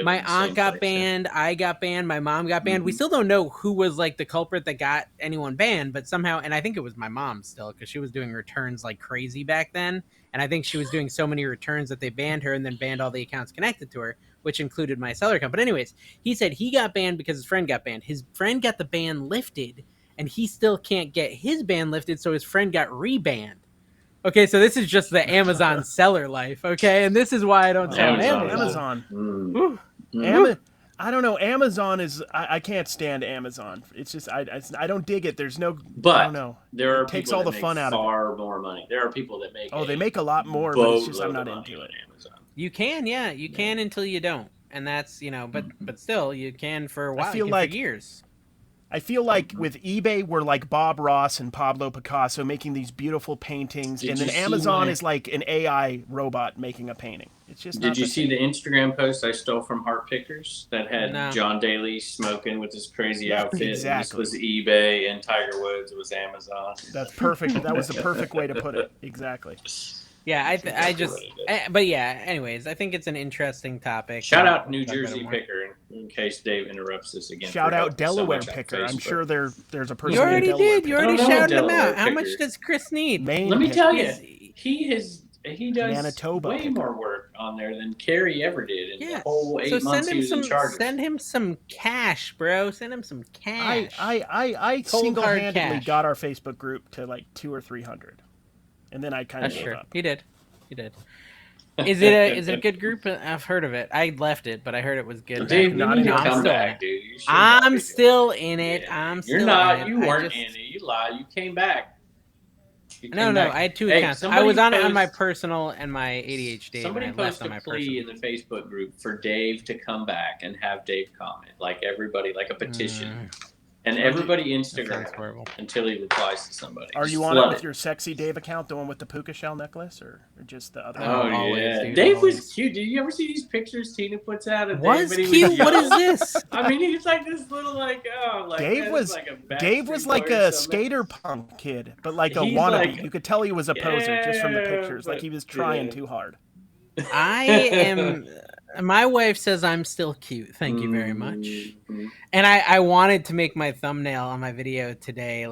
My aunt got banned. I got banned. My mom got banned. We still don't know who was like the culprit that got anyone banned, but somehow, and I think it was my mom still, because she was doing returns like crazy back then. And I think she was doing so many returns that they banned her and then banned all the accounts connected to her, which included my seller account. But anyways, he said he got banned because his friend got banned. His friend got the ban lifted, and he still can't get his ban lifted, so his friend got rebanned. Okay, so this is just the Amazon seller life, okay? And this is why I don't sell on Amazon. I don't know. Amazon is... I can't stand Amazon. It's just... I don't dig it. There's no... But I don't know. There are it takes all the fun out of it. Far more money. There are people that make... they make a lot more, but it's just I'm not into it. Amazon. You can, you can until you don't. And that's, but still, you can for a while. I feel like for years. I feel like with eBay, we're like Bob Ross and Pablo Picasso making these beautiful paintings, and then Amazon is like an AI robot making a painting. It's just. Did you see the Instagram post I stole from Heart Pickers that had John Daly smoking with his crazy outfit? Exactly. This was eBay, and Tiger Woods was Amazon. That's perfect. That was the perfect way to put it. Exactly. Yeah, but yeah, anyways, I think it's an interesting topic. Shout out New Jersey Picker in case Dave interrupts this again. Shout out Delaware Picker. I'm sure there's a person. You already did. You already shouted him out. Picker. How much does Chris need? Let me tell you, he does Manitoba way more work on there than Kerry ever did in the whole 8 months he was in charge. Send him some cash, bro. Send him some cash. I single-handedly got our Facebook group to like 200 or 300. And then I kind of gave up. He did. Is it a good group? I've heard of it. I left it, but I heard it was good. Dave, come back, dude. I'm still in it. You're not. You weren't in it. You lied. You came back. No. I had two accounts. I was on my personal and my ADHD. Somebody posted a plea in the Facebook group for Dave to come back and have Dave comment, like everybody, like a petition. And everybody Instagram until he replies to somebody. Are you on it with your sexy Dave account, the one with the puka shell necklace, or just the other one? Oh, yeah. Dude, Dave was cute. Did you ever see these pictures Tina puts out of Dave? Cute? What is this? I mean, he's like this little, Dave was like a skater punk kid, but like a wannabe. You could tell he was a poser just from the pictures. Like he was trying too hard. My wife says I'm still cute. Thank you very much. And I wanted to make my thumbnail on my video today,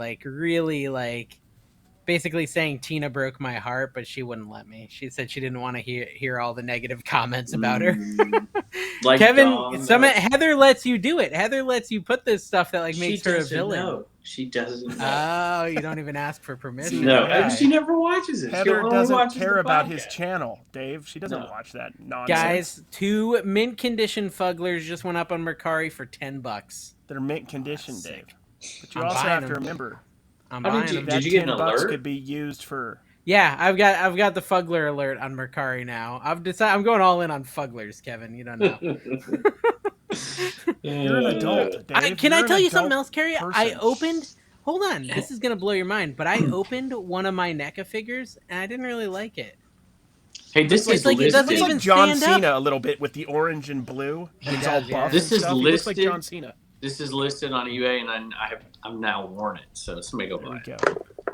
basically saying Tina broke my heart, but she wouldn't let me. She said she didn't want to hear all the negative comments about her. Kevin, Heather lets you do it. Heather lets you put this stuff that makes her a villain. No, she doesn't know. Oh, you don't even ask for permission. No, she never watches it. Heather doesn't care about his channel, Dave. She doesn't watch that nonsense. Guys, 2 mint condition Fugglers just went up on Mercari for $10. They're mint condition, Dave. But you also have to remember. Did you get an alert? Could be used for. Yeah, I've got the Fuggler alert on Mercari now. I'm going all in on Fugglers, Kevin. You don't know. You're an adult, Dave. Can I tell you something else, Carrie? Hold on, this is gonna blow your mind. But I opened one of my NECA figures and I didn't really like it. Hey, this is it doesn't even like John stand Cena up. a little bit with the orange and blue. He's all buff. This is listed. He looks like John Cena. This is listed on eBay, and I've now worn it. So somebody go buy it.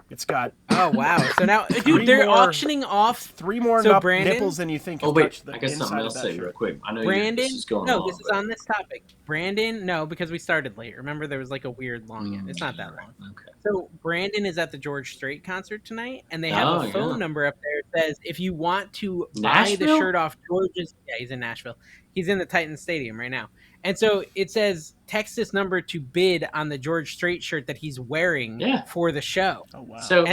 It's got. Oh wow! So now, dude, they're auctioning off 3 more nipples than you think. Oh wait, I got something else to say real quick. I know this is going on. No, this is on this topic. Brandon, no, because we started late. Remember, there was a weird long end. It's not that long. Okay. So Brandon is at the George Strait concert tonight, and they have a phone number up there that says if you want to buy the shirt off George's. Yeah, he's in Nashville. He's in the Titans Stadium right now. And so it says, text this number to bid on the George Strait shirt that he's wearing for the show. Oh, wow. So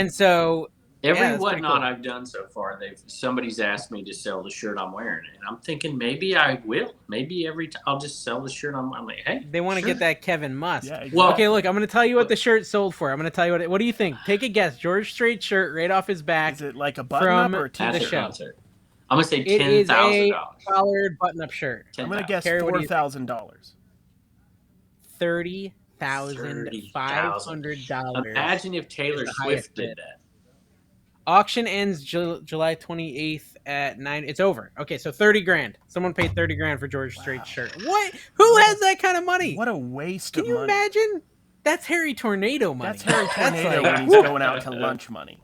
every whatnot I've done so far, somebody's asked me to sell the shirt I'm wearing. And I'm thinking maybe I will. Maybe I'll just sell the shirt I'm like, hey. They want to get that Kevin Musk. Yeah, exactly. Well, okay, look, I'm going to tell you what the shirt sold for. I'm going to tell you what do you think? Take a guess. George Strait shirt right off his back. Is it like a button-up or a t-shirt? Concert. I'm going to say $10,000. It is a collared button-up shirt. I'm going to guess $4,000. $30,500. Imagine if Taylor Swift did that. Auction ends July 28th at 9. It's over. Okay, so $30,000. Someone paid $30,000 for George Strait's shirt. What? Who has that kind of money? What a waste of money. Can you imagine? That's Harry Tornado money. That's Harry Tornado when he's going out to lunch money.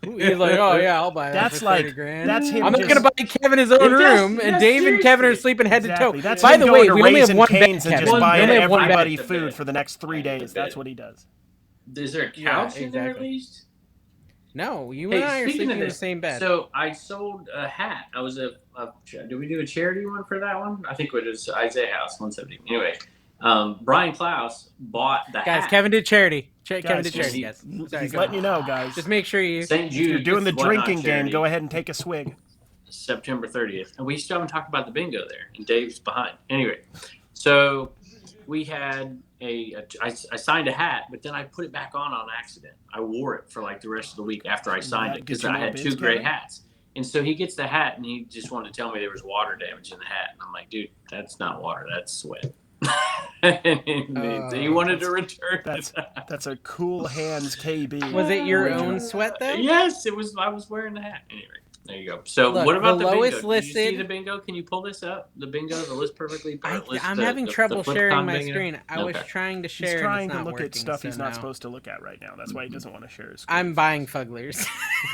He's like, oh yeah, I'll buy that for $30,000. That's him. I'm not gonna buy Kevin his own room, and Dave and Kevin are sleeping head to toe. That's by the way, we only have one bed, and just buying everybody food for the next 3 days. That's what he does. Is there a couch in there at least? No, you and I are sleeping in the same bed. So I sold a hat. I was did we do a charity one for that one? I think it was Isaiah House 170. Anyway, Brian Klaus bought the hat. Guys, Kevin did charity. Kevin did charity, guys. He's letting you know, guys. Just make sure you... St. Jude, if you're doing the drinking game, go ahead and take a swig. September 30th. And we still haven't talked about the bingo there. And Dave's behind. Anyway, so we had I signed a hat, but then I put it back on accident. I wore it for like the rest of the week after I signed it because I had 2 gray hats. And so he gets the hat, and he just wanted to tell me there was water damage in the hat. And I'm like, dude, that's not water. That's sweat. He wanted to return. That's a Cool Hands KB. Was it your own sweat though? Yes, it was. I was wearing the hat. Anyway, there you go. So Look, what about the the lowest bingo? listed? Did you see the bingo? Can you pull this up? The bingo, the list perfectly. I'm having trouble sharing my bingo? screen. I was trying to share. He's trying and it's to not look working, at stuff he's not no. supposed to look at right now. That's why he doesn't want to share his screen. I'm buying Fugglers.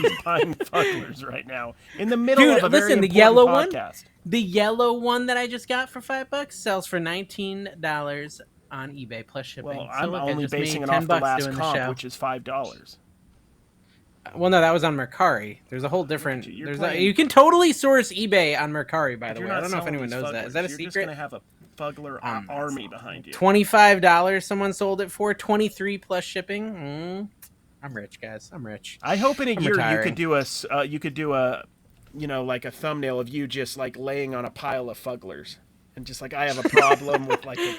He's buying Fugglers right now in the middle Dude, of a very listen, the important yellow podcast. The yellow one that I just got for $5 sells for $19 on eBay plus shipping. Well, So I'm look, I only just basing made it off the $10 last doing the comp, show. which is $5. Well, no, that was on Mercari. There's a whole different. You're you can totally source eBay on Mercari, by the way. You're I don't know if selling anyone these knows that. Is that a Fugglers. secret? You're just gonna have a Fuggler army behind you. $25. Someone sold it for $23 plus shipping. I'm rich, guys. I'm rich. I hope in a year retiring. you could do a, like a thumbnail of you just like laying on a pile of Fugglers. And just like, I have a problem with like a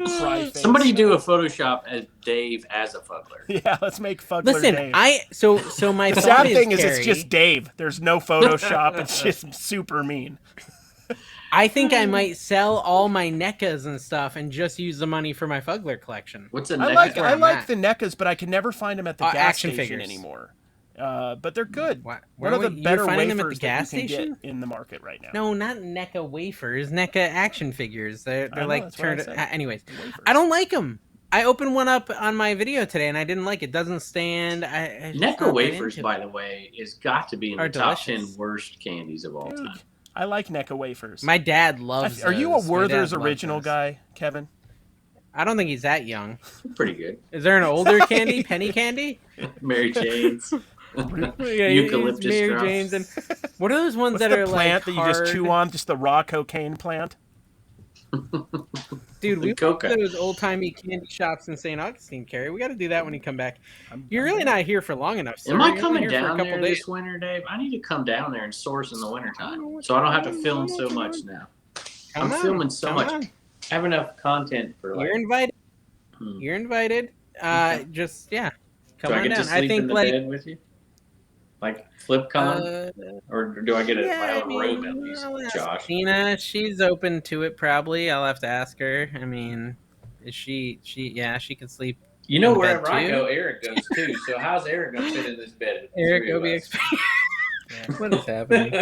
cry face. Somebody do a Photoshop as Dave as a Fuggler. Yeah, let's make Fuggler Listen, Dave. so my The thought sad thing is Carrie, it's just Dave. There's no Photoshop. It's just super mean. I think I might sell all my NECAs and stuff and just use the money for my Fuggler collection. What's a I NECA? like the NECAs, but I can never find them at the gas action station figures. anymore. But they're good. What? One of the You're better finding them at the wafers gas that you can station? get in the market right now. No, not NECA wafers. NECA action figures. They're know, like that's what I turned. said. Anyways, Wafers. I don't like them. I opened one up on my video today and I didn't like it. Doesn't stand. I just NECA not wafers, into by it. the way, is got to be in the Are top delicious. 10 worst candies of all Dude, time. I like NECA wafers. My dad loves. Are you a those. My dad Werther's loves original those. guy, Kevin? I don't think he's that young. Pretty good. Is there an older candy? Penny candy? Mary Jane's. Yeah, Eucalyptus Mary drops. Jane's and what are those ones What's that the are plant like that you just chew on? Just the raw cocaine plant? Dude, we went Coca. to those old timey candy shops in St. Augustine, Carrie. We got to do that when you come back. You're really not here for long enough. Sir. Am I You're coming only here for a down couple there days. this winter, Dave? I need to come down there and source in the wintertime, so I don't have to film so much now. Come I'm on, filming so come much. on. I have enough content for like. You're invited. Hmm. You're invited. Just yeah, come Do I on get down. to sleep I think in the like bed with you? Like flip con? Or do I get my own room at least, I'll ask Josh? Tina, she's open to it. Probably. I'll have to ask her. I mean, is she? Yeah, she can sleep. You know, in bed wherever I too. go, Eric goes too. So how's Eric gonna fit in this bed? with the Eric, three of go be us? What is happening?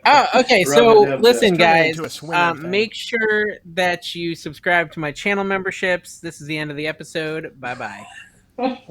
Oh, okay. Rub So it up, listen, Turn it guys. into a swinging thing. Make sure that you subscribe to my channel memberships. This is the end of the episode. Bye bye.